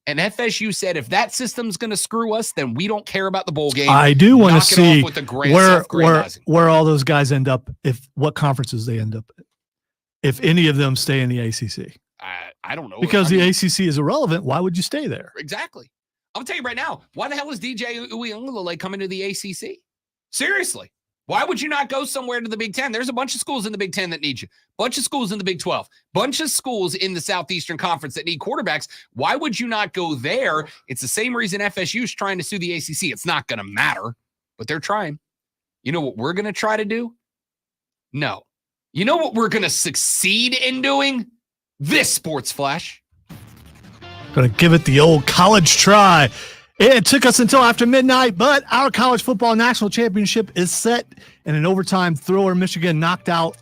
And FSU said, if that system's going to screw us, then we don't care about the bowl game. I do want to see where all those guys end up, what conferences they end up in. If any of them stay in the ACC. I don't know. Because the ACC is irrelevant. Why would you stay there? Exactly. I'll tell you right now, why the hell is DJ Uiagalelei coming to the ACC? Seriously. Why would you not go somewhere to the Big Ten? There's a bunch of schools in the Big Ten that need you. Bunch of schools in the Big 12. Bunch of schools in the Southeastern Conference that need quarterbacks. Why would you not go there? It's the same reason FSU is trying to sue the ACC. It's not going to matter, but they're trying. You know what we're going to try to do? No. You know what we're going to succeed in doing? This Sports Flash. Going to give it the old college try. It took us until after midnight, but our college football national championship is set. In an overtime thriller, Michigan knocked out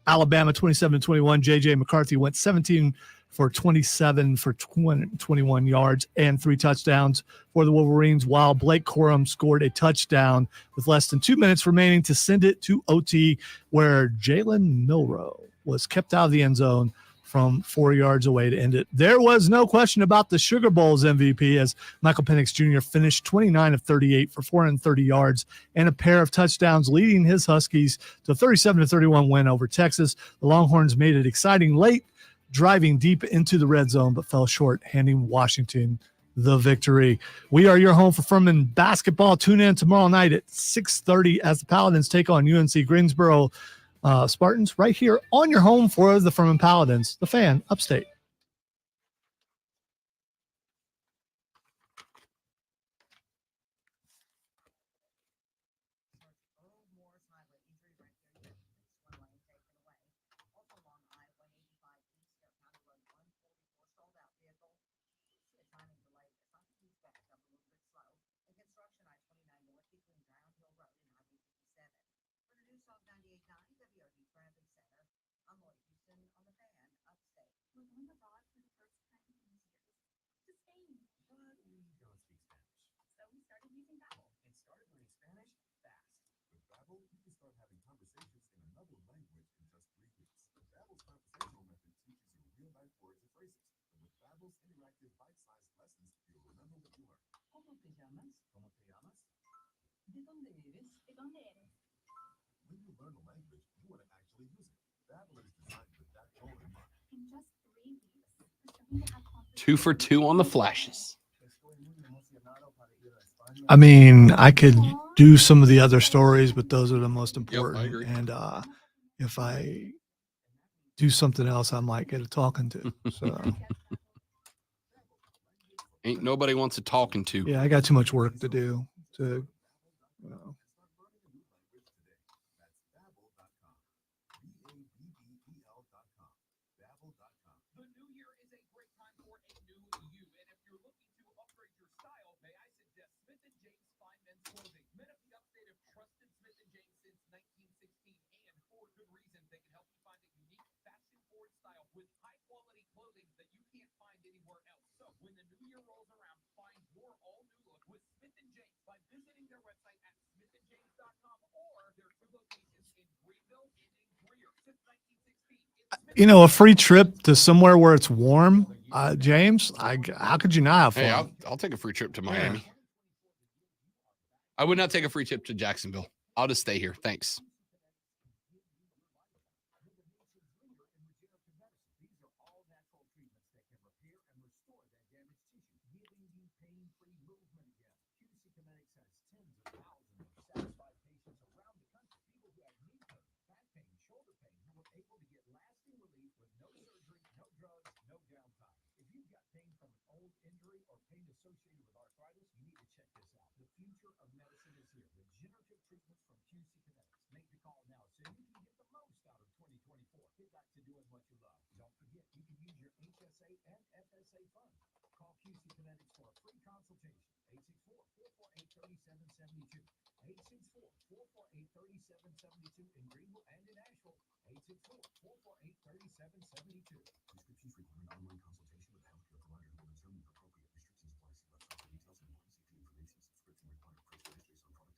Alabama 27-21. J.J. McCarthy went 17 for 27 for 21 yards and 3 touchdowns for the Wolverines, while Blake Corum scored a touchdown with less than 2 minutes remaining to send it to OT, where Jalen Milroe was kept out of the end zone from 4 yards away to end it. There was no question about the Sugar Bowl's MVP, as Michael Penix Jr. finished 29 of 38 for 430 yards and a pair of touchdowns, leading his Huskies to a 37-31 win over Texas. The Longhorns made it exciting late, driving deep into the red zone, but fell short, handing Washington the victory. We are your home for Furman basketball. Tune in tomorrow night at 6:30 as the Paladins take on UNC Greensboro Spartans, right here on your home for the Furman Paladins, the Fan, Upstate. Two for two on the flashes. I mean, I could do some of the other stories, but those are the most important. Yep, I agree. And if I do something else, I might get a talking to. So ain't nobody wants a talking to. Yeah, I got too much work to do. To a free trip to somewhere where it's warm, James. How could you not have fun? Hey, I'll take a free trip to Miami. Yeah. I would not take a free trip to Jacksonville. I'll just stay here. Thanks. associated with arthritis, you need to check this out. The future of medicine is here. Regenerative treatments from QC Kinetics. Make the call now so you can get the most out of 2024. Get back to doing what you love. Don't forget, you can use your HSA and FSA funds. Call QC Kinetics for a free consultation. 864-448-3772. 864-448-3772 in Greenville and in Asheville. 864-448-3772. Prescriptions require an online consultation with a healthcare provider who will determine if appropriate restrictions apply. See website for details and important safety information. Subscription required. Price registration on product and subscription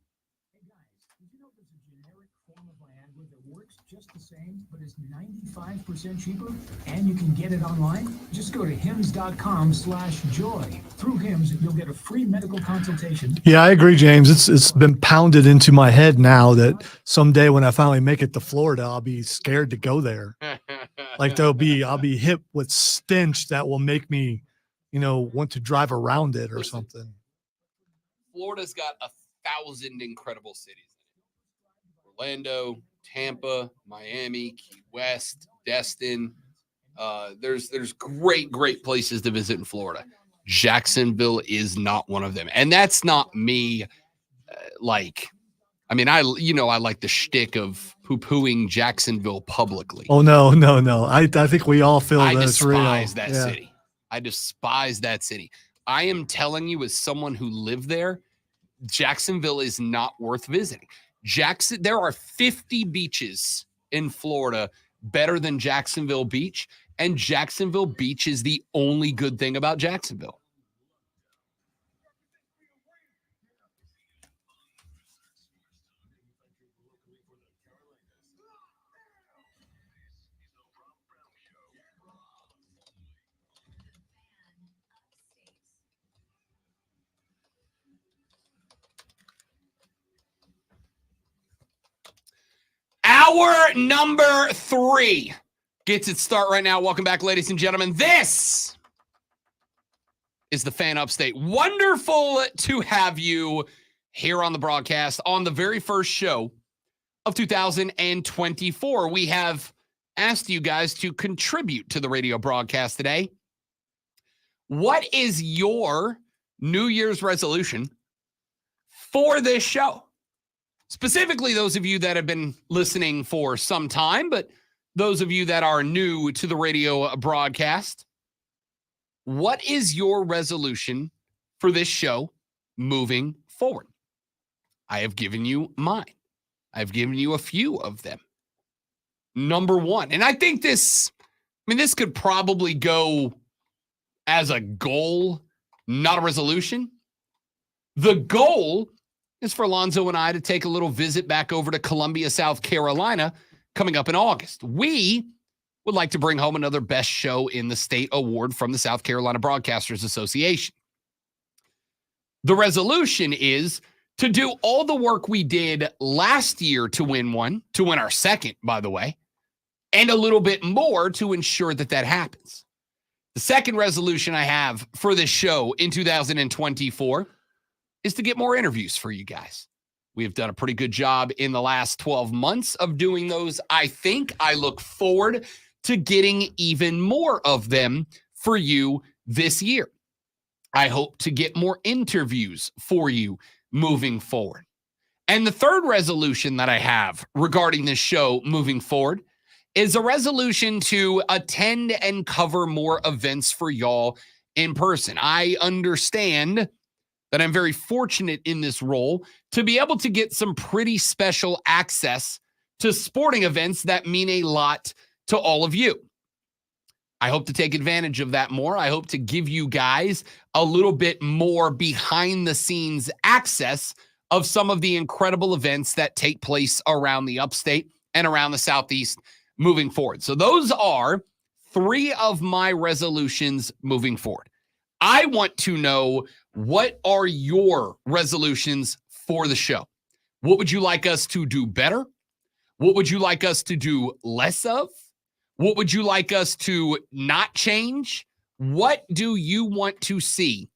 plan. Hey guys, did you know there's a generic form of Viagra that works just the same, but is 95% cheaper? And you can get it online? Just go to hims.com/joy. Through Hims, you'll get a free medical consultation. Yeah, I agree, James. It's been pounded into my head now that someday when I finally make it to Florida, I'll be scared to go there. Like I'll be hit with stench that will make me, want to drive around it or something. Florida's got 1,000 incredible cities in it. Orlando, Tampa, Miami, Key West, Destin. There's great places to visit in Florida. Jacksonville is not one of them. And that's not me. I like the shtick of poo-pooing Jacksonville publicly. Oh, no. I think we all feel that's real. I despise that city. I despise that city. I am telling you, as someone who lived there, Jacksonville is not worth visiting. There are 50 beaches in Florida better than Jacksonville Beach, and Jacksonville Beach is the only good thing about Jacksonville. Hour number 3 gets its start right now. Welcome back, ladies and gentlemen. This is the Fan Upstate. Wonderful to have you here on the broadcast on the very first show of 2024. We have asked you guys to contribute to the radio broadcast today. What is your New Year's resolution for this show? Specifically, those of you that have been listening for some time, but those of you that are new to the radio broadcast, what is your resolution for this show moving forward? I have given you mine. I've given you a few of them. Number 1, and I think this could probably go as a goal, not a resolution. The goal is for Alonzo and I to take a little visit back over to Columbia, South Carolina, coming up in August. We would like to bring home another Best Show in the State award from the South Carolina Broadcasters Association. The resolution is to do all the work we did last year to win our second, by the way, and a little bit more to ensure that happens. The second resolution I have for this show in 2024 is to get more interviews for you guys. We have done a pretty good job in the last 12 months of doing those. I look forward to getting even more of them for you this year. I hope to get more interviews for you moving forward. And the third resolution that I have regarding this show moving forward is a resolution to attend and cover more events for y'all in person. I understand that I'm very fortunate in this role to be able to get some pretty special access to sporting events that mean a lot to all of you. I hope to take advantage of that more. I hope to give you guys a little bit more behind the scenes access of some of the incredible events that take place around the upstate and around the Southeast moving forward. So those are 3 of my resolutions moving forward. I want to know, what are your resolutions for the show? What would you like us to do better? What would you like us to do less of? What would you like us to not change? What do you want to see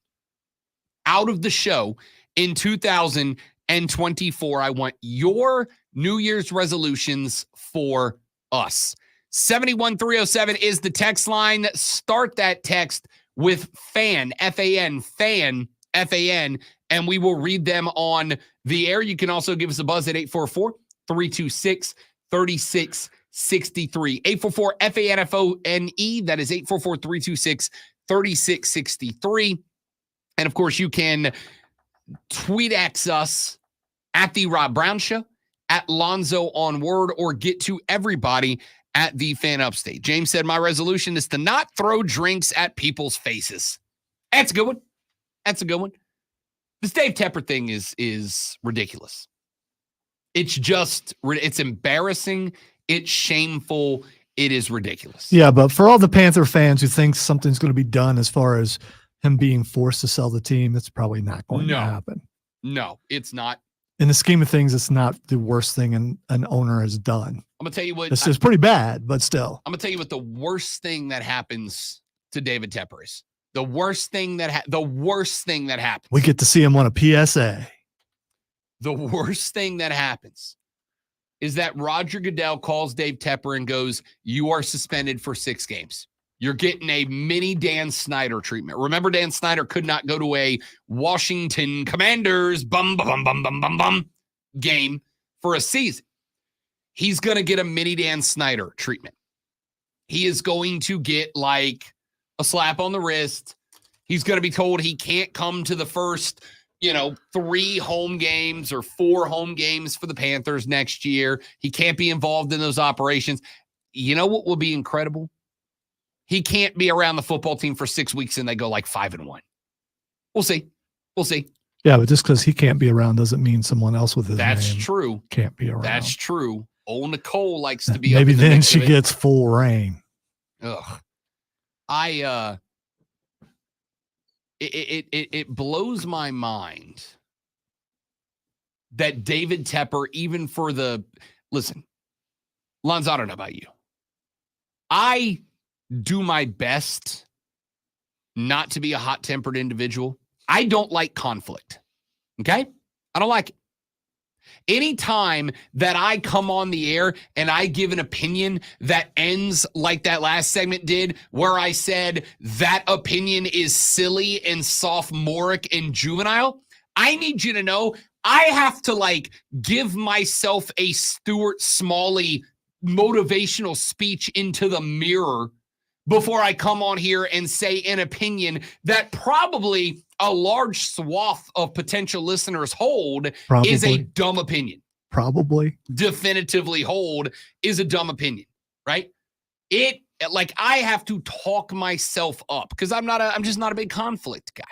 out of the show in 2024? I want your New Year's resolutions for us. 71307 is the text line. Start that text with FAN, F-A-N, FAN, F-A-N, and we will read them on the air. You can also give us a buzz at 844-326-3663. 844-FANFONE. That is 844-326-3663. And, of course, you can tweet at us at The Rob Brown Show, at Lonzo on Word, or get to everybody at The Fan Upstate. James said, my resolution is to not throw drinks at people's faces. That's a good one. That's a good one. This Dave Tepper thing is ridiculous. It's just, it's embarrassing. It's shameful. It is ridiculous. Yeah, but for all the Panther fans who think something's going to be done as far as him being forced to sell the team, it's probably not going to happen. No, it's not. In the scheme of things, it's not the worst thing an owner has done. I'm going to tell you what. This is pretty bad, but still. I'm going to tell you what the worst thing that happens to David Tepper is. The worst thing that happens. We get to see him on a PSA. The worst thing that happens is that Roger Goodell calls Dave Tepper and goes, you are suspended for 6 games. You're getting a mini Dan Snyder treatment. Remember, Dan Snyder could not go to a Washington Commanders game for a season. He's going to get a mini Dan Snyder treatment. He is going to get like a slap on the wrist. He's going to be told he can't come to the first, 3 home games or 4 home games for the Panthers next year. He can't be involved in those operations. You know what will be incredible? He can't be around the football team for 6 weeks and they go like 5-1. We'll see. We'll see. Yeah, but just because he can't be around doesn't mean someone else with his That's name true. Can't be around. That's true. Old Nicole likes to be. Maybe up in the then mix she of it. gets full reign. Ugh. It blows my mind that David Tepper, even for listen, Lonzo, I don't know about you. I do my best not to be a hot-tempered individual. I don't like conflict. Okay? I don't like it. Anytime that I come on the air and I give an opinion that ends like that last segment did, where I said that opinion is silly and sophomoric and juvenile, I need you to know I have to give myself a Stuart Smalley motivational speech into the mirror before I come on here and say an opinion that probably a large swath of potential listeners hold is a dumb opinion. Probably. Definitively hold is a dumb opinion, right? I have to talk myself up because I'm just not a big conflict guy.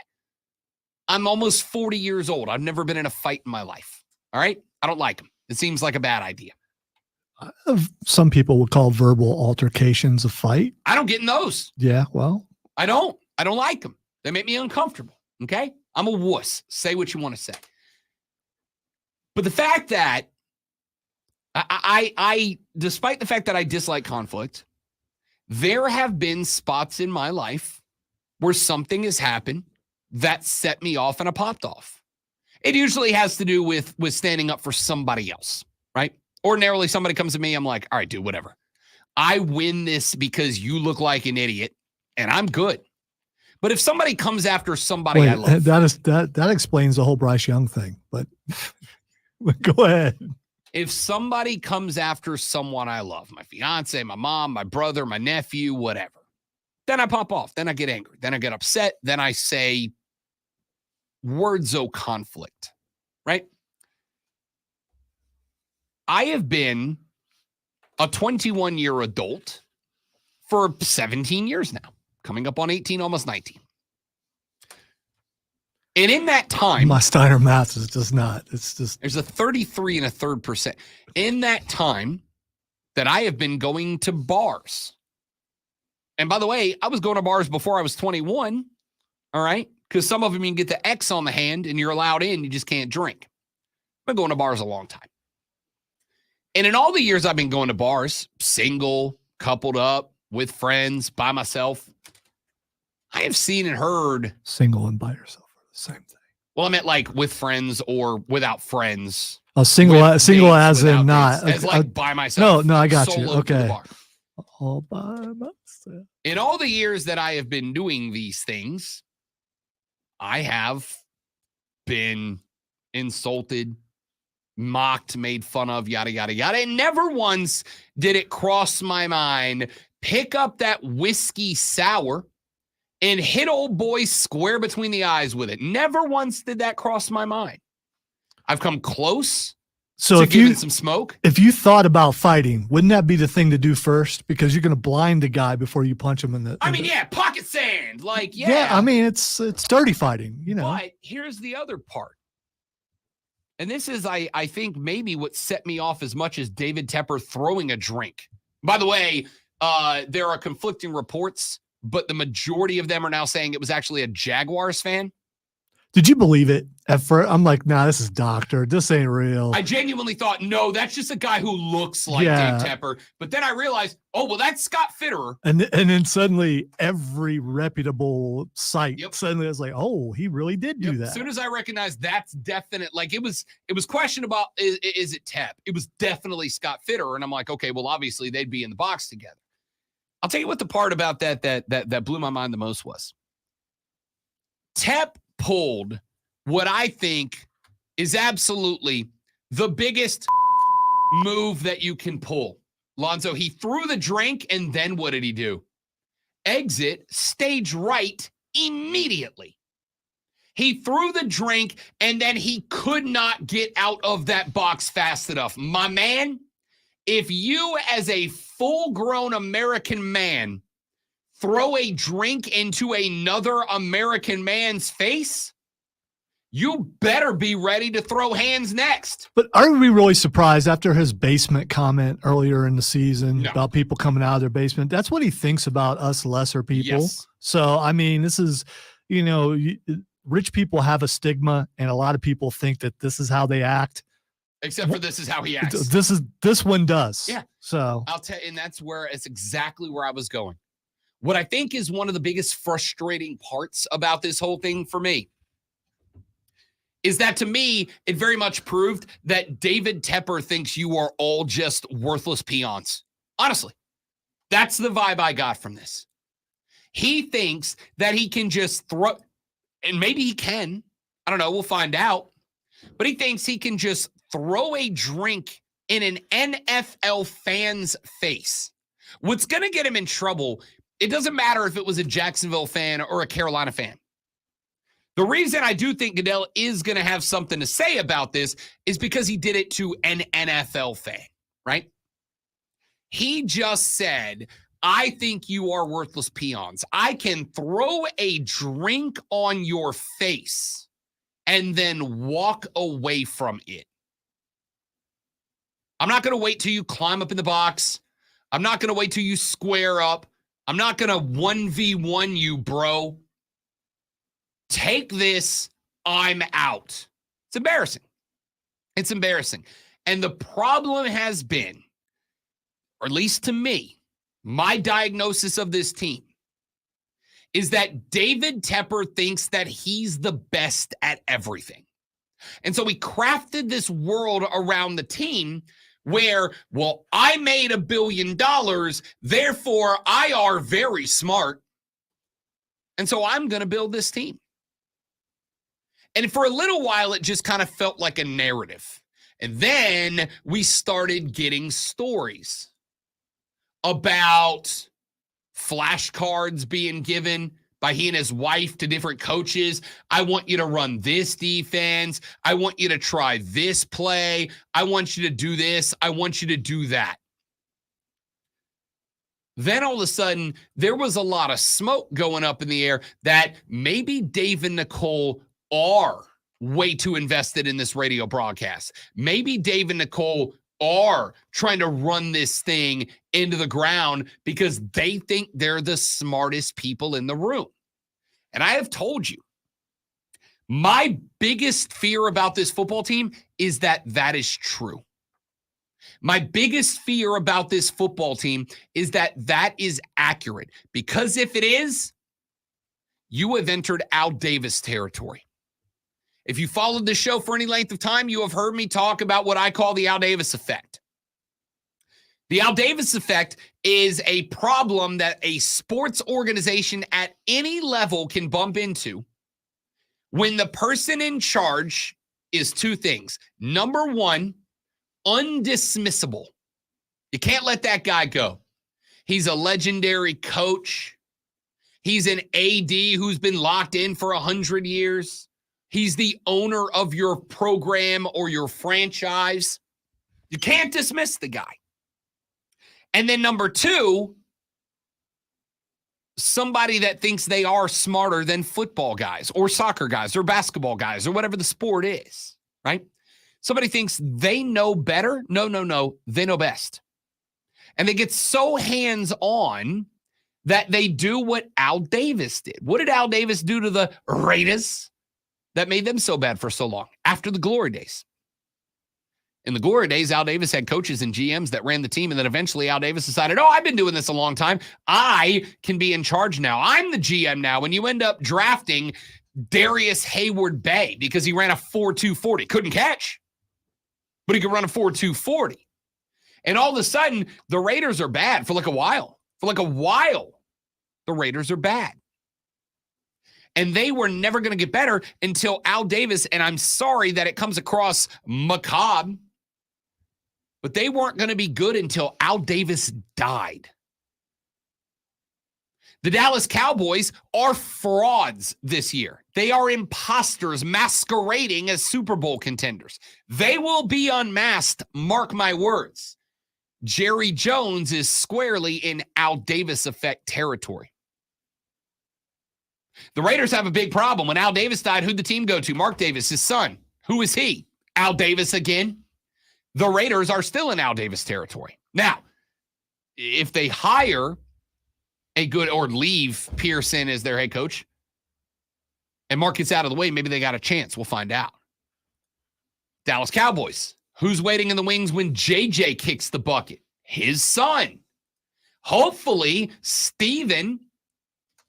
I'm almost 40 years old. I've never been in a fight in my life. All right? I don't like them. It seems like a bad idea. Some people would call verbal altercations a fight. I don't get in those. Yeah, well. I don't like them. They make me uncomfortable. Okay? I'm a wuss. Say what you want to say. But the fact that I despite the fact that I dislike conflict, there have been spots in my life where something has happened that set me off and I popped off. It usually has to do with standing up for somebody else, right? Ordinarily, somebody comes to me, I'm like, all right, dude, whatever. I win this because you look like an idiot, and I'm good. But if somebody comes after somebody I love. That explains the whole Bryce Young thing, but go ahead. If somebody comes after someone I love, my fiance, my mom, my brother, my nephew, whatever, then I pop off. Then I get angry. Then I get upset. Then I say words of conflict, right? I have been a 21-year adult for 17 years now, coming up on 18, almost 19. And in that time, my Steiner math is just not. It's just there's a 33.3%. In that time that I have been going to bars. And by the way, I was going to bars before I was 21. All right. Because some of them you can get the X on the hand and you're allowed in, you just can't drink. I've been going to bars a long time. And in all the years I've been going to bars, single, coupled up, with friends, by myself, I have seen and heard. Single and by yourself are the same thing. Well, I meant with friends or without friends. Single as in not. As by myself. No, I got you. Okay. All by myself. In all the years that I have been doing these things, I have been insulted, mocked, made fun of, yada, yada, yada. And never once did it cross my mind, pick up that whiskey sour and hit old boy square between the eyes with it. Never once did that cross my mind. I've come close to giving some smoke. If you thought about fighting, wouldn't that be the thing to do first? Because you're going to blind the guy before you punch him in the. Pocket sand. Like, Yeah, I mean, it's dirty fighting, you know. But here's the other part. And this is, I think, maybe what set me off as much as David Tepper throwing a drink. By the way, there are conflicting reports, but the majority of them are now saying it was actually a Jaguars fan. Did you believe it at first? I'm like, nah, this is doctor. This ain't real. I genuinely thought, no, that's just a guy who looks like Dave Tepper. But then I realized, oh, well, that's Scott Fitterer. And then suddenly every reputable site suddenly was like, oh, he really did do that. As soon as I recognized that's definite, like it was question about, is it Tep? It was definitely Scott Fitterer. And I'm like, okay, well, obviously they'd be in the box together. I'll tell you what the part about that blew my mind the most was. Tep pulled what I think is absolutely the biggest move that you can pull. Lonzo, he threw the drink, and then what did he do? Exit stage right immediately. He threw the drink, and then he could not get out of that box fast enough. My man, if you as a full-grown American man throw a drink into another American man's face, you better be ready to throw hands next. But are we really surprised after his basement comment earlier in the season about people coming out of their basement? That's what he thinks about us lesser people. Yes. So, I mean, this is, rich people have a stigma, and a lot of people think that this is how they act. Except for this is how he acts. This one does. Yeah. So I'll tell you, and it's exactly where I was going. What I think is one of the biggest frustrating parts about this whole thing for me is that, to me, it very much proved that David Tepper thinks you are all just worthless peons. Honestly, that's the vibe I got from this. He thinks that he can just throw, and maybe he can. I don't know. We'll find out. But he thinks he can just throw a drink in an NFL fan's face. What's going to get him in trouble, it doesn't matter if it was a Jacksonville fan or a Carolina fan. The reason I do think Goodell is going to have something to say about this is because he did it to an NFL fan, right? He just said, I think you are worthless peons. I can throw a drink on your face and then walk away from it. I'm not going to wait till you climb up in the box. I'm not going to wait till you square up. I'm not going to 1v1 you, bro. Take this. I'm out. It's embarrassing. It's embarrassing. And the problem has been, or at least to me, my diagnosis of this team is that David Tepper thinks that he's the best at everything. And so he crafted this world around the team where, well, I made $1 billion, therefore I are very smart. And so I'm going to build this team. And for a little while, it just kind of felt like a narrative. And then we started getting stories about flashcards being given by he and his wife to different coaches. I want you to run this defense. I want you to try this play. I want you to do this. I want you to do that. Then all of a sudden, there was a lot of smoke going up in the air that maybe Dave and Nicole are way too invested in this radio broadcast. Maybe Dave and Nicole are trying to run this thing into the ground because they think they're the smartest people in the room. And I have told you, my biggest fear about this football team is that that is true. My biggest fear about this football team is that that is accurate. Because if it is, you have entered Al Davis territory. If you followed this show for any length of time, you have heard me talk about what I call the Al Davis effect. The Al Davis effect is a problem that a sports organization at any level can bump into when the person in charge is two things. Number one, undismissible. You can't let that guy go. He's a legendary coach. He's an AD who's been locked in for 100 years. He's the owner of your program or your franchise. You can't dismiss the guy. And then number two, somebody that thinks they are smarter than football guys or soccer guys or basketball guys or whatever the sport is, right? Somebody thinks they know better. No. They know best. And they get so hands-on that they do what Al Davis did. What did Al Davis do to the Raiders that made them so bad for so long after the glory days? In the glory days, Al Davis had coaches and GMs that ran the team, and then eventually Al Davis decided, I've been doing this a long time. I can be in charge now. I'm the GM now. And you end up drafting Darius Hayward Bay because he ran a 4.2 40. Couldn't catch, but he could run a 4.2 40. And all of a sudden, the Raiders are bad for like a while. The Raiders are bad. And they were never going to get better until Al Davis, and I'm sorry that it comes across macabre, but they weren't going to be good until Al Davis died. The Dallas Cowboys are frauds this year. They are imposters masquerading as Super Bowl contenders. They will be unmasked, mark my words. Jerry Jones is squarely in Al Davis effect territory. The Raiders have a big problem. When Al Davis died, who'd the team go to? Mark Davis, his son. Who is he? Al Davis again. The Raiders are still in Al Davis territory. Now, if they hire a good or leave Pearson as their head coach and Mark gets out of the way, maybe they got a chance. We'll find out. Dallas Cowboys. Who's waiting in the wings when JJ kicks the bucket? His son. Hopefully, Steven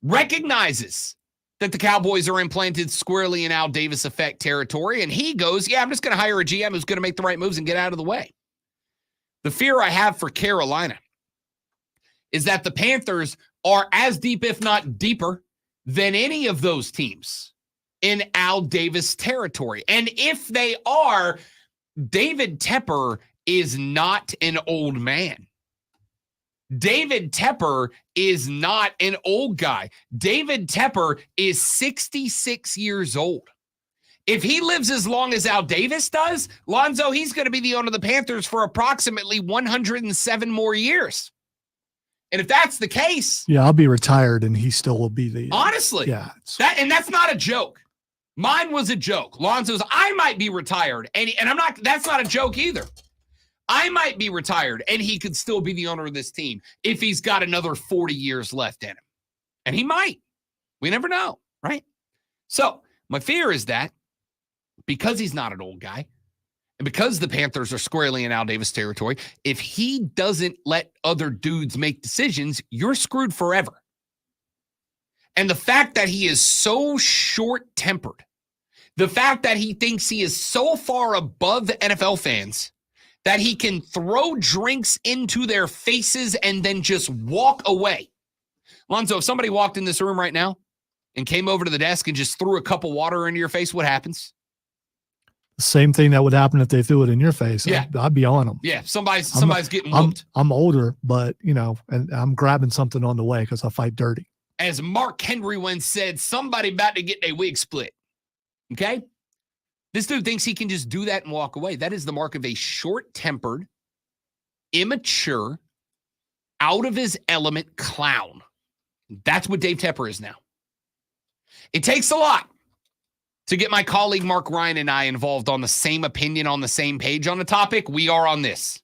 recognizes that the Cowboys are implanted squarely in Al Davis effect territory, and he goes, I'm just going to hire a GM who's going to make the right moves and get out of the way. The fear I have for Carolina is that the Panthers are as deep, if not deeper, than any of those teams in Al Davis territory. And if they are, David Tepper is not an old man. David Tepper is not an old guy. David Tepper is 66 years old. If he lives as long as Al Davis does, Lonzo, he's going to be the owner of the Panthers for approximately 107 more years. And if that's the case... Yeah, I'll be retired and he still will be the... Honestly. Yeah. That's not a joke. Mine was a joke. Lonzo's, I might be retired. And that's not a joke either. I might be retired and he could still be the owner of this team if he's got another 40 years left in him. And he might. We never know, right? So my fear is that because he's not an old guy and because the Panthers are squarely in Al Davis territory, if he doesn't let other dudes make decisions, you're screwed forever. And the fact that he is so short-tempered, the fact that he thinks he is so far above the NFL fans that he can throw drinks into their faces and then just walk away. Lonzo, if somebody walked in this room right now and came over to the desk and just threw a cup of water into your face, what happens? The same thing that would happen if they threw it in your face. Yeah. I'd be on them. Yeah, somebody's getting whooped. I'm older, but, and I'm grabbing something on the way because I fight dirty. As Mark Henry once said, somebody about to get their wig split. Okay? This dude thinks he can just do that and walk away. That is the mark of a short-tempered, immature, out-of-his-element clown. That's what Dave Tepper is now. It takes a lot to get my colleague Mark Ryan and I involved on the same opinion, on the same page on a topic. We are on this.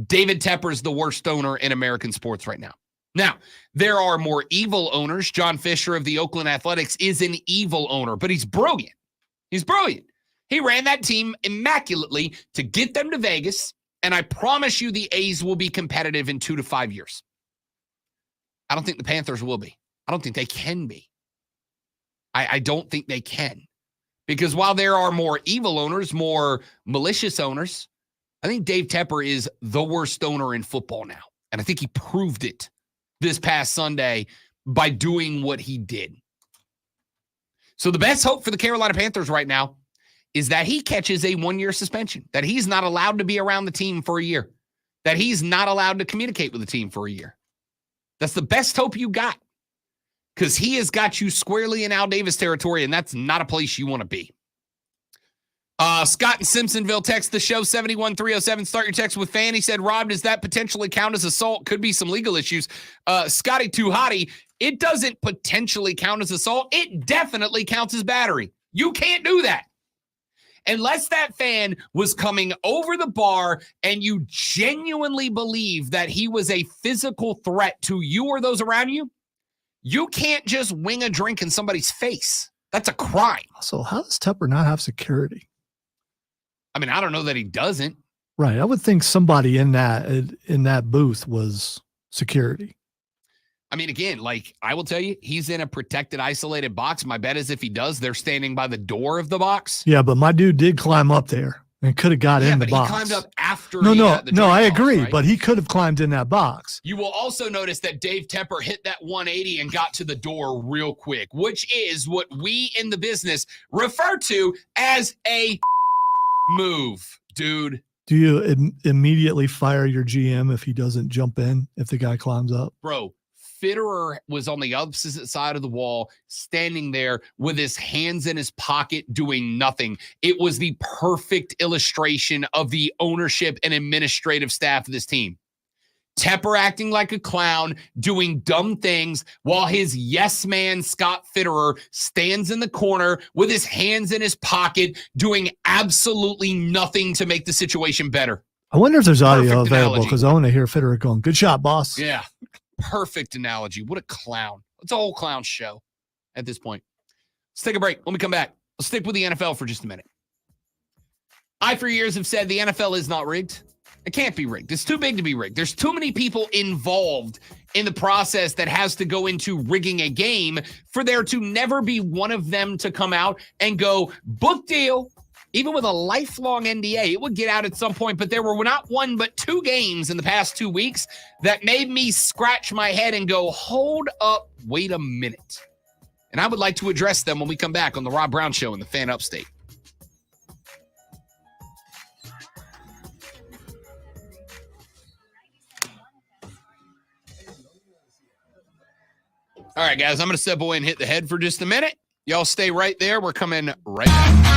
David Tepper is the worst owner in American sports right now. Now, there are more evil owners. John Fisher of the Oakland Athletics is an evil owner, but he's brilliant. He's brilliant. He ran that team immaculately to get them to Vegas, and I promise you the A's will be competitive in 2 to 5 years. I don't think the Panthers will be. I don't think they can be. I don't think they can. Because while there are more evil owners, more malicious owners, I think Dave Tepper is the worst owner in football now. And I think he proved it this past Sunday by doing what he did. So the best hope for the Carolina Panthers right now is that he catches a 1-year suspension, that he's not allowed to be around the team for a year, that he's not allowed to communicate with the team for a year. That's the best hope you got, because he has got you squarely in Al Davis territory, and that's not a place you want to be. Scott in Simpsonville text the show 71307. Start your text with Fan. He said, Rob, does that potentially count as assault? Could be some legal issues. Scotty Too Hottie, it doesn't potentially count as assault. It definitely counts as battery. You can't do that. Unless that fan was coming over the bar and you genuinely believe that he was a physical threat to you or those around you, you can't just wing a drink in somebody's face. That's a crime. So how does Tepper not have security? I mean, I don't know that he doesn't. Right. I would think somebody in that booth was security. I mean, again, like I will tell you, he's in a protected, isolated box. My bet is if he does, they're standing by the door of the box. Yeah, but my dude did climb up there and could have got in the box. He climbed up after. No, I box, agree, right? but he could have climbed in that box. You will also notice that Dave Tepper hit that 180 and got to the door real quick, which is what we in the business refer to as a move, dude. Do you immediately fire your GM if he doesn't jump in, if the guy climbs up? Bro, Fitterer was on the opposite side of the wall, standing there with his hands in his pocket, doing nothing. It was the perfect illustration of the ownership and administrative staff of this team. Tepper acting like a clown, doing dumb things, while his yes man, Scott Fitterer, stands in the corner with his hands in his pocket, doing absolutely nothing to make the situation better. I wonder if there's audio Perfect available, analogy. because I want to hear Fitterer going, good shot, boss. Yeah. Perfect analogy. What a clown. It's a whole clown show at this point. Let's take a break. When we come back, let's stick with the NFL for just a minute. I, for years, have said the NFL is not rigged. It can't be rigged. It's too big to be rigged. There's too many people involved in the process that has to go into rigging a game for there to never be one of them to come out and go, book deal. Even with a lifelong NDA, it would get out at some point, but there were not one but 2 games in the past 2 weeks that made me scratch my head and go, hold up, wait a minute. And I would like to address them when we come back on the Rob Brown Show in the Fan Upstate. All right, guys, I'm going to step away and hit the head for just a minute. Y'all stay right there. We're coming right back.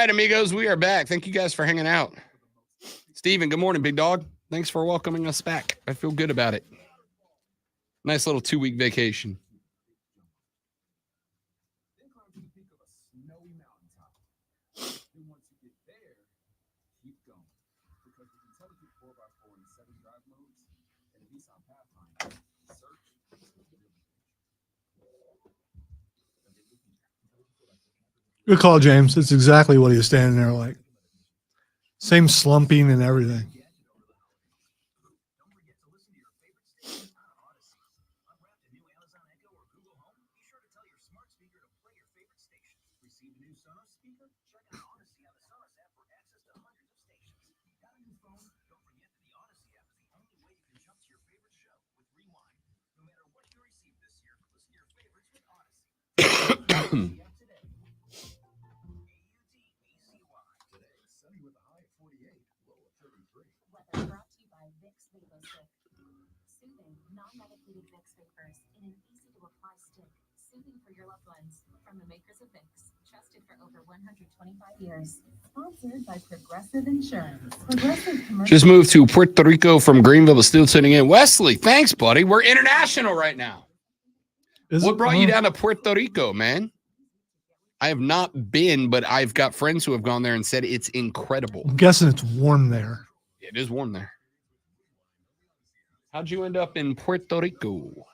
right, amigos, we are back. Thank you guys for hanging out. Steven, good morning, big dog. Thanks for welcoming us back. I feel good about it. Nice little 2-week vacation. Then climb to the peak of a snowy mountaintop. Then once you get there, keep going. Because with intelligent 4x4 and 7 drive modes and Nissan Pathfinder, search is really Good call, James. It's exactly what he was standing there like. Same slumping and everything. Don't forget to listen to your favorite station on Odyssey. Unwrap the new Amazon Echo or Google Home. Be sure to tell your smart speaker to play your favorite station. Receive a new Sonos speaker? Check out Odyssey on the Sonos app for access to hundreds of stations. Got a new phone? Don't forget that the Odyssey app is the only way you can jump to your favorite show with Rewind. No matter what you receive this year, listen to your favorites with Odyssey. Odyssey app today. Today, sunny with a high of 48, low of 33. Weather brought to you by Vicks VapoStick. Soothing, non-medicated Vicks vapors in an easy-to-apply stick. Soothing for your loved ones. From the makers of Vicks. Trusted for over 125 years. Sponsored by Progressive Insurance. Progressive Commercial. Just moved to Puerto Rico from Greenville, but still tuning in. Wesley, thanks, buddy. We're international right now. What brought you down to Puerto Rico, man? I have not been, but I've got friends who have gone there and said it's incredible. I'm guessing it's warm there. It is warm there. How'd you end up in Puerto Rico?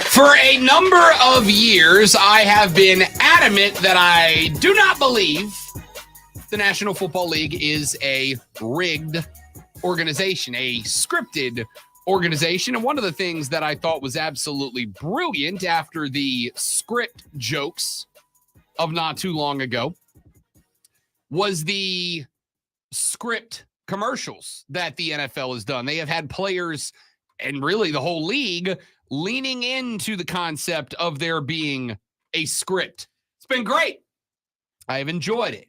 For a number of years, I have been adamant that I do not believe the National Football League is a rigged organization, a scripted organization. And one of the things that I thought was absolutely brilliant after the script jokes of not too long ago was the script commercials that the NFL has done. They have had players and really the whole league leaning into the concept of there being a script. It's been great. I have enjoyed it.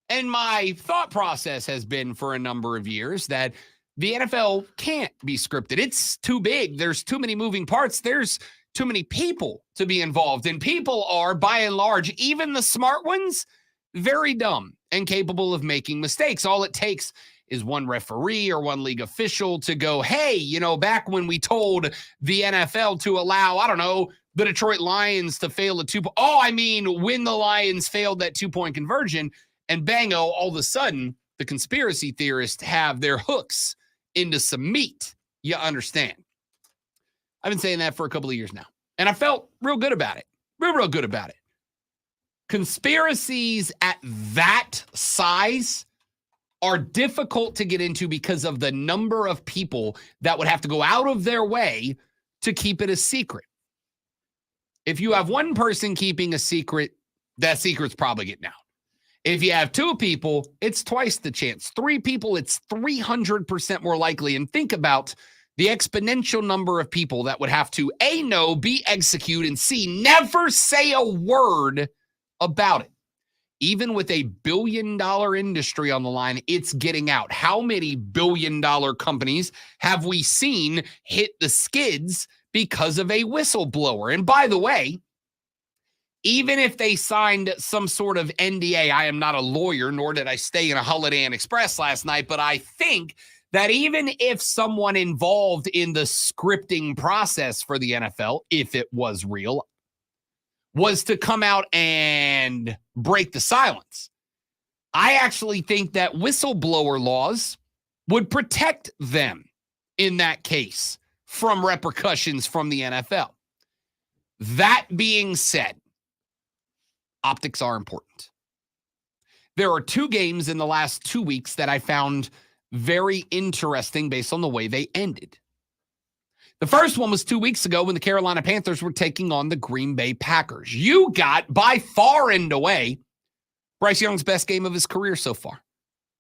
And my thought process has been for a number of years that the NFL can't be scripted. It's too big. There's too many moving parts. There's too many people to be involved. And people are, by and large, even the smart ones, very dumb and capable of making mistakes. All it takes is one referee or one league official to go, hey, you know, back when we told the NFL to allow, I don't know, the Detroit Lions to fail when the Lions failed that 2-point conversion, and bango, all of a sudden, the conspiracy theorists have their hooks into some meat. You understand? I've been saying that for a couple of years now, and I felt real good about it. Real good about it. Conspiracies at that size are difficult to get into because of the number of people that would have to go out of their way to keep it a secret. If you have one person keeping a secret, that secret's probably getting out. If you have 2 people, it's twice the chance. 3 people, it's 300% more likely. And think about the exponential number of people that would have to A, know, B, execute, and C, never say a word about it. Even with a billion-dollar industry on the line, it's getting out. How many billion-dollar companies have we seen hit the skids because of a whistleblower? And by the way, even if they signed some sort of NDA, I am not a lawyer, nor did I stay in a Holiday Inn Express last night, but I think that even if someone involved in the scripting process for the NFL, if it was real, was to come out and break the silence, I actually think that whistleblower laws would protect them in that case from repercussions from the NFL. That being said, optics are important. There are 2 games in the last 2 weeks that I found very interesting based on the way they ended. The first one was 2 weeks ago when the Carolina Panthers were taking on the Green Bay Packers. You got, by far and away, Bryce Young's best game of his career so far.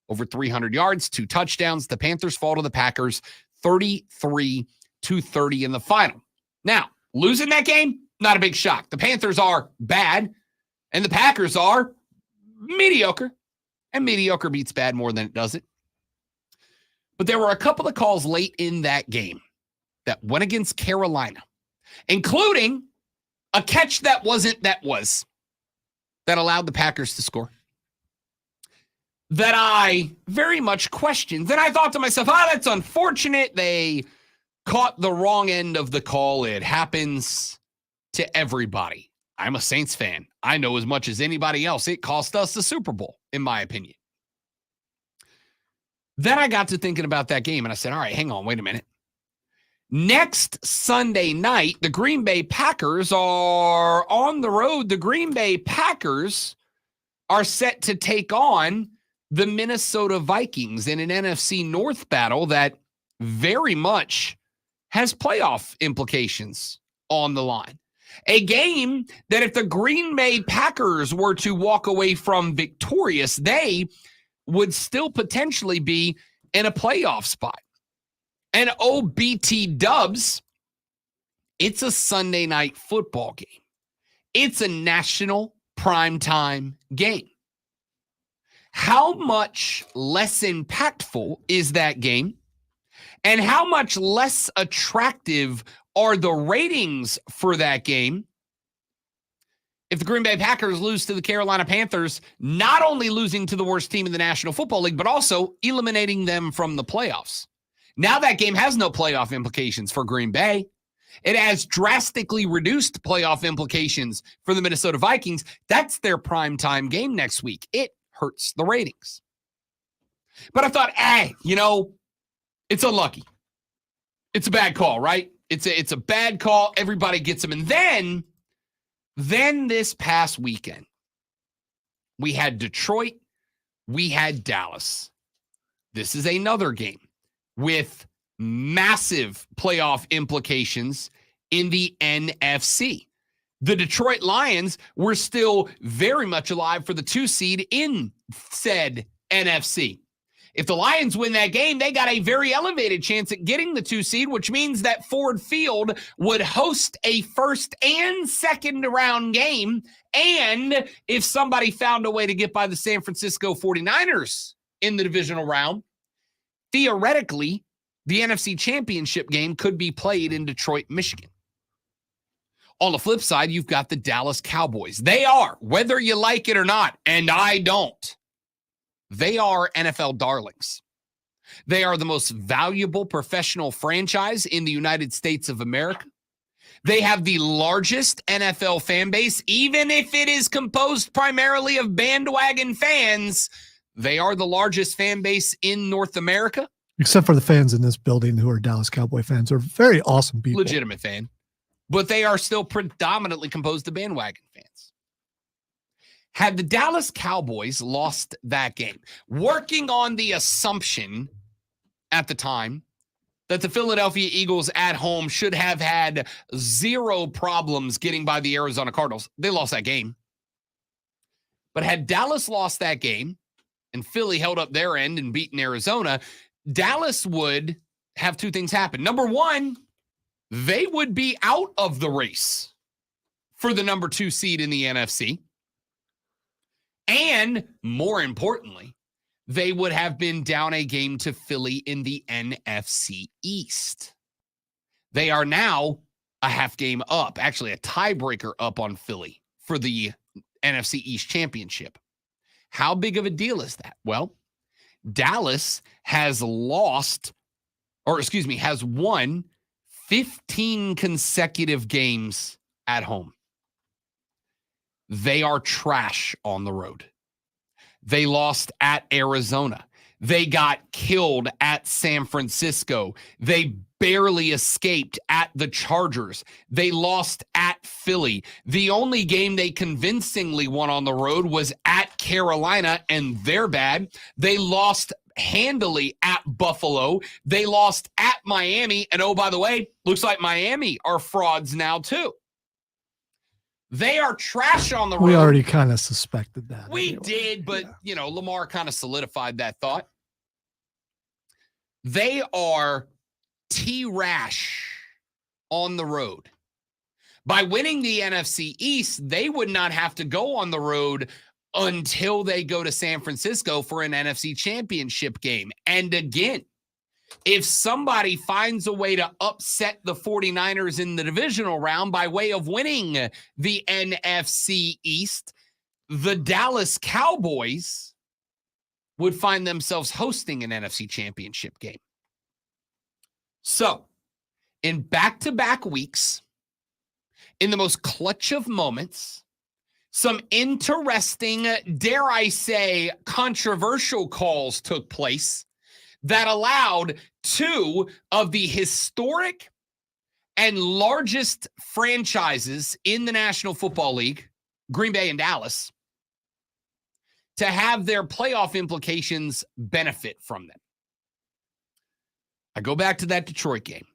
over 300 yards, 2 touchdowns. The Panthers fall to the Packers 33-30 in the final. Now, losing that game, not a big shock. The Panthers are bad, and the Packers are mediocre. And mediocre beats bad more than it doesn't. But there were a couple of calls late in that game that went against Carolina, including a catch that allowed the Packers to score, that I very much questioned. Then I thought to myself, that's unfortunate. They caught the wrong end of the call. It happens to everybody. I'm a Saints fan. I know as much as anybody else. It cost us the Super Bowl, in my opinion. Then I got to thinking about that game, and I said, all right, hang on, wait a minute. Next Sunday night, the Green Bay Packers are on the road. The Green Bay Packers are set to take on the Minnesota Vikings in an NFC North battle that very much has playoff implications on the line. A game that if the Green Bay Packers were to walk away from victorious, they would still potentially be in a playoff spot. And OBT Dubs, it's a Sunday night football game. It's a national primetime game. How much less impactful is that game? And how much less attractive are the ratings for that game if the Green Bay Packers lose to the Carolina Panthers, not only losing to the worst team in the National Football League, but also eliminating them from the playoffs? Now that game has no playoff implications for Green Bay. It has drastically reduced playoff implications for the Minnesota Vikings. That's their primetime game next week. It hurts the ratings. But I thought, it's unlucky. It's a bad call, right? It's a bad call. Everybody gets them. And then this past weekend, we had Detroit, we had Dallas. This is another game with massive playoff implications in the NFC. The Detroit Lions were still very much alive for the 2 seed in said NFC. If the Lions win that game, they got a very elevated chance at getting the 2 seed, which means that Ford Field would host a first and second round game. And if somebody found a way to get by the San Francisco 49ers in the divisional round, theoretically, the NFC Championship game could be played in Detroit, Michigan. On the flip side, you've got the Dallas Cowboys. They are, whether you like it or not, and I don't, they are NFL darlings. They are the most valuable professional franchise in the United States of America. They have the largest NFL fan base, even if it is composed primarily of bandwagon fans. They are the largest fan base in North America. Except for the fans in this building who are Dallas Cowboy fans. They're very awesome people. Legitimate fan. But they are still predominantly composed of bandwagon fans. Had the Dallas Cowboys lost that game, working on the assumption at the time that the Philadelphia Eagles at home should have had zero problems getting by the Arizona Cardinals, they lost that game. But had Dallas lost that game and Philly held up their end and beaten Arizona, Dallas would have 2 things happen. Number one, they would be out of the race for the number 2 seed in the NFC. And more importantly, they would have been down a game to Philly in the NFC East. They are now a half game up, actually a tiebreaker up on Philly for the NFC East Championship. How big of a deal is that? Well, Dallas has won 15 consecutive games at home. They are trash on the road. They lost at Arizona. They got killed at San Francisco. They barely escaped at the Chargers. They lost at Philly. The only game they convincingly won on the road was at Carolina, and they're bad. They lost handily at Buffalo. They lost at Miami. And oh, by the way, looks like Miami are frauds now too. They are trash on the road. We already kind of suspected that. We anyway. did, but, Lamar kind of solidified that thought. They are T-rash on the road. By winning the NFC East, they would not have to go on the road until they go to San Francisco for an NFC championship game. And again, if somebody finds a way to upset the 49ers in the divisional round by way of winning the NFC East, the Dallas Cowboys would find themselves hosting an NFC championship game. So, in back-to-back weeks, in the most clutch of moments, some interesting, dare I say, controversial calls took place that allowed two of the historic and largest franchises in the National Football League, Green Bay and Dallas, to have their playoff implications benefit from them. I go back to that Detroit game.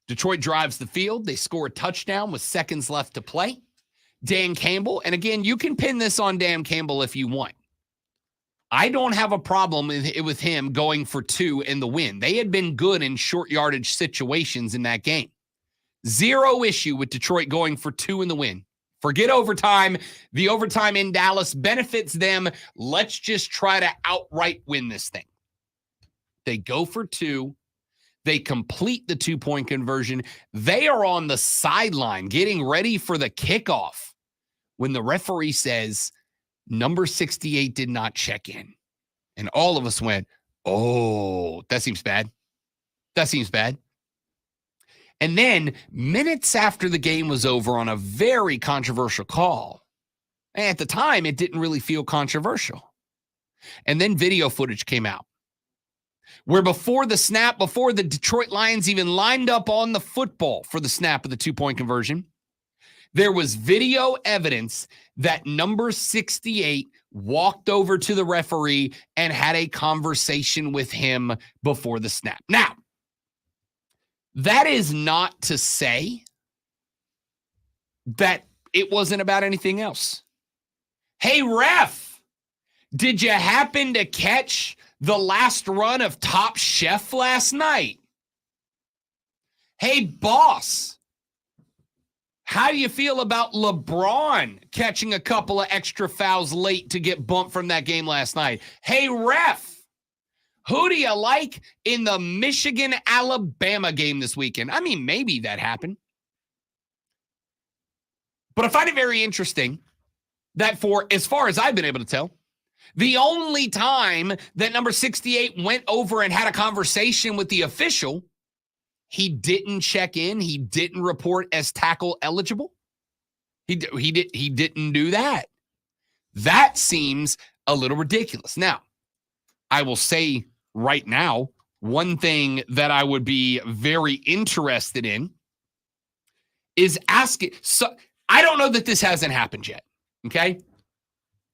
Detroit drives the field. They score a touchdown with seconds left to play. Dan Campbell, and again, you can pin this on Dan Campbell if you want. I don't have a problem with him going for 2 in the win. They had been good in short yardage situations in that game. Zero issue with Detroit going for 2 in the win. Forget overtime. The overtime in Dallas benefits them. Let's just try to outright win this thing. They go for 2. They complete the 2-point conversion. They are on the sideline getting ready for the kickoff when the referee says, number 68 did not check in. And all of us went, oh, that seems bad. That seems bad. And then minutes after the game was over on a very controversial call, and at the time, it didn't really feel controversial. And then video footage came out where before the snap, before the Detroit Lions even lined up on the football for the snap of the 2-point conversion, there was video evidence that number 68 walked over to the referee and had a conversation with him before the snap. Now, that is not to say that it wasn't about anything else. Hey, ref, did you happen to catch the last run of Top Chef last night? Hey, boss, how do you feel about LeBron catching a couple of extra fouls late to get bumped from that game last night? Hey, ref, who do you like in the Michigan-Alabama game this weekend? I mean, maybe that happened. But I find it very interesting that for as far as I've been able to tell, the only time that number 68 went over and had a conversation with the official, he didn't check in. He didn't report as tackle eligible. He didn't do that. That seems a little ridiculous. Now, I will say right now, one thing that I would be very interested in is asking. So I don't know that this hasn't happened yet. Okay.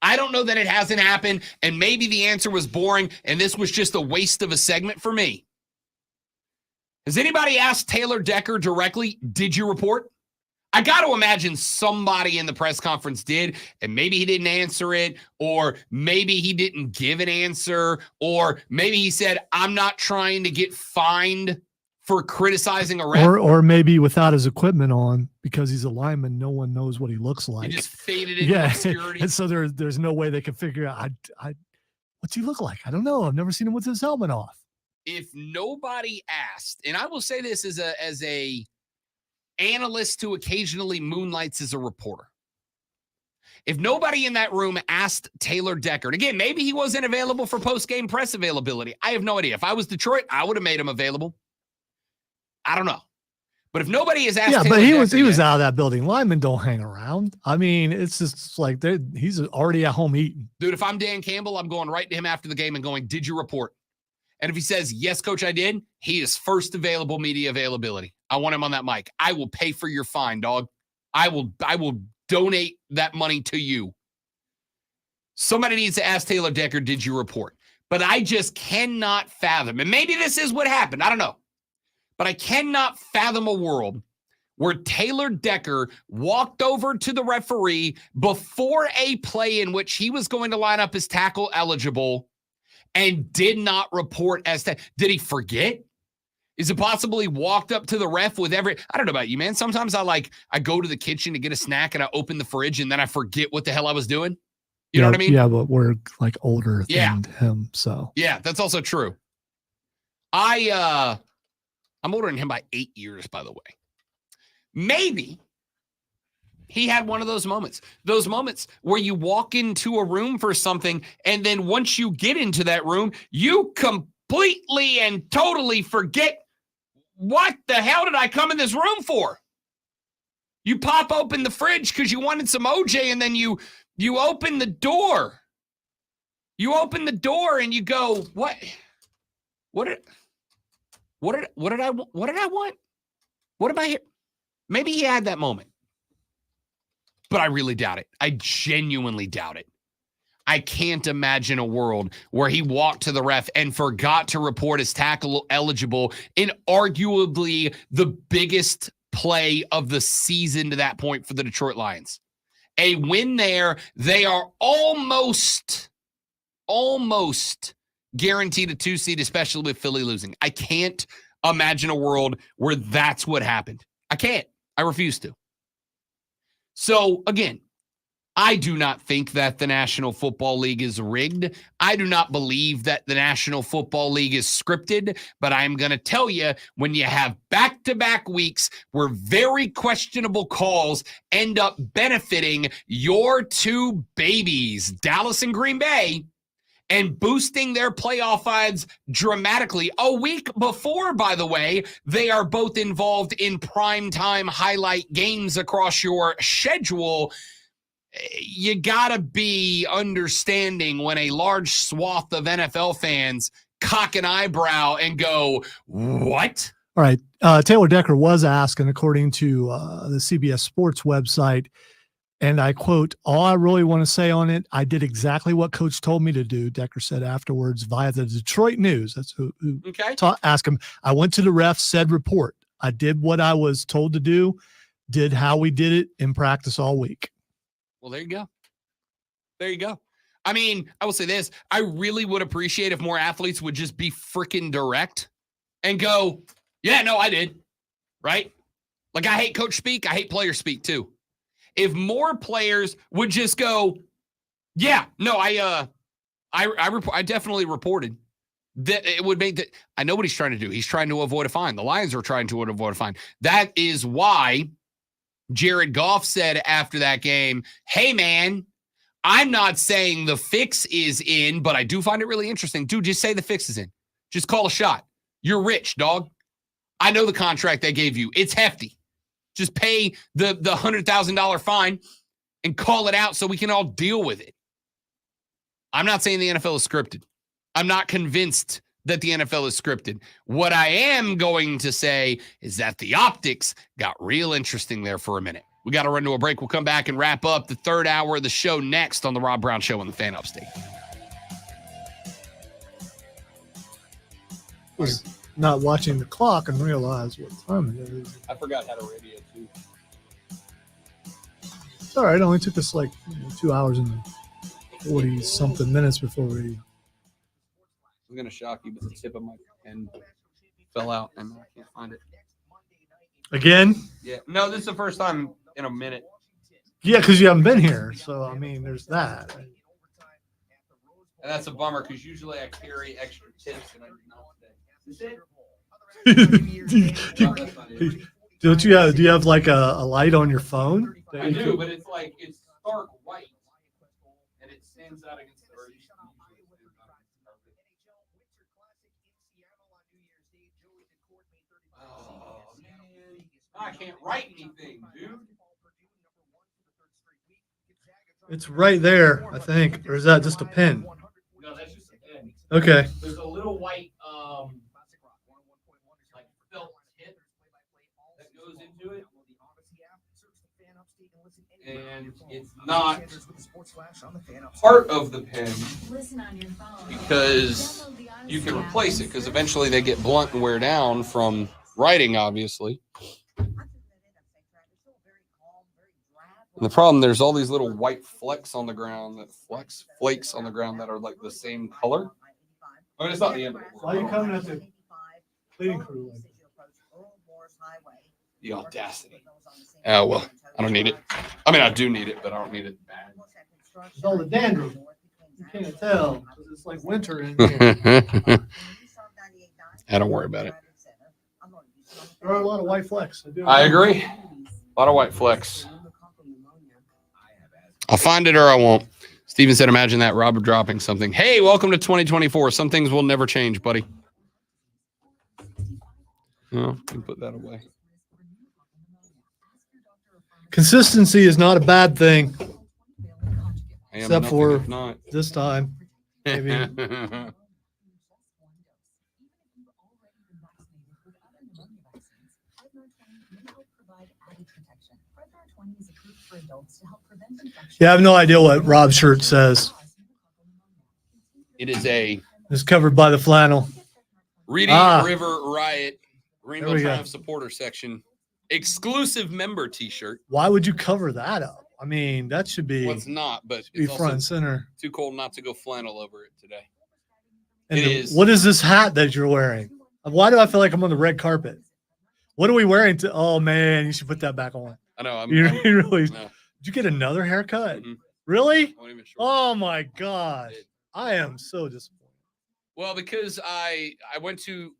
I don't know that it hasn't happened, and maybe the answer was boring, and this was just a waste of a segment for me. Has anybody asked Taylor Decker directly, did you report? I got to imagine somebody in the press conference did, and maybe he didn't answer it, or maybe he didn't give an answer, or maybe he said, I'm not trying to get fined for criticizing a ref. Or maybe without his equipment on, because he's a lineman, no one knows what he looks like. He just faded into obscurity. And so there's no way they can figure out, what's he look like? I don't know. I've never seen him with his helmet off. If nobody asked, and I will say this as a analyst who occasionally moonlights as a reporter, if nobody in that room asked Taylor Decker, and again, maybe he wasn't available for post-game press availability. I have no idea. If I was Detroit, I would have made him available. I don't know. But if nobody has asked Taylor but he was yet, out of that building. Linemen don't hang around. I mean, it's just like he's already at home eating. Dude, if I'm Dan Campbell, I'm going right to him after the game and going, did you report? And if he says, yes, coach, I did, he is first available media availability. I want him on that mic. I will pay for your fine, dog. I will donate that money to you. Somebody needs to ask Taylor Decker, did you report? But I just cannot fathom, and maybe this is what happened. I don't know. But I cannot fathom a world where Taylor Decker walked over to the referee before a play in which he was going to line up as tackle eligible and did not report as that. Did he forget? Is it possible he walked up to the ref with I don't know about you, man. Sometimes I go to the kitchen to get a snack and I open the fridge and then I forget what the hell I was doing. You know what I mean? Yeah, but we're like older than him, so. Yeah, that's also true. I'm older than him by 8 years, by the way. Maybe he had one of those moments where you walk into a room for something, and then once you get into that room, you completely and totally forget what the hell did I come in this room for? You pop open the fridge because you wanted some OJ, and then you open the door. You open the door and you go, what did I want? What am I here? Maybe he had that moment. But I really doubt it. I genuinely doubt it. I can't imagine a world where he walked to the ref and forgot to report as tackle eligible in arguably the biggest play of the season to that point for the Detroit Lions. A win there. They are almost guaranteed a 2 seed, especially with Philly losing. I can't imagine a world where that's what happened. I can't. I refuse to. So, again, I do not think that the National Football League is rigged. I do not believe that the National Football League is scripted, but I'm going to tell you, when you have back-to-back weeks where very questionable calls end up benefiting your two babies, Dallas and Green Bay, and boosting their playoff odds dramatically. A week before, by the way, they are both involved in primetime highlight games across your schedule. You got to be understanding when a large swath of NFL fans cock an eyebrow and go, what? All right. Taylor Decker was asked, and according to the CBS Sports website, and I quote, "All I really want to say on it, I did exactly what Coach told me to do," Decker said afterwards via the Detroit News. That's who asked him. "I went to the ref, said report. I did what I was told to do, did how we did it in practice all week." Well, there you go. There you go. I mean, I will say this. I really would appreciate if more athletes would just be freaking direct and go, yeah, no, I did. Right? Like, I hate coach speak. I hate player speak too. If more players would just go, yeah, no, I definitely reported, that it would make that. I know what he's trying to do. He's trying to avoid a fine. The Lions are trying to avoid a fine. That is why Jared Goff said after that game, hey, man, I'm not saying the fix is in, but I do find it really interesting. Dude, just say the fix is in. Just call a shot. You're rich, dog. I know the contract they gave you. It's hefty. Just pay the $100,000 fine and call it out so we can all deal with it. I'm not saying the NFL is scripted. I'm not convinced that the NFL is scripted. What I am going to say is that the optics got real interesting there for a minute. We got to run to a break. We'll come back and wrap up the third hour of the show next on the Rob Brown Show on the Fan Upstate. Was not watching the clock and realize what time it is. I forgot how to radio too. It's all right. It only took us like 2 hours and 40-something minutes before we... I'm going to shock you, but the tip of my pen fell out and I can't find it. Again? Yeah. No, this is the first time in a minute. Yeah, because you haven't been here. So, I mean, there's that. And that's a bummer because usually I carry extra tips and I did not today. Do you have like a light on your phone? I do, but it's dark white and it stands out against the earth. Oh, man. I can't write anything, dude. It's right there, I think. Or is that just a pen? No, that's just a pen. Okay. There's a little white felt tip that goes into it. And it's not part of the pen because you can replace it because eventually they get blunt and wear down from writing, obviously. And the problem, there's all these little white flecks on the ground flakes on the ground that are like the same color. I mean, it's not the end of the world. Why are you coming at the cleaning crew? The audacity. Oh, well, I don't need it. I mean, I do need it, but I don't need it bad. It's all the dandruff. You can't tell because it's like winter in here. Don't worry about it. There are a lot of white flecks. I agree. A lot of white flecks. I'll find it or I won't. Steven said, imagine that, Robert dropping something. Hey, welcome to 2024. Some things will never change, buddy. No, you can put that away. Consistency is not a bad thing, I am except nothing for if not. this time. Maybe. Yeah, I have no idea what Rob's shirt says. It is a It's covered by the flannel. Reedy River Riot Rainbow There we go. Triumph supporter section exclusive member t-shirt. Why would you cover that up? I mean, that should be, Well, it's not, but be it's front and also center. too cold not to go flannel over it today. And It is. what is this hat that you're wearing? Why do I feel like I'm on the red carpet? What are we wearing to? Oh man, you should put that back on. I know. I'm You really? no, Did you get another haircut? Mhm. Really? I wasn't even sure. Oh my gosh, I am so disappointed. Well, because I went to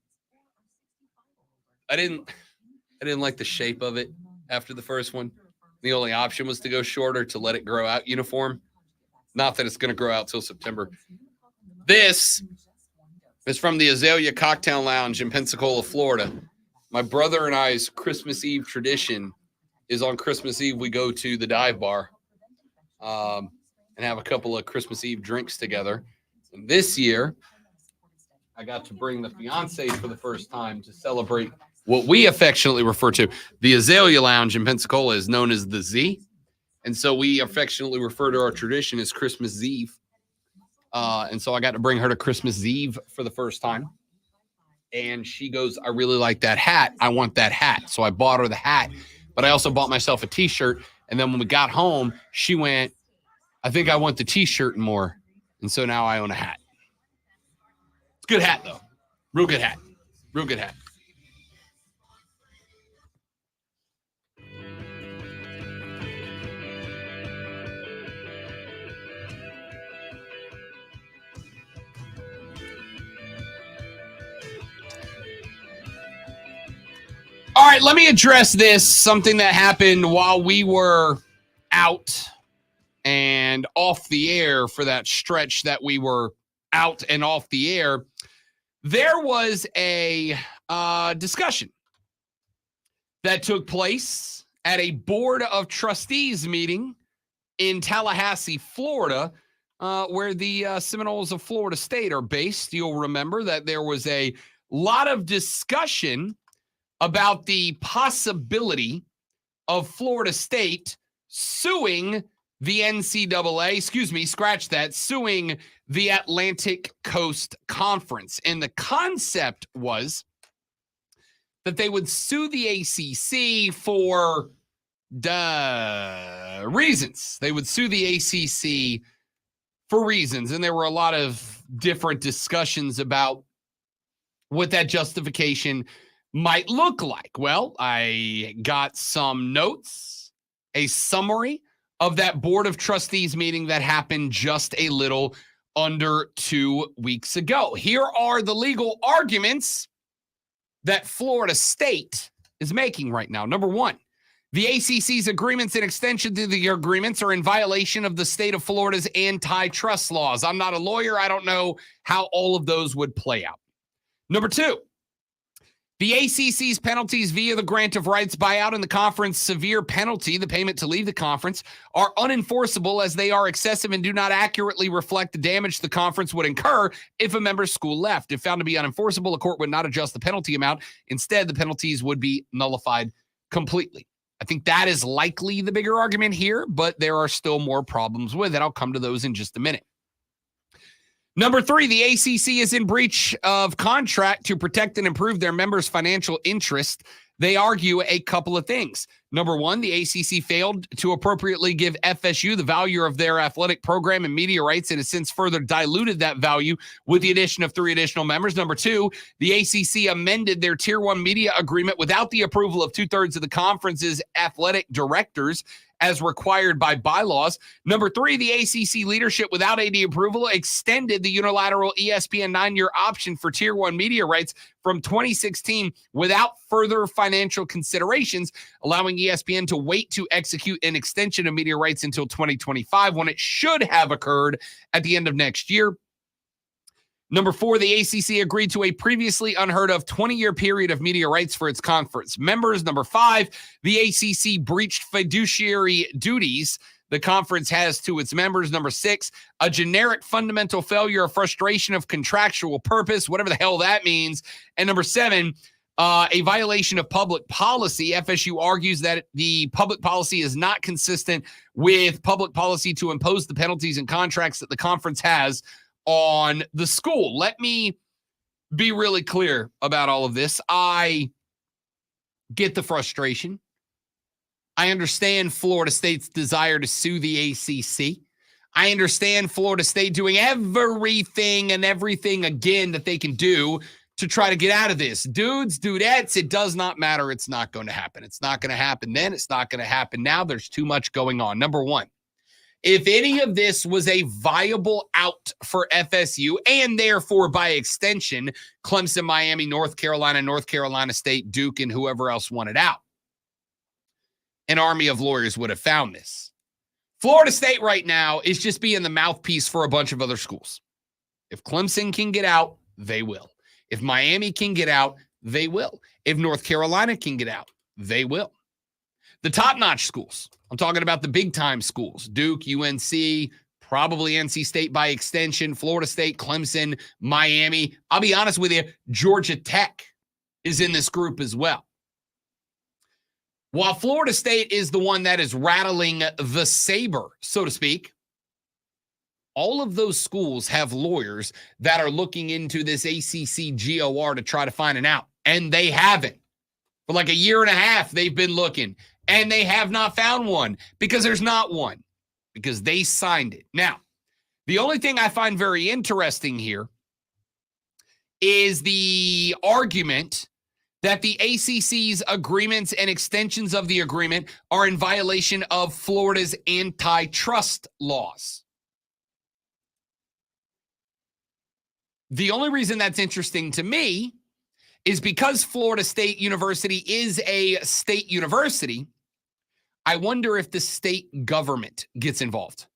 I didn't like the shape of it after the first one. The only option was to go shorter to let it grow out uniform. Not that it's going to grow out till September. This is from the Azalea Cocktail Lounge in Pensacola, Florida. My brother and I's Christmas Eve tradition is on Christmas Eve we go to the dive bar and have a couple of Christmas Eve drinks together. And this year, I got to bring the fiance for the first time to celebrate what we affectionately refer to. The Azalea Lounge in Pensacola is known as the Z. And so we affectionately refer to our tradition as Christmas Eve. And so I got to bring her to Christmas Eve for the first time. And she goes, I really like that hat. I want that hat. So I bought her the hat, but I also bought myself a t-shirt. And then when we got home, she went, I think I want the t-shirt more. And so now I own a hat. It's a good hat, though. Real good hat. Real good hat. All right, let me address this, something that happened while we were out and off the air for that stretch that we were out and off the air. There was a discussion that took place at a board of trustees meeting in Tallahassee, Florida, where the Seminoles of Florida State are based. You'll remember that there was a lot of discussion about the possibility of Florida State suing the NCAA, suing the Atlantic Coast Conference. And the concept was that they would sue the ACC for reasons. They would sue the ACC for reasons. And there were a lot of different discussions about what that justification might look like. Well, I got some notes, a summary of that Board of Trustees meeting that happened just a little under 2 weeks ago. Here are the legal arguments that Florida State is making right now. Number one, the ACC's agreements and extension to the agreements are in violation of the state of Florida's antitrust laws. I'm not a lawyer. I don't know how all of those would play out. Number two, the ACC's penalties via the grant of rights buyout and the conference severe penalty, the payment to leave the conference, are unenforceable as they are excessive and do not accurately reflect the damage the conference would incur if a member's school left. If found to be unenforceable, a court would not adjust the penalty amount. Instead, the penalties would be nullified completely. I think that is likely the bigger argument here, but there are still more problems with it. I'll come to those in just a minute. Number three, the ACC is in breach of contract to protect and improve their members' financial interest. They argue a couple of things. Number one, the ACC failed to appropriately give FSU the value of their athletic program and media rights and has since further diluted that value with the addition of 3 additional members. Number two, the ACC amended their Tier 1 media agreement without the approval of 2/3 of the conference's athletic directors as required by bylaws. Number three, the ACC leadership without AD approval extended the unilateral ESPN 9-year option for Tier 1 media rights from 2016 without further financial considerations, allowing ESPN to wait to execute an extension of media rights until 2025 when it should have occurred at the end of next year. Number four, the ACC agreed to a previously unheard of 20-year period of media rights for its conference members. Number five, the ACC breached fiduciary duties the conference has to its members. Number six, a generic fundamental failure or frustration of contractual purpose, whatever the hell that means. And number seven, a violation of public policy. FSU argues that the public policy is not consistent with public policy to impose the penalties and contracts that the conference has on the school. Let me be really clear about all of this. I get the frustration. I understand Florida State's desire to sue the ACC. I understand Florida State doing everything again that they can do to try to get out of this. Dudes, dudettes, it does not matter. It's not going to happen. It's not going to happen then. It's not going to happen now. There's too much going on. Number one, if any of this was a viable out for FSU and therefore by extension, Clemson, Miami, North Carolina State, Duke, and whoever else wanted out, an army of lawyers would have found this. Florida State right now is just being the mouthpiece for a bunch of other schools. If Clemson can get out, they will. If Miami can get out, they will. If North Carolina can get out, they will. The top-notch schools, I'm talking about the big-time schools, Duke, UNC, probably NC State by extension, Florida State, Clemson, Miami. I'll be honest with you, Georgia Tech is in this group as well. While Florida State is the one that is rattling the saber, so to speak, all of those schools have lawyers that are looking into this ACC GOR to try to find an out, and they haven't. For like a year and a half, they've been looking. And they have not found one because there's not one, because they signed it. Now, the only thing I find very interesting here is the argument that the ACC's agreements and extensions of the agreement are in violation of Florida's antitrust laws. The only reason that's interesting to me is because Florida State University is a state university. I wonder if the state government gets involved.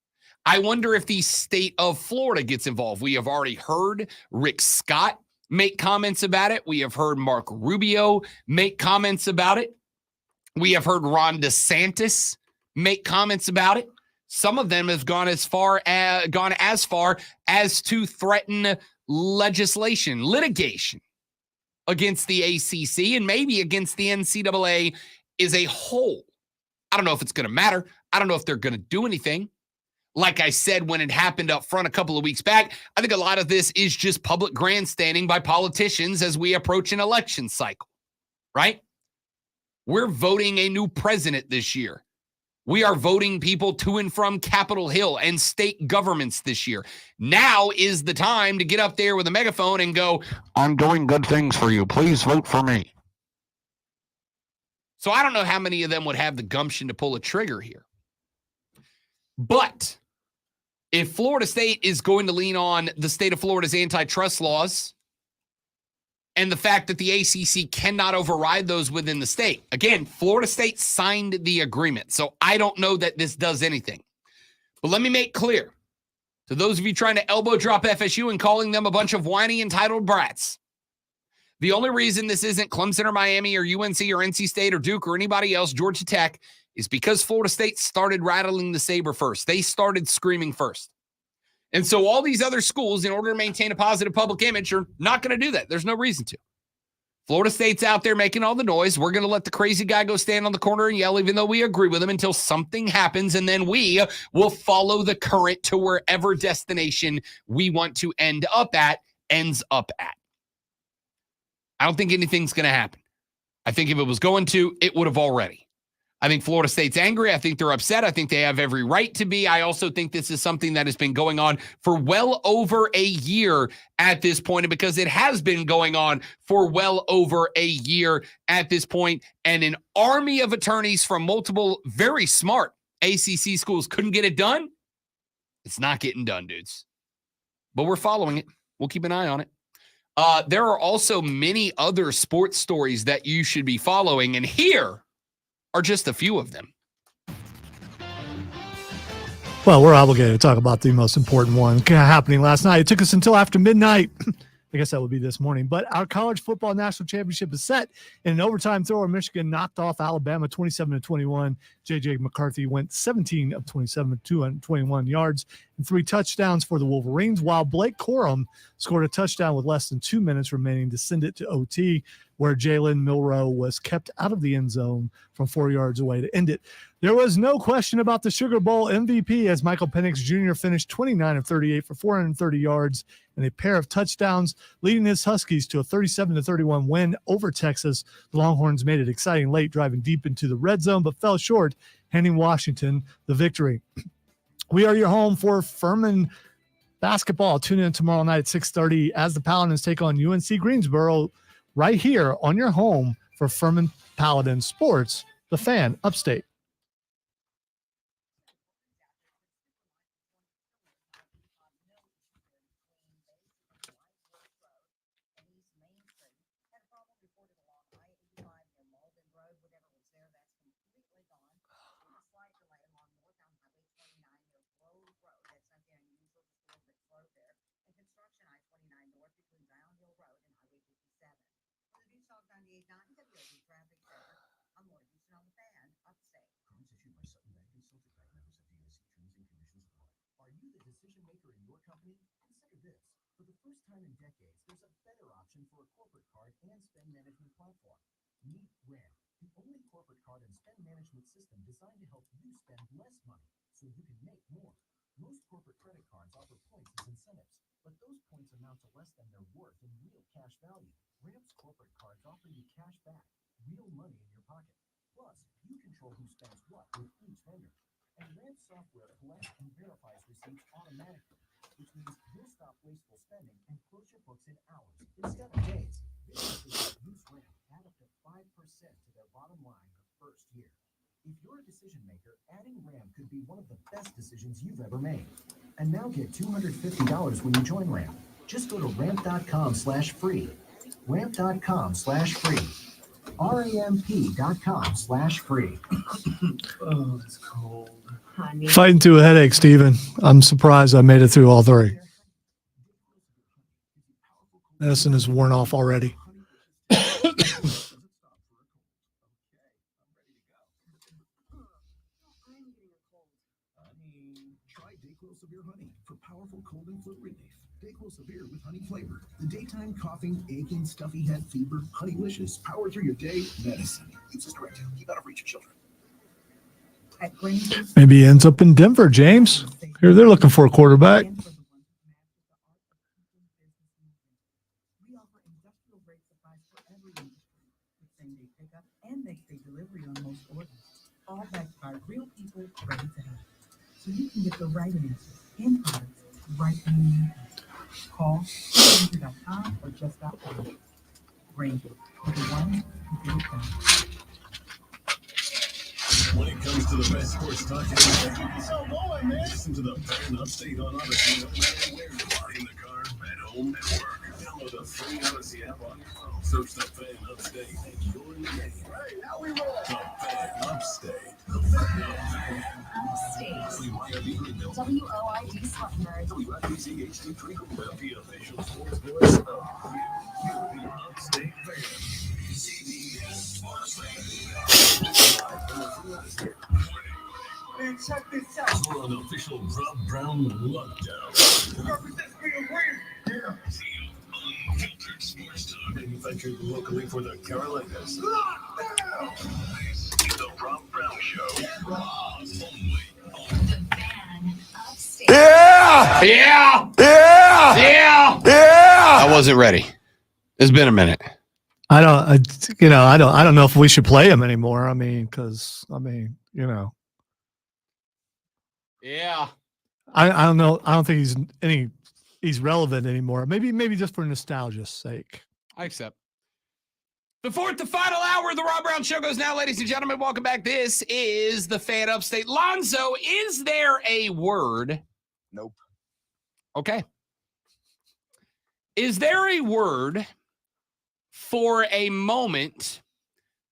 I wonder if the state of Florida gets involved. We have already heard Rick Scott make comments about it. We have heard Mark Rubio make comments about it. We have heard Ron DeSantis make comments about it. Some of them have gone as far as to threaten litigation against the ACC and maybe against the NCAA as a whole. I don't know if it's going to matter. I don't know if they're going to do anything. Like I said, when it happened up front a couple of weeks back, I think a lot of this is just public grandstanding by politicians as we approach an election cycle, right? We're voting a new president this year. We are voting people to and from Capitol Hill and state governments this year. Now is the time to get up there with a megaphone and go, I'm doing good things for you. Please vote for me. So I don't know how many of them would have the gumption to pull a trigger here. But if Florida State is going to lean on the state of Florida's antitrust laws and the fact that the ACC cannot override those within the state, again, Florida State signed the agreement, so I don't know that this does anything. But let me make clear to those of you trying to elbow drop FSU and calling them a bunch of whiny, entitled brats, the only reason this isn't Clemson or Miami or UNC or NC State or Duke or anybody else, Georgia Tech, is because Florida State started rattling the saber first. They started screaming first. And so all these other schools, in order to maintain a positive public image, are not going to do that. There's no reason to. Florida State's out there making all the noise. We're going to let the crazy guy go stand on the corner and yell, even though we agree with him, until something happens, and then we will follow the current to wherever destination we want to ends up at. I don't think anything's going to happen. I think if it was going to, it would have already. I think Florida State's angry. I think they're upset. I think they have every right to be. I also think this is something that has been going on for well over a year at this point, and because it has been going on for well over a year at this point, and an army of attorneys from multiple very smart ACC schools couldn't get it done, it's not getting done, dudes. But we're following it. We'll keep an eye on it. There are also many other sports stories that you should be following, and here are just a few of them. Well, we're obligated to talk about the most important one happening last night. It took us until after midnight. I guess that would be this morning. But our college football national championship is set. In an overtime throw, Michigan knocked off Alabama 27-21. J.J. McCarthy went 17 of 27, 221 yards, and 3 touchdowns for the Wolverines, while Blake Corum scored a touchdown with less than 2 minutes remaining to send it to OT, where Jalen Milroe was kept out of the end zone from 4 yards away to end it. There was no question about the Sugar Bowl MVP as Michael Penix Jr. finished 29 of 38 for 430 yards and a pair of touchdowns, leading his Huskies to a 37-31 win over Texas. The Longhorns made it exciting late, driving deep into the red zone, but fell short, handing Washington the victory. We are your home for Furman basketball. Tune in tomorrow night at 6:30 as the Paladins take on UNC Greensboro, right here on your home for Furman Paladin Sports, the Fan Upstate. Are you the decision maker in your company? Consider this. For the first time in decades, there's a better option for a corporate card and spend management platform. Meet RAM, the only corporate card and spend management system designed to help you spend less money so you can make more. Most corporate credit cards offer points as incentives, but those points amount to less than their worth in real cash value. RAM's corporate cards offer you cash back, real money in your pocket. Plus, you control who spends what with each vendor. And RAM software collects and verifies receipts automatically, which means you'll stop wasteful spending and close your books in hours instead of days. Businesses that use RAM add up to 5% to their bottom line the first year. If you're a decision maker, adding RAM could be one of the best decisions you've ever made. And now get $250 when you join RAM. Just go to ramp.com/free. Ramp.com/free. ramp.com/free. Oh, it's cold. Fighting through a headache, Steven. I'm surprised I made it through all 3. Medicine is worn off already. Try Dayquil Severe Honey for powerful cold and flu relief. Dayquil Severe with honey flavor. The daytime coughing, aching, stuffy head, fever, Honeylicious, power through your day medicine. Use this directed. Keep out of reach of children. Maybe he ends up in Denver, James. Here they're looking for a quarterback. We offer industrial grade supplies for every industry with same-day pickup and next-day delivery on most orders, all backed by real people ready to help. So you can get the right answers in products right when you need them. Call Granger.com or just .com. Granger, the one who get it done. When it comes to the best sports talk, listen to the Fan Upstate on Odyssey, no matter where you are, in the car, at home, at work. Download the free Odyssey app on your phone. Search the Fan Upstate and you're in the game. Hey, now we roll. The Fan Upstate. The Fan Upstate. WOID Spartanburg. WIBC HD Greenville, the official sports voice of the Upstate Fan. CBS Sports Man, check this out. We're on official Rob Brown lockdown. Represents me to win. Yeah. Unfiltered sports talk manufactured locally for the Carolinas. Lockdown. The Rob Brown Show. Only The Fan Upstate. Yeah! Yeah! Yeah! Yeah! Yeah! I wasn't ready. It's been a minute. I don't know if we should play him anymore. I mean, because Yeah. I don't know. I don't think he's relevant anymore. Maybe just for nostalgia's sake. I accept. The fourth and final hour of the Rob Brown Show goes now, ladies and gentlemen. Welcome back. This is the Fan Upstate. Lonzo, is there a word? Nope. Okay. Is there a word for a moment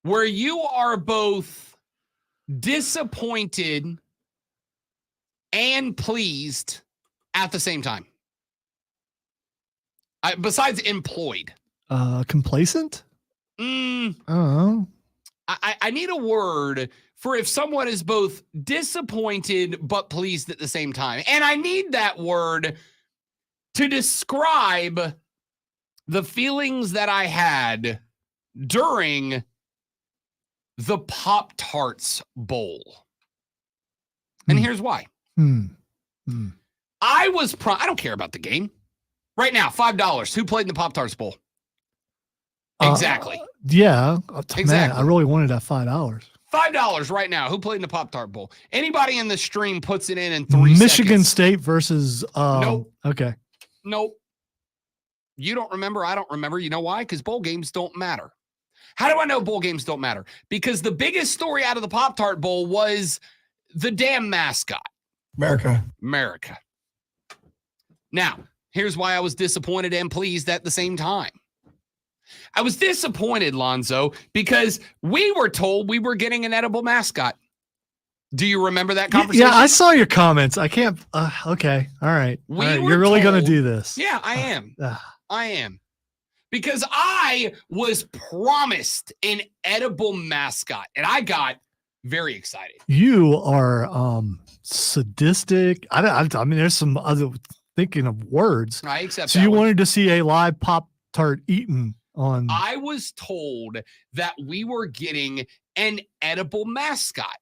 where you are both disappointed and pleased at the same time? Besides employed. Complacent? I need a word for if someone is both disappointed but pleased at the same time. And I need that word to describe the feelings that I had during the Pop-Tarts Bowl. And here's why. I don't care about the game. Right now, $5. Who played in the Pop-Tarts Bowl? Exactly. Yeah. Exactly. Man, I really wanted that $5. $5 right now. Who played in the Pop-Tart Bowl? Anybody in the stream puts it in 3 Michigan seconds. State versus Nope. Okay. Nope. You don't remember. I don't remember. You know why? Because bowl games don't matter. How do I know bowl games don't matter? Because the biggest story out of the Pop-Tart Bowl was the damn mascot. America. Now, here's why I was disappointed and pleased at the same time. I was disappointed, Lonzo, because we were told we were getting an edible mascot. Do you remember that conversation? Yeah, I saw your comments. I can't. Okay. All right. All right. You're really going to do this. Yeah, I am. I am. Because I was promised an edible mascot, and I got very excited. You are sadistic. I mean, there's some other thinking of words. I accept So that you one. wanted to see a live Pop-Tart eaten on. I was told that we were getting an edible mascot.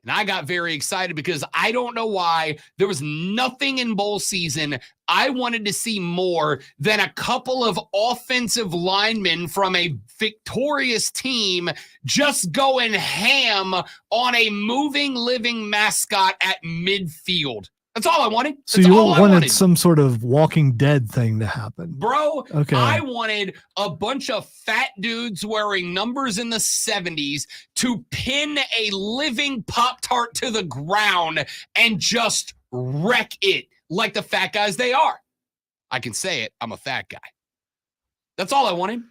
And I got very excited because I don't know why. There was nothing in bowl season I wanted to see more than a couple of offensive linemen from a victorious team just going ham on a moving, living mascot at midfield. That's all I wanted. So That's you all I wanted some sort of Walking Dead thing to happen. Bro, Okay. I wanted a bunch of fat dudes wearing numbers in the 70s to pin a living Pop-Tart to the ground and just wreck it like the fat guys they are. I can say it. I'm a fat guy. That's all I wanted.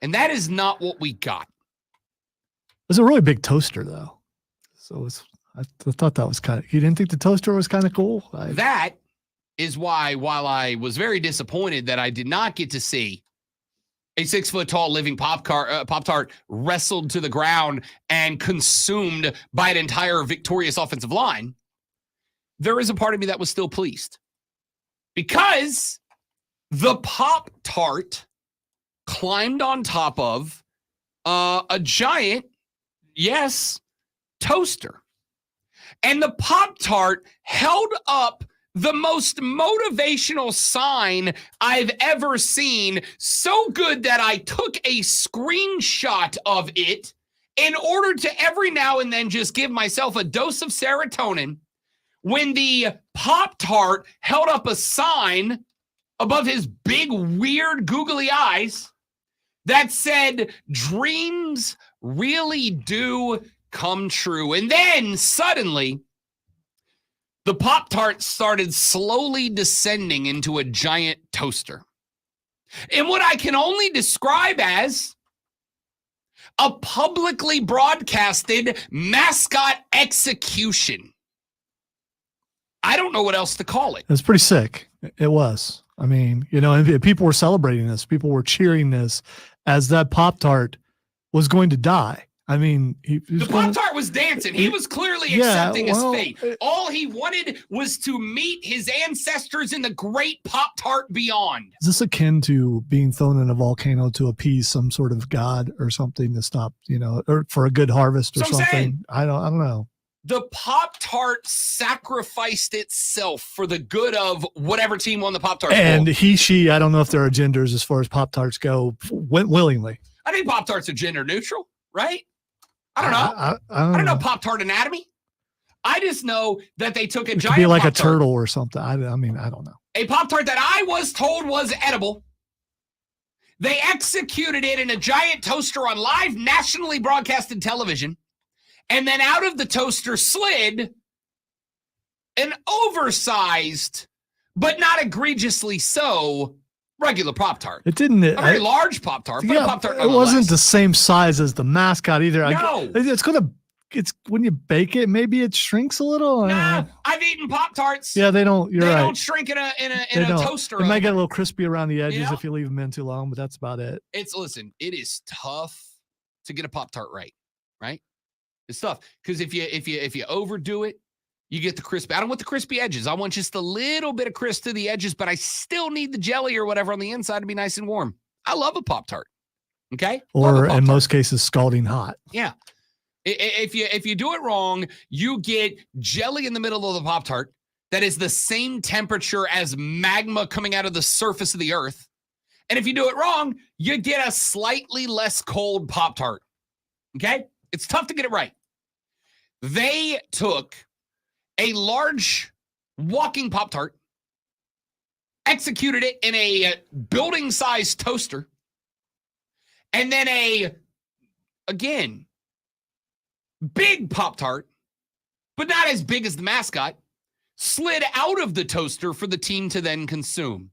And that is not what we got. It was a really big toaster, though. So I thought that was kind of. You didn't think the toaster was kind of cool? That is why, while I was very disappointed that I did not get to see a 6-foot-tall living Pop-Tart wrestled to the ground and consumed by an entire victorious offensive line, there is a part of me that was still pleased. Because the Pop-Tart climbed on top of a giant, yes, toaster. And the Pop-Tart held up the most motivational sign I've ever seen, so good that I took a screenshot of it in order to every now and then just give myself a dose of serotonin when the Pop-Tart held up a sign above his big, weird, googly eyes that said, "Dreams really do come true." And then suddenly, the Pop-Tart started slowly descending into a giant toaster. In what I can only describe as a publicly broadcasted mascot execution. I don't know what else to call it. It was pretty sick. It was. I mean, and people were celebrating this. People were cheering this as that Pop-Tart was going to die. I mean, the Pop-Tart was dancing. He was clearly accepting his fate. All he wanted was to meet his ancestors in the great Pop-Tart beyond. Is this akin to being thrown in a volcano to appease some sort of god or something to stop, or for a good harvest or something? I don't know. The Pop-Tart sacrificed itself for the good of whatever team won the Pop-Tart. And he, she, I don't know if there are genders as far as Pop-Tarts go, went willingly. I think Pop-Tarts are gender neutral, right? I don't know. I don't know Pop-Tart anatomy. I just know that they took a giant could be like Pop-Tart, a turtle or something. I mean, I don't know. a Pop-Tart that I was told was edible. They executed it in a giant toaster on live nationally broadcasted television. And then out of the toaster slid an oversized, but not egregiously so, regular Pop-Tart. It didn't. A very large Pop-Tart, but a Pop-Tart it wasn't nonetheless. the same size as the mascot either. No. It's when you bake it, maybe it shrinks a little. Nah, I've eaten Pop-Tarts. Yeah, they don't. You're they right. don't shrink in a toaster. It might get a little crispy around the edges You know? if you leave them in too long, but that's about it. Listen, it is tough to get a Pop-Tart right? It's tough because if you overdo it, you get the crispy. I don't want the crispy edges. I want just a little bit of crisp to the edges, but I still need the jelly or whatever on the inside to be nice and warm. I love a Pop-Tart. Okay? Or in most cases, scalding hot. Yeah. If you do it wrong, you get jelly in the middle of the Pop-Tart that is the same temperature as magma coming out of the surface of the earth. And if you do it wrong, you get a slightly less cold Pop-Tart. Okay? It's tough to get it right. They took a large walking Pop-Tart, executed it in a building-sized toaster, and then again, big Pop-Tart, but not as big as the mascot, slid out of the toaster for the team to then consume.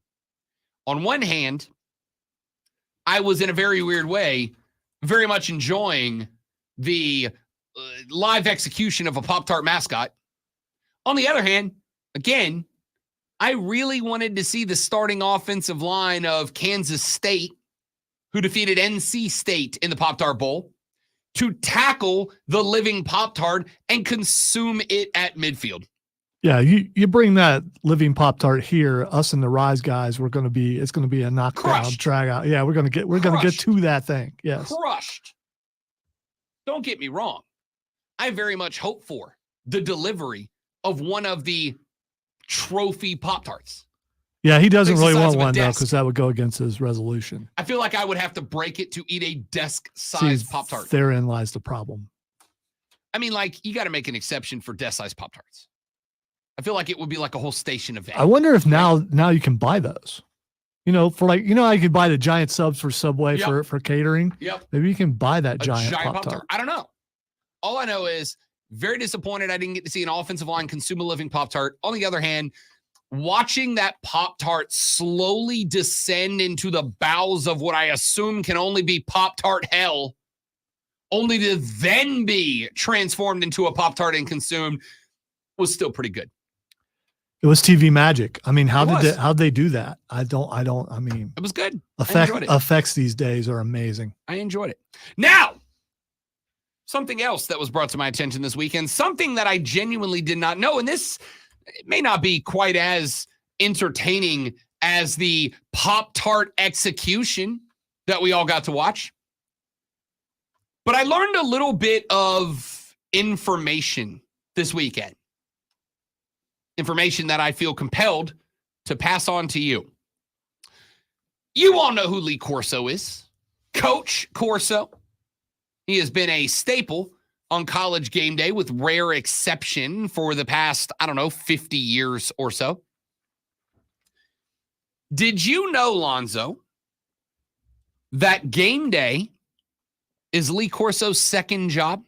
On one hand, I was in a very weird way, very much enjoying the live execution of a Pop-Tart mascot. On the other hand, again, I really wanted to see the starting offensive line of Kansas State, who defeated NC State in the Pop-Tart Bowl, to tackle the living Pop-Tart and consume it at midfield. Yeah, you bring that living Pop-Tart here, us and the Rise guys, it's going to be a knockdown, drag out. Yeah, we're going to get to that thing. Yes. Crushed. Don't get me wrong. I very much hope for the delivery of one of the trophy Pop-Tarts. Yeah, he doesn't really want one though, because that would go against his resolution. I feel like I would have to break it to eat a desk-sized Pop-Tart. Therein lies the problem. I mean, like, you got to make an exception for desk-sized Pop-Tarts. I feel like it would be like a whole station event. I wonder if now you can buy those. For I could buy the giant subs for Subway for catering. Yep. Maybe you can buy that giant Pop-Tart. I don't know. All I know is very disappointed I didn't get to see an offensive line consume a living Pop-Tart. On the other hand, watching that Pop-Tart slowly descend into the bowels of what I assume can only be Pop-Tart hell, only to then be transformed into a Pop-Tart and consumed, was still pretty good. It was TV magic. I mean, how'd they do that? I mean, it was good. Effects these days are amazing. I enjoyed it. Now, something else that was brought to my attention this weekend, something that I genuinely did not know, and this may not be quite as entertaining as the Pop-Tart execution that we all got to watch. But I learned a little bit of information this weekend. Information that I feel compelled to pass on to you. You all know who Lee Corso is. Coach Corso. He has been a staple on College Game Day with rare exception for the past, 50 years or so. Did you know, Lonzo, that game day is Lee Corso's second job?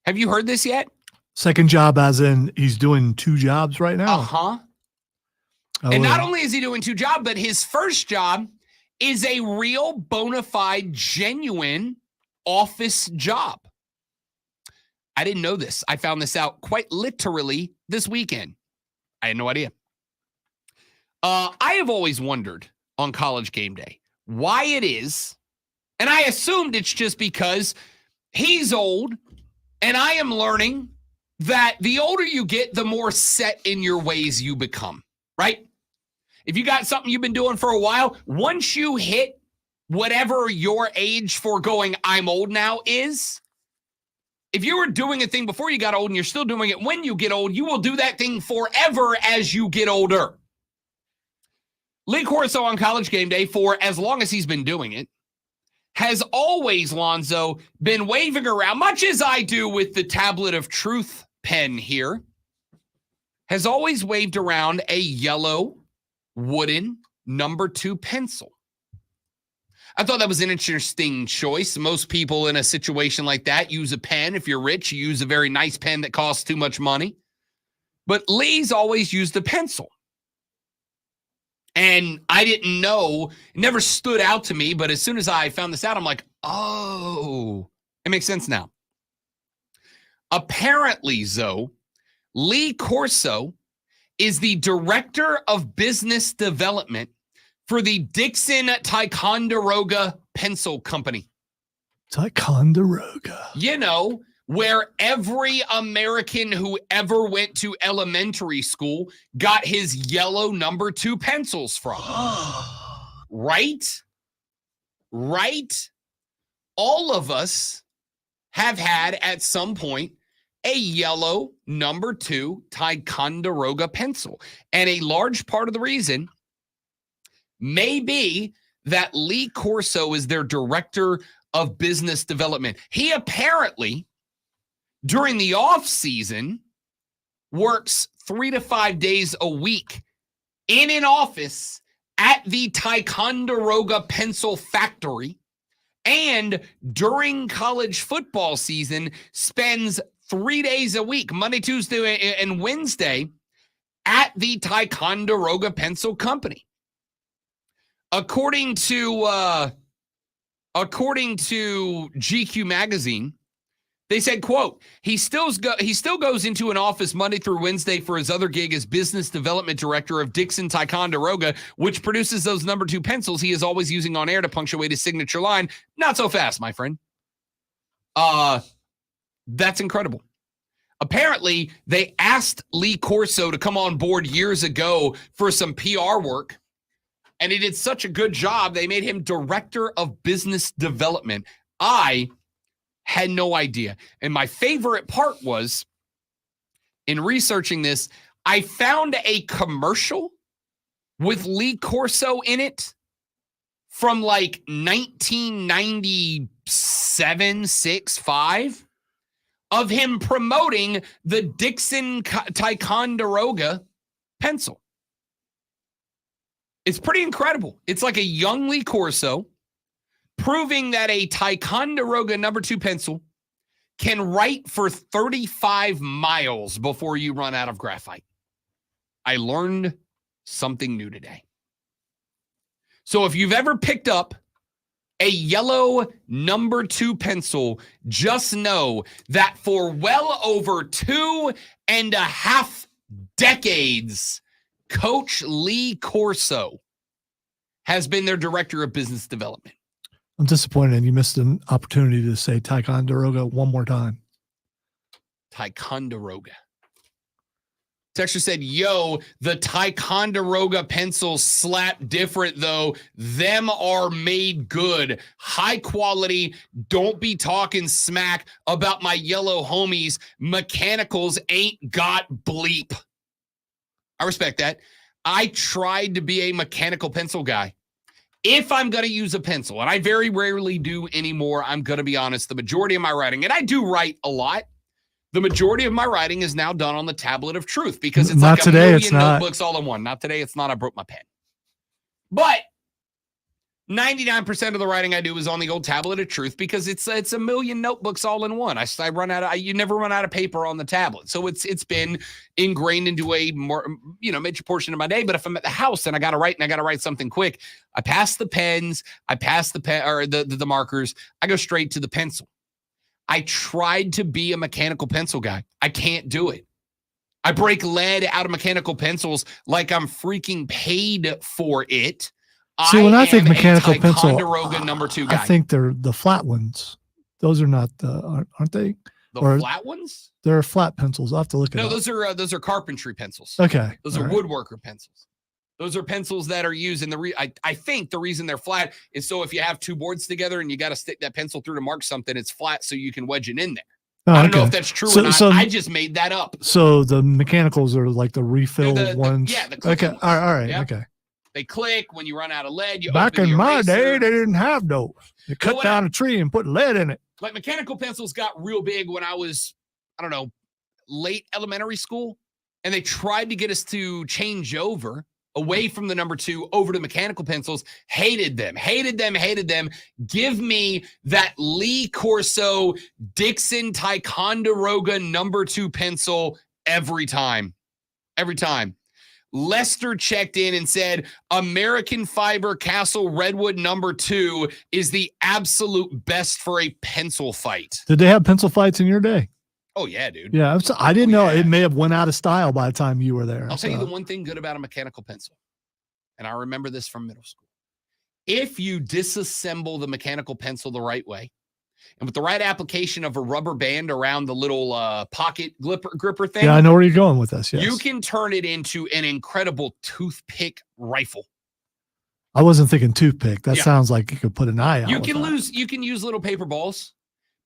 Have you heard this yet? Second job as in he's doing two jobs right now? Uh-huh. And not only is he doing two jobs, but his first job is a real bona fide, genuine office job. I didn't know this. I found this out quite literally this weekend. I had no idea. I have always wondered on College Game Day why it is, and I assumed it's just because he's old and I am learning that the older you get, the more set in your ways you become, right? If you got something you've been doing for a while, once you hit whatever your age for going, I'm old now is, if you were doing a thing before you got old and you're still doing it when you get old, you will do that thing forever as you get older. Lee Corso on College Game Day, for as long as he's been doing it, has always, Lonzo, been waving around, much as I do with the Tablet of Truth pen here, has always waved around a yellow wooden number 2 pencil. I thought that was an interesting choice. Most people in a situation like that use a pen. If you're rich, you use a very nice pen that costs too much money. But Lee's always used a pencil. And I didn't know, it never stood out to me, but as soon as I found this out, I'm like, oh, it makes sense now. Apparently, Zoe, Lee Corso is the director of business development for the Dixon Ticonderoga Pencil Company. Ticonderoga. You know, where every American who ever went to elementary school got his yellow number 2 pencils from. Right? Right? All of us have had at some point a yellow number 2 Ticonderoga pencil. And a large part of the reason may be that Lee Corso is their director of business development. He apparently, during the off season, works 3 to 5 days a week in an office at the Ticonderoga Pencil Factory, and during college football season spends 3 days a week, Monday, Tuesday, and Wednesday, at the Ticonderoga Pencil Company. According to GQ magazine, they said, quote, he still goes into an office Monday through Wednesday for his other gig as business development director of Dixon Ticonderoga, which produces those number 2 pencils he is always using on air to punctuate his signature line. Not so fast, my friend. That's incredible. Apparently, they asked Lee Corso to come on board years ago for some PR work, and he did such a good job, they made him director of business development. I had no idea. And my favorite part was, in researching this, I found a commercial with Lee Corso in it from like 1997, 6, 5 of him promoting the Dixon Ticonderoga pencil. It's pretty incredible. It's like a young Lee Corso proving that a Ticonderoga number 2 pencil can write for 35 miles before you run out of graphite. I learned something new today. So if you've ever picked up a yellow number 2 pencil, just know that for well over 2.5 decades, Coach Lee Corso has been their director of business development. I'm disappointed you missed an opportunity to say Ticonderoga one more time. Ticonderoga. Texture said, yo, the Ticonderoga pencils slap different, though. Them are made good. High quality. Don't be talking smack about my yellow homies. Mechanicals ain't got bleep. I respect that. I tried to be a mechanical pencil guy. If I'm going to use a pencil, and I very rarely do anymore, I'm going to be honest, the majority of my writing, and I do write a lot, the majority of my writing is now done on the Tablet of Truth because it's not like today, a it's million not. notebooks all in one. Not today, it's not. I broke my pen. But 99% of the writing I do is on the old Tablet of Truth because it's a million notebooks all in one. I run out of, you never run out of paper on the tablet. So it's been ingrained into a more, major portion of my day. But if I'm at the house and I got to write something quick, I pass the pens, I pass the pen or the markers, I go straight to the pencil. I tried to be a mechanical pencil guy. I can't do it. I break lead out of mechanical pencils like I'm freaking paid for it. See, when I think mechanical pencil, Ticonderoga number 2 guy. I think they're the flat ones. Those are not aren't they? The flat ones? They're flat pencils. I'll have to look at it. No, those are carpentry pencils. Okay. Those are woodworker pencils. Those are pencils that are used in I think the reason they're flat is so if you have 2 boards together and you got to stick that pencil through to mark something, it's flat so you can wedge it in there. Oh, I don't know if that's true or not. I just made that up. So the mechanicals are like the refill ones. Yeah. Okay. All right. Yeah. Okay. They click when you run out of lead. You Back open in the my day, eraser. they didn't have those. They cut what down a tree and put lead in it. Like mechanical pencils got real big when I was, I don't know, late elementary school. And they tried to get us to change over away from the number 2 over to mechanical pencils. Hated them. Give me that Lee Corso Dixon Ticonderoga number 2 pencil every time. Lester checked in and said, American Fiber Castle Redwood number 2 is the absolute best for a pencil fight. Did they have pencil fights in your day? Oh, yeah, dude. Yeah, I didn't know. It may have went out of style by the time you were there. I'll tell you the one thing good about a mechanical pencil, and I remember this from middle school. If you disassemble the mechanical pencil the right way, and with the right application of a rubber band around the little pocket gripper thing. Yeah, I know where you're going with this. Yes. You can turn it into an incredible toothpick rifle. I wasn't thinking toothpick. That Yeah. sounds like you could put an eye out. You with can that. you can use little paper balls,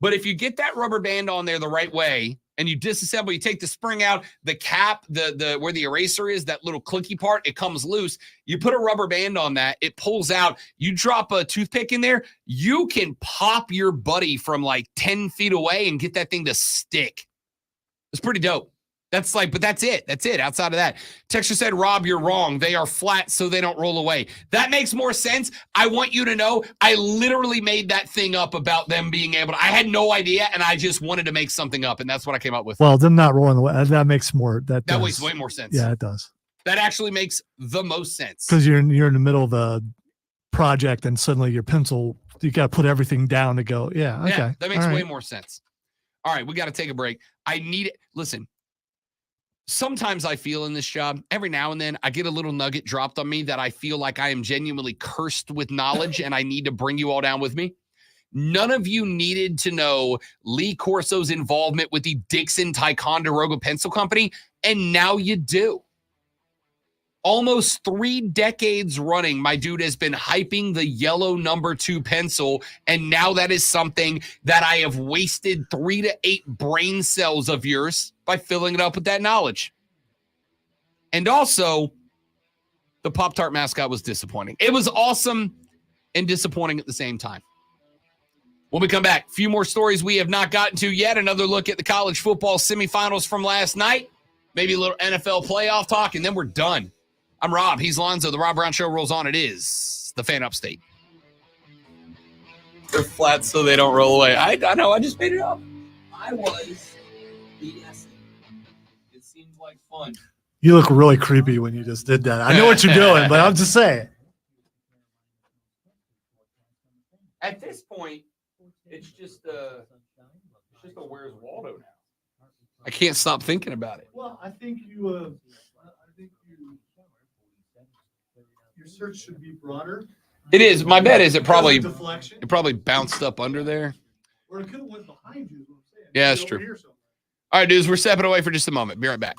but if you get that rubber band on there the right way and you disassemble, you take the spring out, the cap, the where the eraser is, that little clicky part, it comes loose. You put a rubber band on that, it pulls out. You drop a toothpick in there, you can pop your buddy from like 10 feet away and get that thing to stick. It's pretty dope. But that's it. Outside of that, Texture said, Rob, you're wrong. They are flat so they don't roll away. That makes more sense. I want you to know I literally made that thing up about them being able to. I had no idea, and I just wanted to make something up, and that's what I came up with. Well, them not rolling away. That makes more. That makes way more sense. Yeah, it does. That actually makes the most sense. Because you're in the middle of a project and suddenly your pencil, you got to put everything down to go. Yeah, okay. Yeah, that makes All way right. more sense. All right, we got to take a break. I need it. Listen. Sometimes I feel in this job, every now and then, I get a little nugget dropped on me that I feel like I am genuinely cursed with knowledge and I need to bring you all down with me. None of you needed to know Lee Corso's involvement with the Dixon Ticonderoga Pencil Company, and now you do. Almost 3 decades running, my dude has been hyping the yellow number 2 pencil, and now that is something that I have wasted 3 to 8 brain cells of yours by filling it up with that knowledge. And also, the Pop-Tart mascot was disappointing. It was awesome and disappointing at the same time. When we come back, a few more stories we have not gotten to yet. Another look at the college football semifinals from last night. Maybe a little NFL playoff talk, and then we're done. I'm Rob. He's Lonzo. The Rob Brown Show rolls on. It is the Fan Upstate. They're flat so they don't roll away. I know. I just made it up. I was BSing. It seemed like fun. You look really creepy when you just did that. I know what you're doing, but I'm just saying. At this point, it's just a Where's Waldo now. I can't stop thinking about it. Well, I think your search should be broader. It is. My bet is it probably deflection. bounced up under there. Or it could have went behind you. Is what I'm saying. Yeah, that's Over true. here somewhere. All right, dudes, we're stepping away for just a moment. Be right back.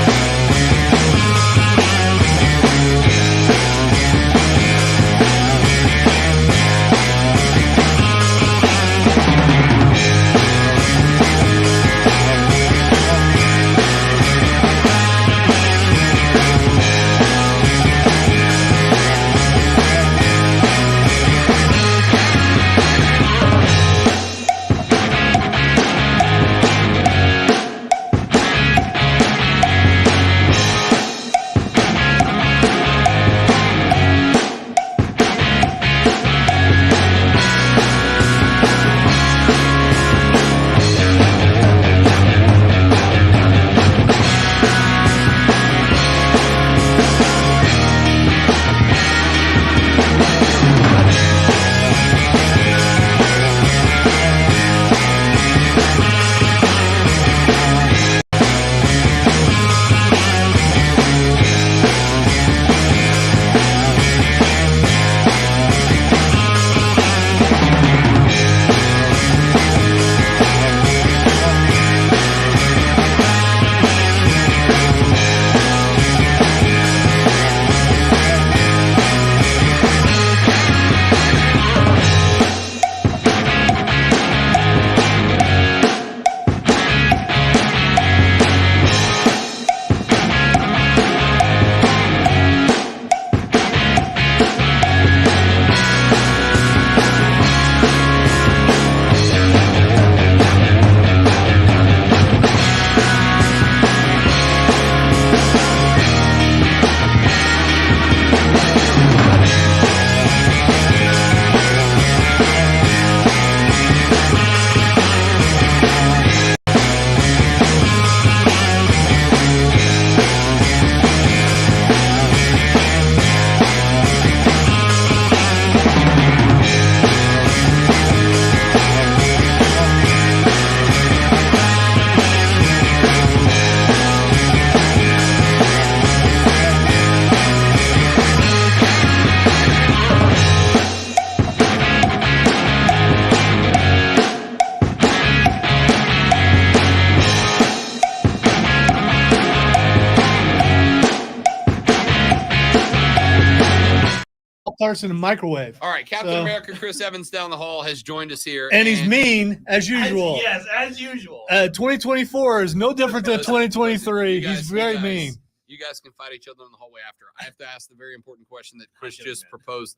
Pop-Tarts in the microwave. All right, Captain So- America Chris Evans down the hall has joined us here. And he's mean as usual. As usual. 2024 is no different than Listen, 2023. you guys- He's very you guys- mean. You guys can fight each other in the hallway after. I have to ask the very important question that Chris just proposed,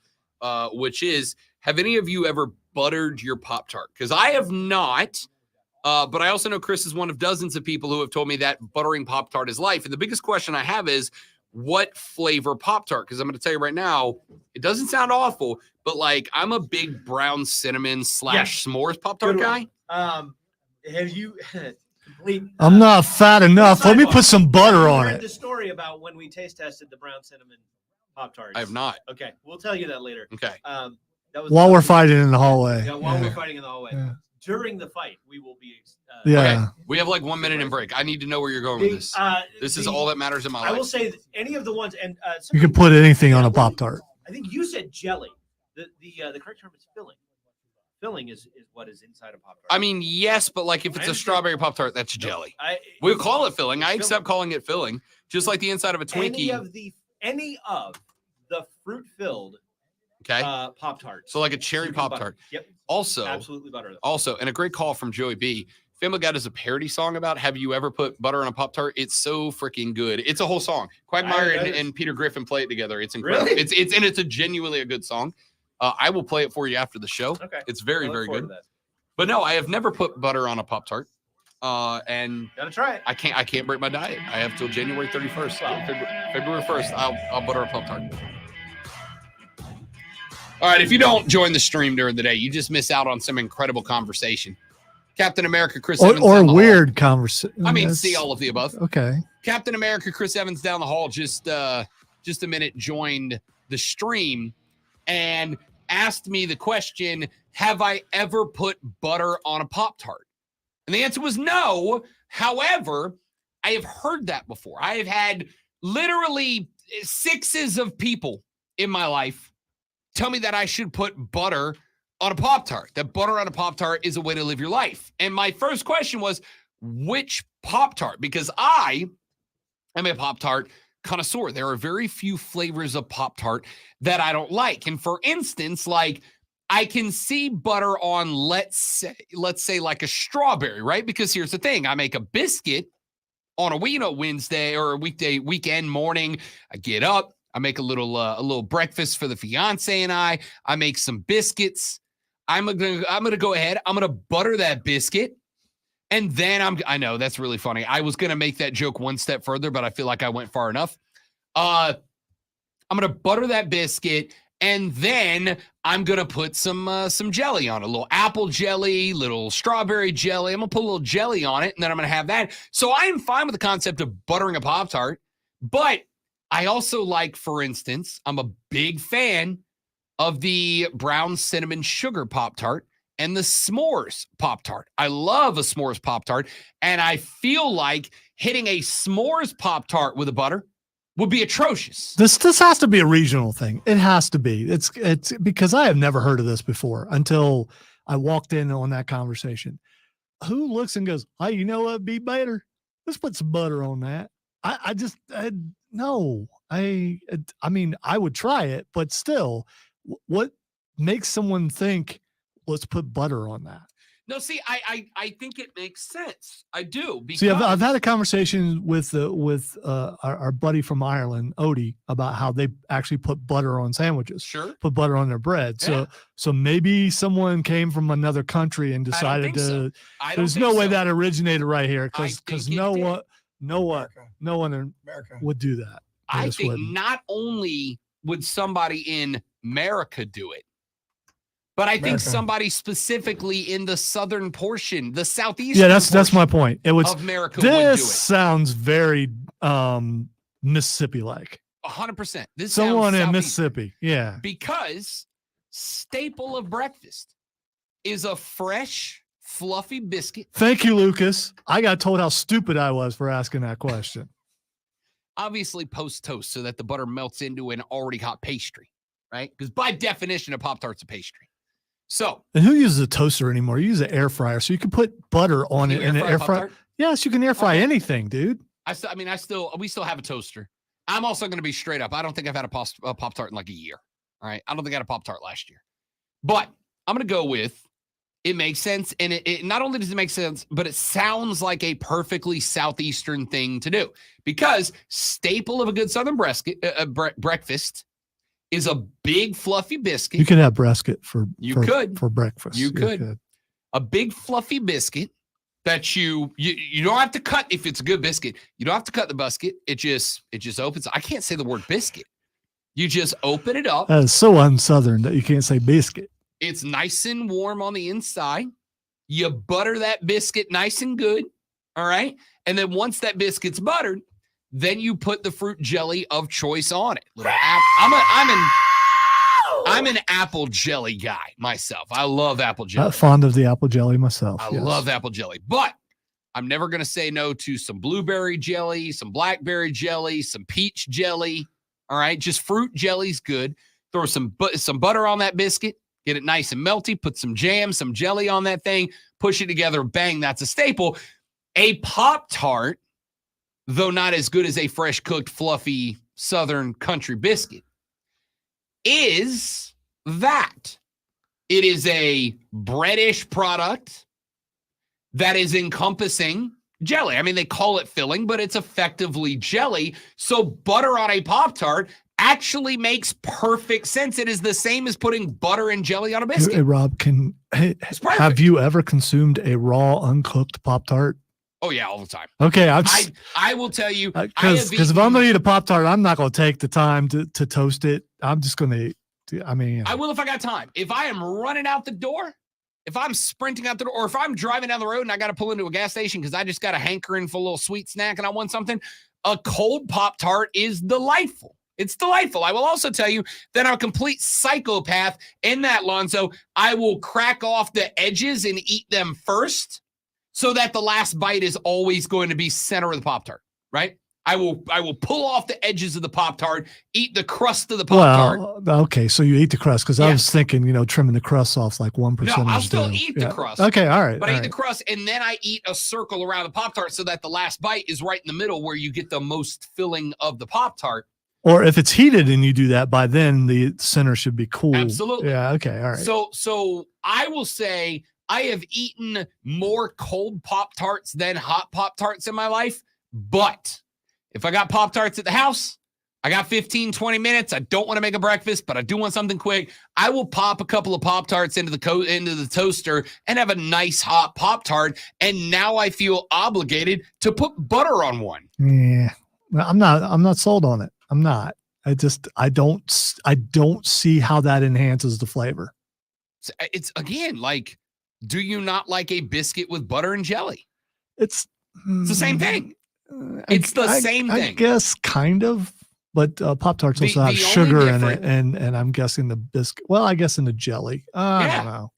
which is, have any of you ever buttered your Pop-Tart? Because I have not, but I also know Chris is one of dozens of people who have told me that buttering Pop-Tart is life. And the biggest question I have is, what flavor Pop-Tart? Because I'm going to tell you right now, it doesn't sound awful, but like I'm a big brown cinnamon / s'mores Pop-Tart Good guy. one. Have you complete? I'm not fat enough. Let me put some butter on heard it. the story about when we taste tested the brown cinnamon Pop-Tarts. I have not. Okay, we'll tell you that later. Okay. That was While we're fighting in the hallway. Yeah, while Yeah. we're fighting in the hallway. Yeah. During the fight, we will be. Yeah. Okay. We have like 1 minute and break. I need to know where you're going with this. This is the- all that matters in my life. I will say that any of the ones, and You can put anything on a Pop-Tart. I think you said jelly. The correct term is filling. Filling is what is inside a Pop-Tart. I mean, yes, but like if I it's a understand. strawberry Pop-Tart, that's No, jelly. we'll We'll call it filling. I it's accept calling it filling, just like the inside of a Any Twinkie. of the fruit-filled Okay. Pop-Tarts. So like a cherry you can butter. Pop-Tart. Yep. Also, Absolutely butter them. Also, and a great call from Joey B. Family Guy does a parody song about have you ever put butter on a Pop-Tart? It's so freaking good. It's a whole song. Quagmire and Peter Griffin play it together. It's incredible. Really? It's a genuinely a good song. I will play it for you after the show. Okay. It's very, I look very forward good. to that. But no, I have never put butter on a Pop-Tart. And Gotta try it. I can't break my diet. I have till January 31st. February 1st, I'll butter a Pop-Tart. All right, if you don't join the stream during the day, you just miss out on some incredible conversation. Captain America Chris Evans Or down the hall. weird conversation. I mean, see all of the above. Okay. Captain America Chris Evans down the hall just a minute joined the stream and asked me the question, have I ever put butter on a Pop-Tart? And the answer was no. However, I have heard that before. I have had literally sixes of people in my life tell me that I should put butter on a Pop-Tart, that butter on a Pop-Tart is a way to live your life. And my first question was, which Pop-Tart? Because I am a Pop-Tart connoisseur. There are very few flavors of Pop-Tart that I don't like. And for instance, like I can see butter on, let's say like a strawberry, right? Because here's the thing. I make a biscuit on a Wednesday or a weekend morning. I get up, I make a little breakfast for the fiance and I make some biscuits. I'm gonna go ahead. I'm gonna butter that biscuit. And then I know that's really funny. I was going to make that joke one step further, but I feel like I went far enough. I'm going to butter that biscuit and then I'm going to put some jelly on it, a little apple jelly, little strawberry jelly. I'm going to put a little jelly on it and then I'm going to have that. So I am fine with the concept of buttering a Pop-Tart, but I also like, for instance, I'm a big fan of the brown cinnamon sugar Pop-Tart and the s'mores Pop-Tart. I love a s'mores Pop-Tart, and I feel like hitting a s'mores Pop-Tart with a butter would be atrocious. This has to be a regional thing. It has to be. It's because I have never heard of this before until I walked in on that conversation. Who looks and goes, "Hey, you know what'd be better? Let's put some butter on that." No. I mean, I would try it, but still, what makes someone think, let's put butter on that? No, see, I think it makes sense. I do. Because See, I've had a conversation with our buddy from Ireland, Odie, about how they actually put butter on sandwiches. Sure. Put butter on their bread. Yeah. So maybe someone came from another country and decided to. so. I don't There's think no way so. that originated right here I because think it no did. one would do that. They I just think wouldn't. not only would somebody in America do it, but I think somebody specifically in the southern portion, the southeast. Yeah, that's my point. It was of America would do this it. sounds very Mississippi like. 100%. This Someone sounds in southeast. Mississippi. Yeah. Because staple of breakfast is a fresh, fluffy biscuit. Thank you, Lucas. I got told how stupid I was for asking that question. Obviously post toast so that the butter melts into an already hot pastry, right? Because by definition, a Pop-Tart's a pastry. So, And who uses a toaster anymore? You use an air fryer, so you can put butter on Can it you in air an fry air fryer. Pop-Tart? Yes, you can air fry Okay. anything, dude. we still have a toaster. I'm also going to be straight up. I don't think I've had a Pop-Tart in like a year. All right. I don't think I had a Pop-Tart last year. But I'm going to go with it makes sense. And it not only does it make sense, but it sounds like a perfectly Southeastern thing to do. Because staple of a good Southern breakfast is a big fluffy biscuit. You could have brisket for breakfast. You could. A big fluffy biscuit that you don't have to cut if it's a good biscuit. You don't have to cut the biscuit. It just opens. I can't say the word biscuit. You just open it up. That is so unsouthern that you can't say biscuit. It's nice and warm on the inside. You butter that biscuit nice and good. All right. And then once that biscuit's buttered, then you put the fruit jelly of choice on it. I'm an apple jelly guy myself. I love apple jelly. Fond of the apple jelly myself. I love apple jelly, but I'm never going to say no to some blueberry jelly, some blackberry jelly, some peach jelly. All right. Just fruit jelly's good. Throw some butter on that biscuit. Get it nice and melty. Put some jam, some jelly on that thing. Push it together. Bang. That's a staple. A Pop-Tart, though not as good as a fresh cooked, fluffy Southern country biscuit, is that it is a breadish product that is encompassing jelly. I mean, they call it filling, but it's effectively jelly. So butter on a Pop-Tart actually makes perfect sense. It is the same as putting butter and jelly on a biscuit. Hey, Rob, have you ever consumed a raw, uncooked Pop-Tart? Oh yeah, all the time. Okay, I will tell you because if I'm going to eat a Pop-Tart, I'm not going to take the time to toast it. I'm just going to. I will if I got time. If I am running out the door, if I'm sprinting out the door, or if I'm driving down the road and I got to pull into a gas station because I just got a hankering for a little sweet snack and I want something, a cold Pop-Tart is delightful. It's delightful. I will also tell you that I'm a complete psychopath in that, Lonzo. I will crack off the edges and eat them first, so that the last bite is always going to be center of the Pop-Tart, right? I will pull off the edges of the Pop-Tart, eat the crust of the Pop-Tart. Well, okay, so you eat the crust, because I was thinking, trimming the crust off like 1%. No, I'll still eat the crust. Okay, all right. But I eat the crust, and then I eat a circle around the Pop-Tart so that the last bite is right in the middle where you get the most filling of the Pop-Tart. Or if it's heated and you do that, by then the center should be cool. Absolutely. Yeah, okay, all right. So I will say I have eaten more cold Pop-Tarts than hot Pop-Tarts in my life. But if I got Pop-Tarts at the house, I got 15, 20 minutes. I don't want to make a breakfast, but I do want something quick. I will pop a couple of Pop-Tarts into the toaster and have a nice hot Pop-Tart. And now I feel obligated to put butter on one. Yeah, well, I'm not sold on it. I'm not. I don't see how that enhances the flavor. It's again, like, do you not like a biscuit with butter and jelly? It's the same thing. It's the same thing. I guess kind of, but Pop-Tarts also have sugar in it, and I'm guessing the biscuit. Well, I guess in the jelly. I don't know.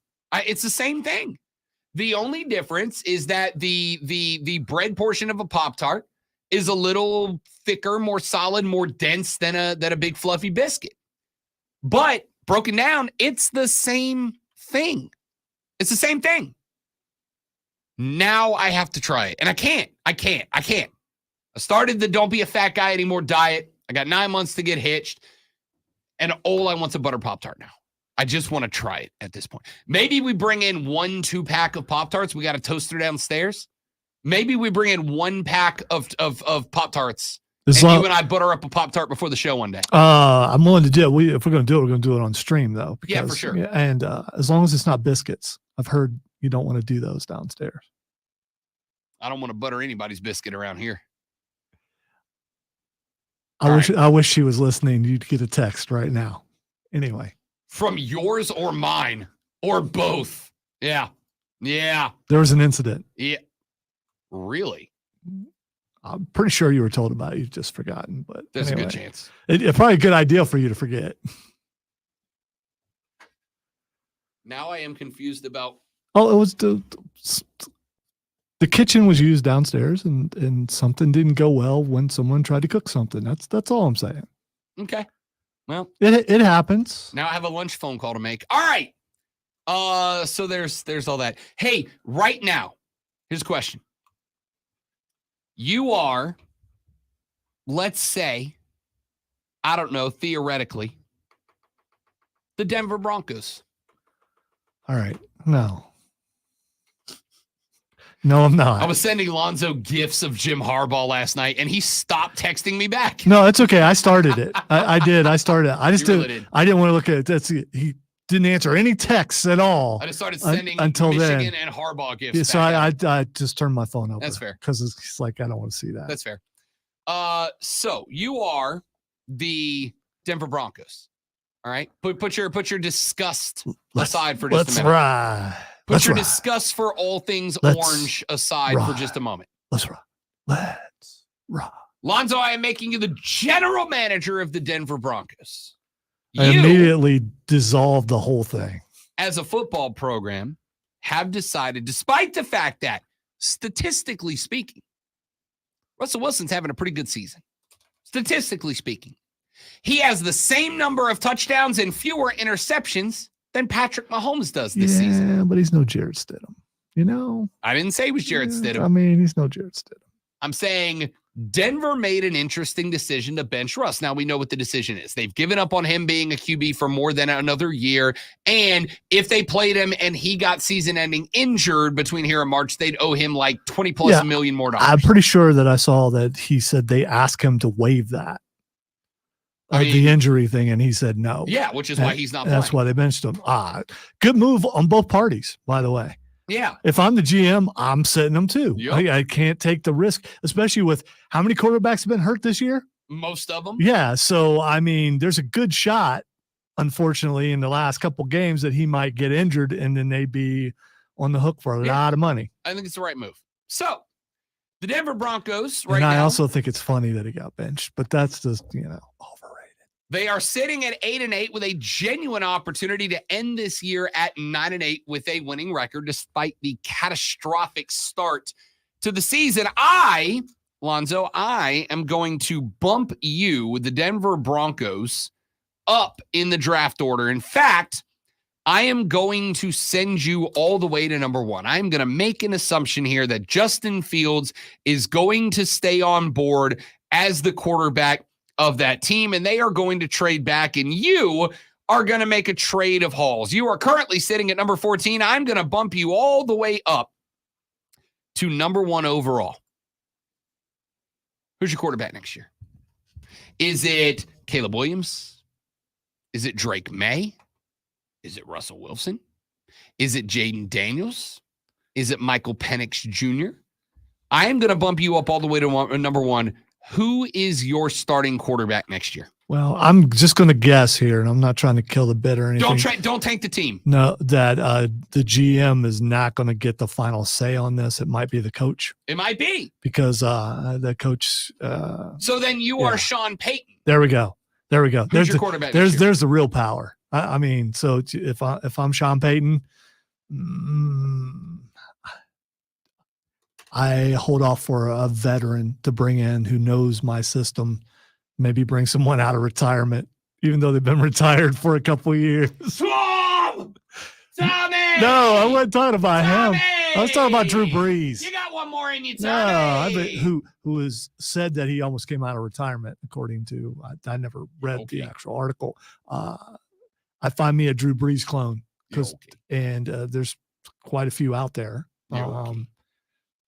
It's the same thing. The only difference is that the bread portion of a Pop-Tart is a little thicker, more solid, more dense than a big fluffy biscuit. But broken down, it's the same thing. It's the same thing. Now I have to try it. And I can't. I started the don't be a fat guy anymore diet. I got 9 months to get hitched. And all I want's a butter Pop-Tart now. I just want to try it at this point. Maybe we bring in 1-2 pack of Pop-Tarts. We got a toaster downstairs. Maybe we bring in 1 pack of Pop-Tarts. You and I butter up a Pop-Tart before the show one day. I'm willing to do it. If we're going to do it, we're going to do it on stream, though. Yeah, for sure. And as long as it's not biscuits. I've heard you don't want to do those downstairs. I don't want to butter anybody's biscuit around here. I wish she was listening. You'd get a text right now. Anyway. From yours or mine or both. Yeah. There was an incident. Yeah. Really? I'm pretty sure you were told about it. You've just forgotten, but there's a good chance. It's probably a good idea for you to forget. Now I am confused about. Oh, it was the kitchen was used downstairs, and something didn't go well when someone tried to cook something. That's all I'm saying. Okay. Well, it happens. Now I have a lunch phone call to make. All right. So there's all that. Hey, right now, here's a question. You are, let's say, I don't know, theoretically, the Denver Broncos. All right. No, I'm not. I was sending Lonzo gifs of Jim Harbaugh last night, and he stopped texting me back. No, it's okay. I started it. I did. I started it. I just You really didn't. did. I didn't want to look at it. He didn't answer any texts at all. I just started sending until Michigan then. and Harbaugh gifts. Yeah, so back out. I just turned my phone over. That's fair. Because it's like I don't want to see that. That's fair. So you are the Denver Broncos. All right. Put your disgust aside for just a minute. Let's ride. Put your disgust for all things orange aside for just a moment. Let's ride. Let's ride. Lonzo, I am making you the general manager of the Denver Broncos. I immediately dissolved the whole thing. As a football program, have decided, despite the fact that, statistically speaking, Russell Wilson's having a pretty good season. Statistically speaking. He has the same number of touchdowns and fewer interceptions than Patrick Mahomes does this season. Yeah, but he's no Jarrett Stidham. You know? I didn't say he was Jarrett Stidham. I mean, he's no Jarrett Stidham. I'm saying Denver made an interesting decision to bench Russ. Now we know what the decision is. They've given up on him being a QB for more than another year. And if they played him and he got season-ending injured between here and March, they'd owe him like 20 plus million more dollars. I'm pretty sure that I saw that he said they asked him to waive that. The injury thing, and he said no. Yeah, which is why he's not playing. That's why they benched him. Good move on both parties, by the way. Yeah. If I'm the GM, I'm sitting them too. Yep. I can't take the risk, especially with how many quarterbacks have been hurt this year? Most of them. Yeah. So, I mean, there's a good shot, unfortunately, in the last couple games that he might get injured and then they'd be on the hook for a lot of money. I think it's the right move. So, the Denver Broncos and I now, also think it's funny that he got benched, but that's just, overrated. They are sitting at 8-8 with a genuine opportunity to end this year at 9-8 with a winning record, despite the catastrophic start to the season. Lonzo, I am going to bump you, the Denver Broncos, up in the draft order. In fact, I am going to send you all the way to number 1. I'm going to make an assumption here that Justin Fields is going to stay on board as the quarterback of that team, and they are going to trade back, and you are going to make a trade of hauls. You are currently sitting at number 14. I'm going to bump you all the way up to number 1 overall. Who's your quarterback next year? Is it Caleb Williams? Is it Drake May? Is it Russell Wilson? Is it Jaden Daniels? Is it Michael Penix Jr.? I am going to bump you up all the way to number 1. Who is your starting quarterback next year? Well, I'm just going to guess here, and I'm not trying to kill the bid or anything. Don't tank the team. No, that the GM is not going to get the final say on this. It might be the coach. It might be. Because the coach. So then you are Sean Payton. There we go. Who's there's your quarterback? There's the real power. I mean, so if I'm Sean Payton, I hold off for a veteran to bring in who knows my system. Maybe bring someone out of retirement, even though they've been retired for a couple of years. Tommy! No, I wasn't talking about him. I was talking about Drew Brees. You got one more in you, Tommy. No, who has said that he almost came out of retirement, according to I never read the actual article. I find me a Drew Brees clone and there's quite a few out there.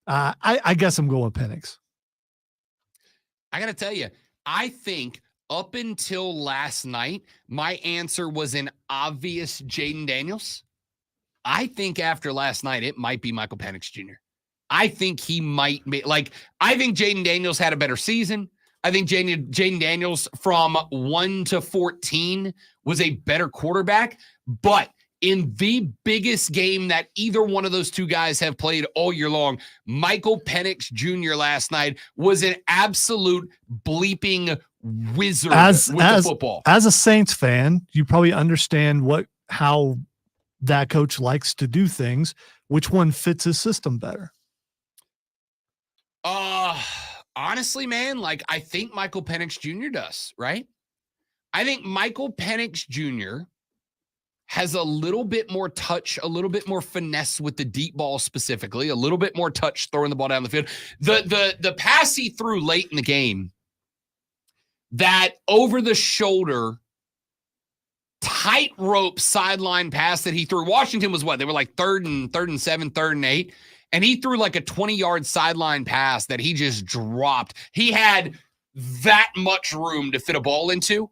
I guess I'm going Penix. I got to tell you, I think up until last night, my answer was an obvious Jaden Daniels. I think after last night, it might be Michael Penix Jr. I think he might be I think Jaden Daniels had a better season. I think Jaden Daniels from 1 to 14 was a better quarterback, but in the biggest game that either one of those two guys have played all year long, Michael Penix Jr. last night was an absolute bleeping wizard with the football. As a Saints fan, you probably understand how that coach likes to do things. Which one fits his system better? Honestly, man, I think Michael Penix Jr. does, right? I think Michael Penix Jr. has a little bit more touch, a little bit more finesse with the deep ball specifically, a little bit more touch throwing the ball down the field. The pass he threw late in the game, that over the shoulder tightrope sideline pass that he threw. Washington was what? They were like third and 7, 3rd and 8. And he threw like a 20-yard sideline pass that he just dropped. He had that much room to fit a ball into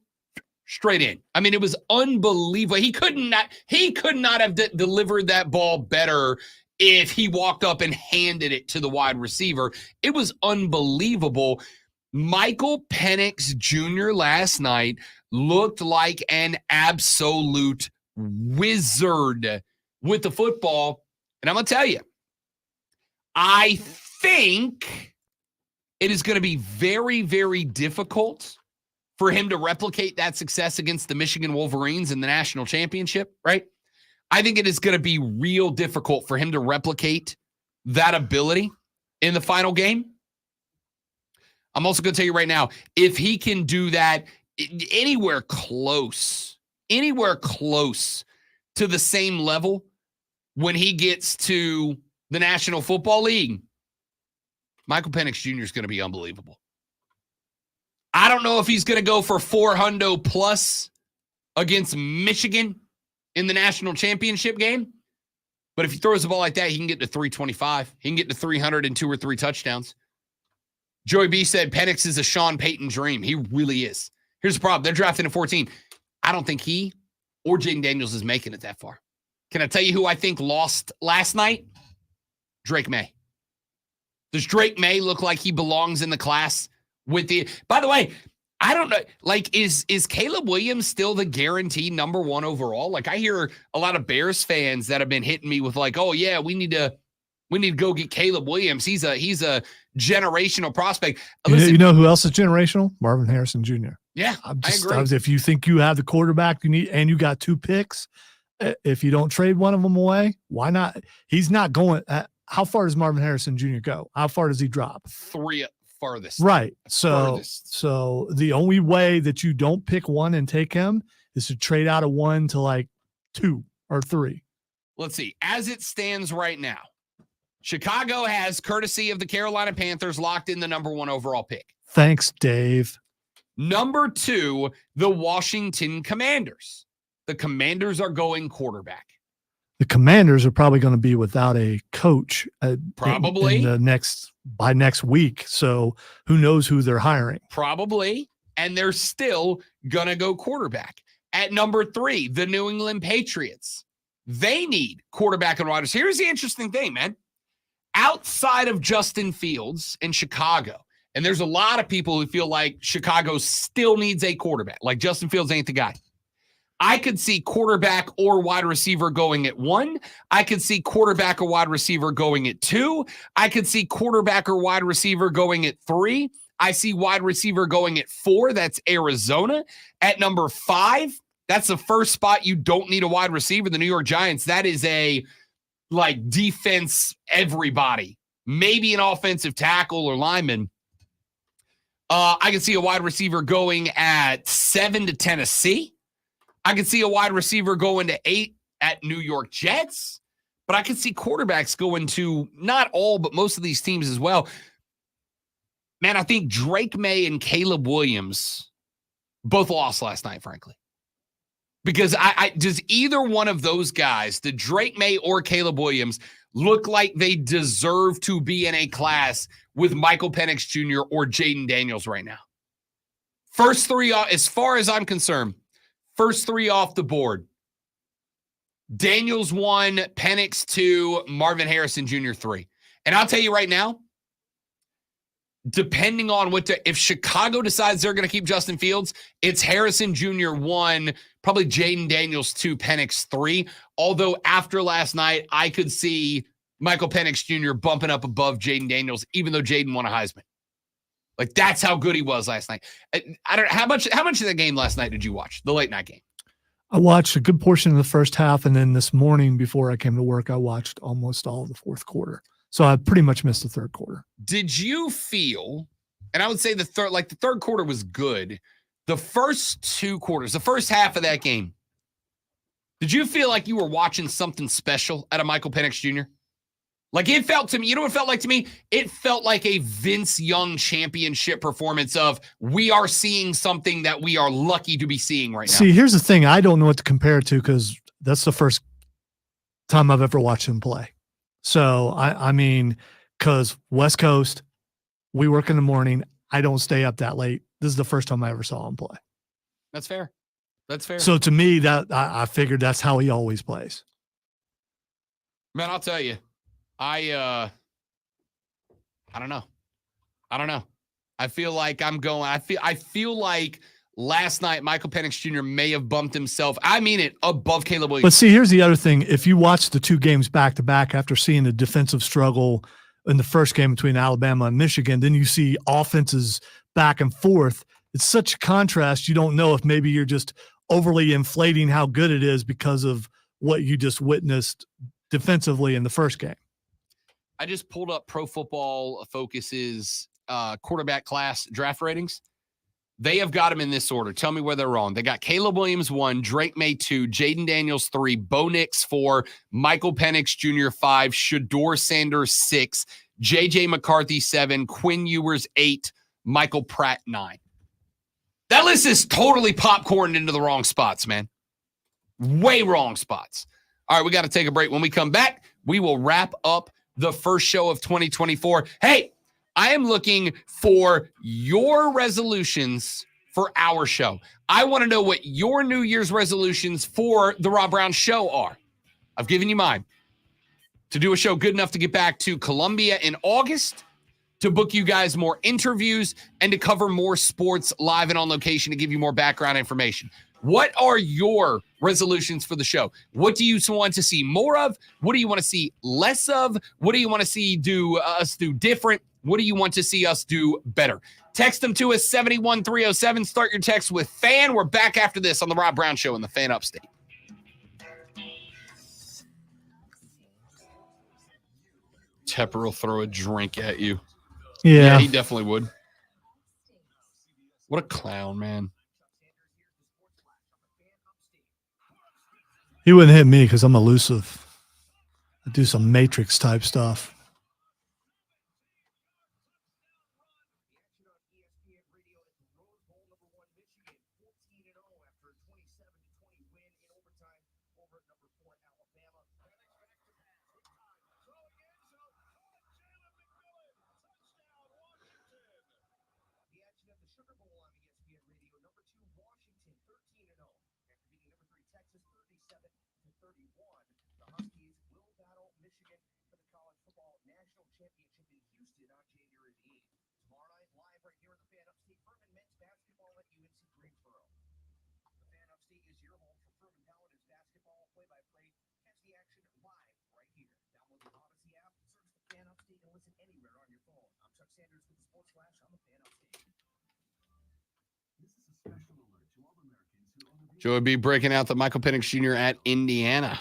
straight in. I mean, it was unbelievable. He could not have delivered that ball better if he walked up and handed it to the wide receiver. It was unbelievable. Michael Penix Jr. last night looked like an absolute wizard with the football. And I'm going to tell you, I think it is going to be very, very difficult for him to replicate that success against the Michigan Wolverines in the national championship, right? I think it is going to be real difficult for him to replicate that ability in the final game. I'm also going to tell you right now, if he can do that anywhere close to the same level when he gets to the National Football League, Michael Penix Jr. is going to be unbelievable. I don't know if he's going to go for 400 plus against Michigan in the national championship game, but if he throws the ball like that, he can get to 325. He can get to 300 and 2 or 3 touchdowns. Joey B said Penix is a Sean Payton dream. He really is. Here's the problem. They're drafting at 14. I don't think he or Jaden Daniels is making it that far. Can I tell you who I think lost last night? Drake May. Does Drake May look like he belongs in the class with the... By the way, I don't know. Like, is Caleb Williams still the guaranteed number 1 overall? Like, I hear a lot of Bears fans that have been hitting me with like, oh, yeah, we need to go get Caleb Williams. He's a generational prospect. Listen, you know who else is generational? Marvin Harrison Jr. Yeah, I agree. If you think you have the quarterback you need and you got 2 picks, if you don't trade one of them away, why not? He's not going. How far does Marvin Harrison Jr. go? How far does he drop? 3 farthest. Right. So the only way that you don't pick one and take him is to trade out of 1 to like 2 or 3. Let's see. As it stands right now, Chicago has, courtesy of the Carolina Panthers, locked in the number 1 overall pick. Thanks, Dave. Number 2, the Washington Commanders. The Commanders are going quarterback. The Commanders are probably going to be without a coach probably by next week. So who knows who they're hiring? Probably. And they're still going to go quarterback. At number 3, the New England Patriots. They need quarterback and wide receivers. Here's the interesting thing, man. Outside of Justin Fields in Chicago, and there's a lot of people who feel like Chicago still needs a quarterback, like Justin Fields ain't the guy. I could see quarterback or wide receiver going at 1. I could see quarterback or wide receiver going at 2. I could see quarterback or wide receiver going at 3. I see wide receiver going at 4. That's Arizona. At number 5, that's the first spot you don't need a wide receiver. The New York Giants, that is a like defense everybody. Maybe an offensive tackle or lineman. I can see a wide receiver going at 7 to Tennessee. I can see a wide receiver going to 8 at New York Jets. But I can see quarterbacks going to not all, but most of these teams as well. Man, I think Drake May and Caleb Williams both lost last night, frankly. Because does either one of those guys, the Drake May or Caleb Williams, look like they deserve to be in a class with Michael Penix Jr. or Jaden Daniels right now? First 3, as far as I'm concerned, first 3 off the board. Daniels 1, Penix 2, Marvin Harrison Jr. 3. And I'll tell you right now, depending on if Chicago decides they're going to keep Justin Fields, it's Harrison Jr. 1, probably Jaden Daniels 2, Penix 3. Although after last night, I could see Michael Penix Jr. bumping up above Jaden Daniels, even though Jaden won a Heisman. Like, that's how good he was last night. I don't how much of the game last night did you watch? The late night game? I watched a good portion of the first half, and then this morning before I came to work, I watched almost all of the fourth quarter. So I pretty much missed the third quarter. Did you feel, and I would say the third quarter was good. The first 2 quarters, the first half of that game, did you feel like you were watching something special out of Michael Penix Jr.? Like it felt to me, you know what it felt like to me? It felt like a Vince Young championship performance of we are seeing something that we are lucky to be seeing right now. See, here's the thing. I don't know what to compare it to because that's the first time I've ever watched him play. So, I mean, because West Coast, we work in the morning. I don't stay up that late. This is the first time I ever saw him play. That's fair. That's fair. So to me, that I figured that's how he always plays. Man, I'll tell you. I don't know. I feel like I'm going. I feel like last night Michael Penix Jr. may have bumped himself. I mean it above Caleb Williams. But see, here's the other thing. If you watch the two games back to back after seeing the defensive struggle in the first game between Alabama and Michigan, then you see offenses back and forth. It's such a contrast. You don't know if maybe you're just overly inflating how good it is because of what you just witnessed defensively in the first game. I just pulled up Pro Football Focus's quarterback class draft ratings. They have got them in this order. Tell me where they're wrong. They got Caleb Williams 1, Drake May 2, Jaden Daniels 3, Bo Nix 4, Michael Penix Jr. 5, Shador Sanders 6, JJ McCarthy 7, Quinn Ewers 8, Michael Pratt 9. That list is totally popcorned into the wrong spots, man. Way wrong spots. All right, we got to take a break. When we come back, we will wrap up the first show of 2024. Hey, I am looking for your resolutions for our show. I want to know what your New Year's resolutions for the Rob Brown Show are. I've given you mine. To do a show good enough to get back to Columbia in August, to book you guys more interviews, and to cover more sports live and on location to give you more background information. What are your resolutions for the show? What do you want to see more of? What do you want to see less of? What do you want to see us do different? What do you want to see us do better? Text them to us, 71307. Start your text with FAN. We're back after this on the Rob Brown Show in the Fan Upstate. Tepper will throw a drink at you. Yeah, he definitely would. What a clown, man. he wouldn't hit me because I'm elusive. I do some Matrix type stuff. Joey B breaking out the Michael Penix Jr. at Indiana.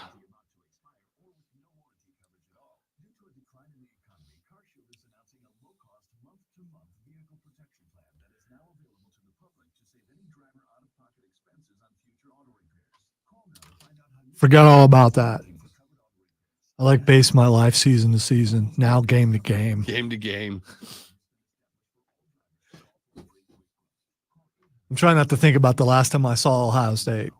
Forgot all about that. I like base my life season to season, now game to game. Game to game. I'm trying not to think about the last time I saw Ohio State.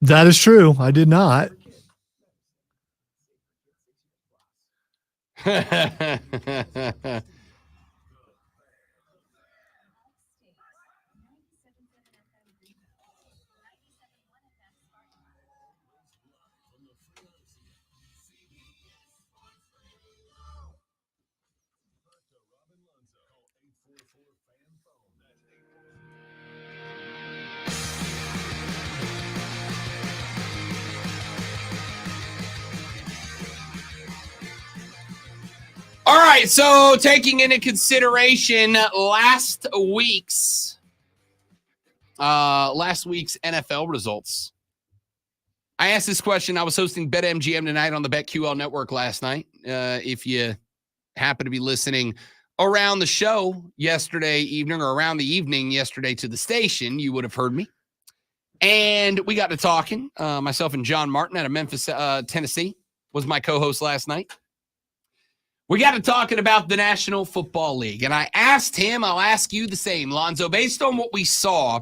That is true. I did not. right, so taking into consideration last week's NFL results, I asked this question. I was hosting BetMGM tonight on the BetQL network last night. If you happen to be listening around the show yesterday evening or around the evening yesterday to the station, you would have heard me. And we got to talking. Myself and John Martin out of Memphis, Tennessee, was my co-host last night. We got to talking about the National Football League. And I asked him, I'll ask you the same, Lonzo, based on what we saw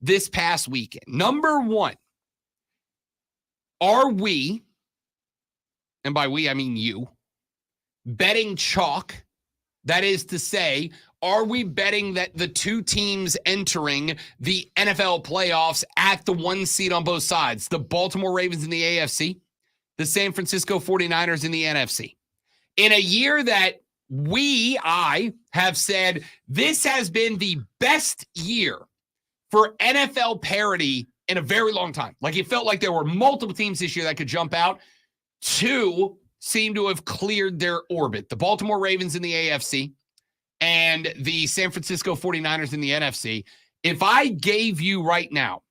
this past weekend. Number one, are we, and by we I mean you, betting chalk? That is to say, are we betting that the two teams entering the NFL playoffs at the one seed on both sides, the Baltimore Ravens in the AFC, the San Francisco 49ers in the NFC? In a year that I have said this has been the best year for NFL parity in a very long time. Like, it felt like there were multiple teams this year that could jump out. Two seem to have cleared their orbit. The Baltimore Ravens in the AFC and the San Francisco 49ers in the NFC. If I gave you right now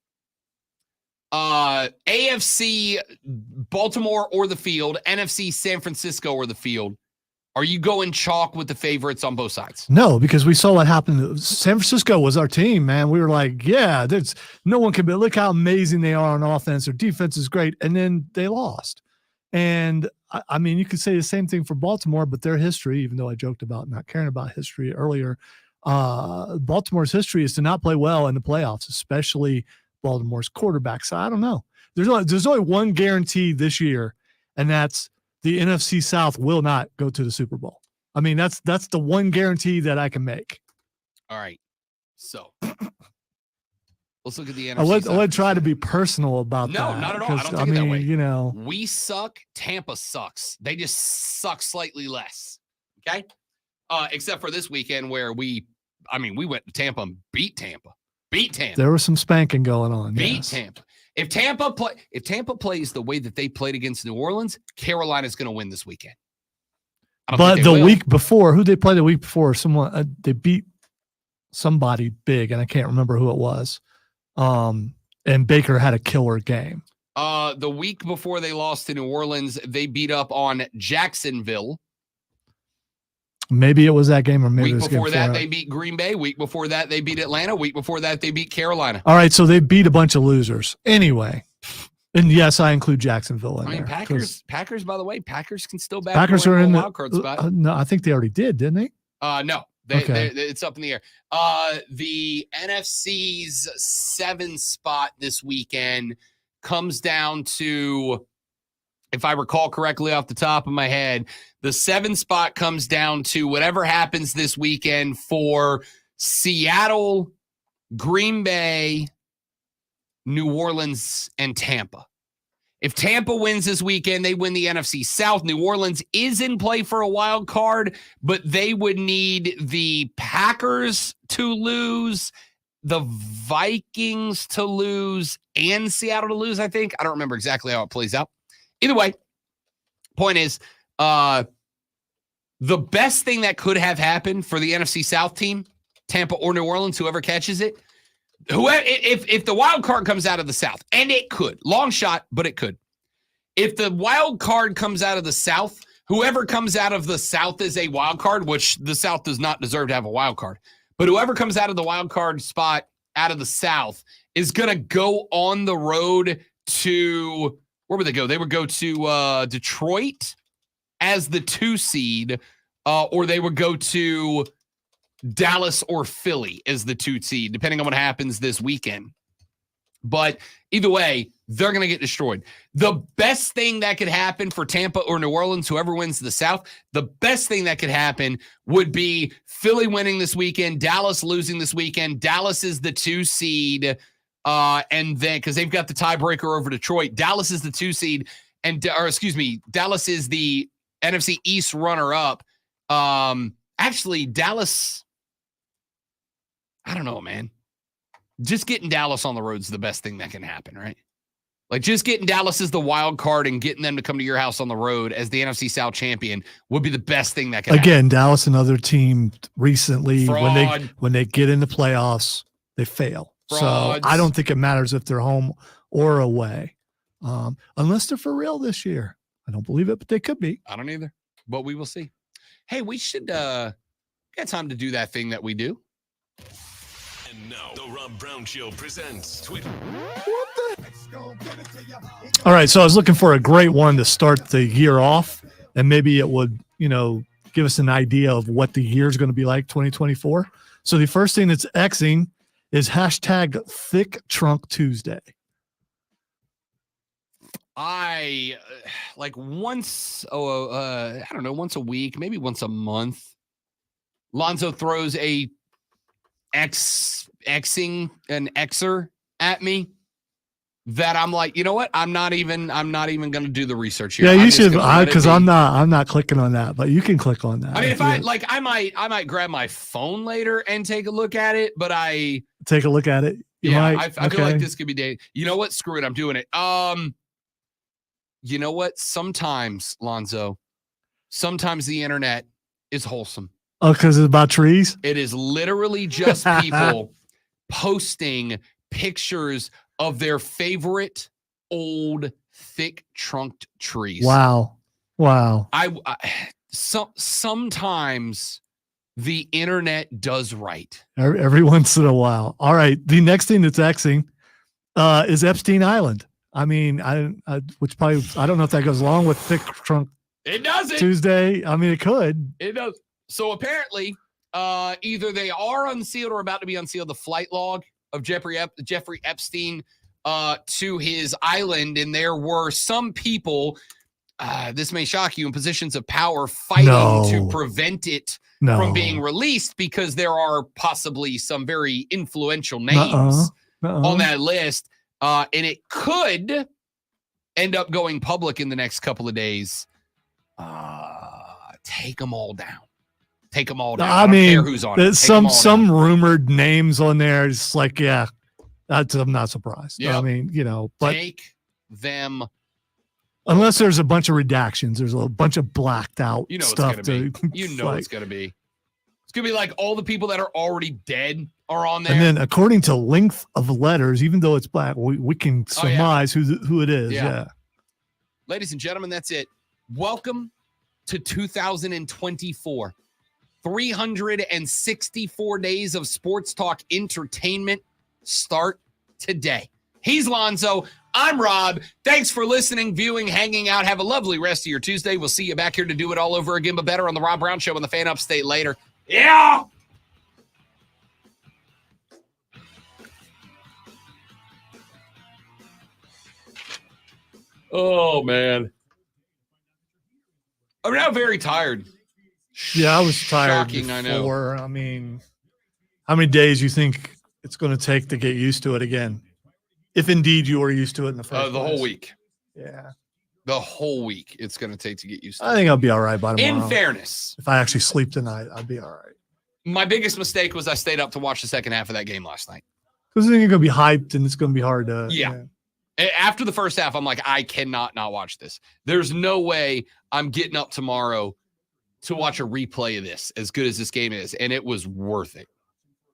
AFC Baltimore or the field, NFC San Francisco or the field, are you going chalk with the favorites on both sides? No, because we saw what happened. San Francisco was our team, man. We were like, yeah, there's no one can be. Look how amazing they are on offense. Their defense is great. And then they lost. And I mean, you could say the same thing for Baltimore, but their history, even though I joked about not caring about history earlier, Baltimore's history is to not play well in the playoffs, especially Baltimore's quarterback. So I don't know. There's only one guarantee this year, and that's the NFC South will not go to the Super Bowl. I mean, that's the one guarantee that I can make. All right. So let's look at the NFC. I would try to be personal about that. No, not at all. I don't think it that way. You know, we suck. Tampa sucks. They just suck slightly less. Okay. Except for this weekend where we went to Tampa and beat Tampa. There was some spanking going on. Beat yes. Tampa. If Tampa plays the way that they played against New Orleans, Carolina's going to win this weekend. But the week before, who they played the week before? Someone they beat somebody big, and I can't remember who it was. And Baker had a killer game. The week before they lost to New Orleans, they beat up on Jacksonville. Maybe it was that game, or maybe week it was before that they beat Green Bay. Week before that they beat Atlanta. Week before that they beat Carolina. All right, so they beat a bunch of losers anyway. And yes, I include Jacksonville in there. Packers. By the way, Packers can still back. Packers are in the wild card spot. No, I think they already did, didn't they? No, it's up in the air. The NFC's 7 spot this weekend comes down to, if I recall correctly off the top of my head, the 7 spot comes down to whatever happens this weekend for Seattle, Green Bay, New Orleans, and Tampa. If Tampa wins this weekend, they win the NFC South. New Orleans is in play for a wild card, but they would need the Packers to lose, the Vikings to lose, and Seattle to lose, I think. I don't remember exactly how it plays out. Either way, point is, the best thing that could have happened for the NFC South team, Tampa or New Orleans, whoever catches it, if the wild card comes out of the South, and it could, long shot, but it could. If the wild card comes out of the South, whoever comes out of the South is a wild card, which the South does not deserve to have a wild card. But whoever comes out of the wild card spot out of the South is going to go on the road to, where would they go? They would go to Detroit as the 2 seed, or they would go to Dallas or Philly as the 2 seed, depending on what happens this weekend. But either way, they're going to get destroyed. The best thing that could happen for Tampa or New Orleans, whoever wins the South, the best thing that could happen would be Philly winning this weekend, Dallas losing this weekend. Dallas is the 2 seed, and then because they've got the tiebreaker over Detroit, Dallas is the 2 seed, Dallas is the NFC East runner-up. Actually, Dallas, I don't know, man. Just getting Dallas on the road is the best thing that can happen, right? Like just getting Dallas as the wild card and getting them to come to your house on the road as the NFC South champion would be the best thing that could happen. Again, Dallas, another team recently Fraud. when they get in the playoffs, they fail. Frauds. So I don't think it matters if they're home or away, unless they're for real this year. I don't believe it, but they could be. I don't either, but we will see. Hey, we should get time to do that thing that we do. And now, the Rob Brown Show presents Twitter. All right, so I was looking for a great one to start the year off, and maybe it would, give us an idea of what the year is going to be like, 2024. So the first thing that's Xing is hashtag Thick Trunk Tuesday. I like once a week, maybe once a month. Lonzo throws a Xing an Xer at me that I'm like, you know what? I'm not even going to do the research here. Yeah, you should, because I'm not clicking on that, but you can click on that. I mean, if I might grab my phone later and take a look at it, but take a look at it. I feel like this could be dated. You know what? Screw it. I'm doing it. You know what? Sometimes, Lonzo, the internet is wholesome. Oh, because it's about trees? It is literally just people posting pictures of their favorite old thick-trunked trees. Wow. Sometimes the internet does right. Every once in a while. All right. The next thing that's Xing is Epstein Island. I mean, I don't know if that goes along with Thick Trunk. It doesn't. Tuesday. I mean, it could. It does. So apparently, either they are unsealed or about to be unsealed the flight log of Jeffrey Epstein to his island, and there were some people. This may shock you, in positions of power fighting to prevent it from being released because there are possibly some very influential names on that list. And it could end up going public in the next couple of days. Take them all down. Take them all down. I mean, don't care who's on it. Some rumored names on there. It's like, yeah, I'm not surprised. Yep. I mean, but take them. Unless there's a bunch of redactions, there's a bunch of blacked out stuff. It's going to be. It's going to be. It's going to be like all the people that are already dead are on there. And then according to length of letters, even though it's black, we can surmise who it is. Yeah. Ladies and gentlemen, that's it. Welcome to 2024. 364 days of sports talk entertainment start today. He's Lonzo. I'm Rob. Thanks for listening, viewing, hanging out. Have a lovely rest of your Tuesday. We'll see you back here to do it all over again, but better on the Rob Brown Show on the Fan Upstate later. Yeah. Oh, man. I'm now very tired. Yeah, I was tired. Shocking, I know. I mean, how many days you think it's going to take to get used to it again? If indeed you were used to it in the first place. The whole week. Yeah. The whole week it's going to take to get used to it. I think I'll be all right by tomorrow. In fairness. If I actually sleep tonight, I'll be all right. My biggest mistake was I stayed up to watch the second half of that game last night. Because then you're going to be hyped and it's going to be hard to. Yeah. After the first half, I'm like, I cannot not watch this. There's no way I'm getting up tomorrow to watch a replay of this, as good as this game is. And it was worth it.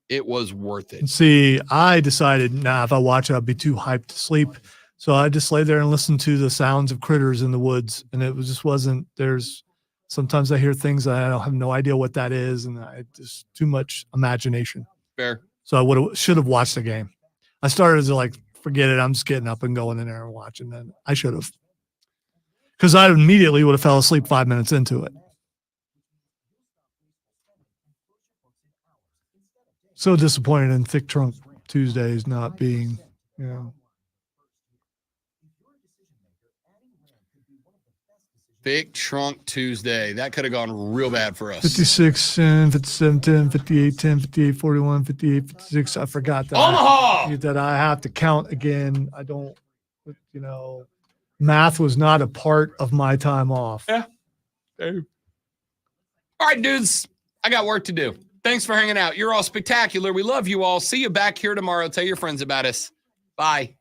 It was worth it. See, I decided, if I watch it, I'll be too hyped to sleep. So I just lay there and listen to the sounds of critters in the woods. And it just wasn't, sometimes I hear things that I have no idea what that is. And just too much imagination. Fair. So I should have watched the game. I started to forget it. I'm just getting up and going in there and watching. Then I should have. Because I immediately would have fell asleep 5 minutes into it. So disappointed in Thick Trunk Tuesdays not being, Thick Trunk Tuesday. That could have gone real bad for us. 56, 10, 57, 10, 58, 10, 58, 41, 58, 56. I forgot that. Omaha! That I have to count again. I don't, math was not a part of my time off. Yeah. All right, dudes. I got work to do. Thanks for hanging out. You're all spectacular. We love you all. See you back here tomorrow. Tell your friends about us. Bye.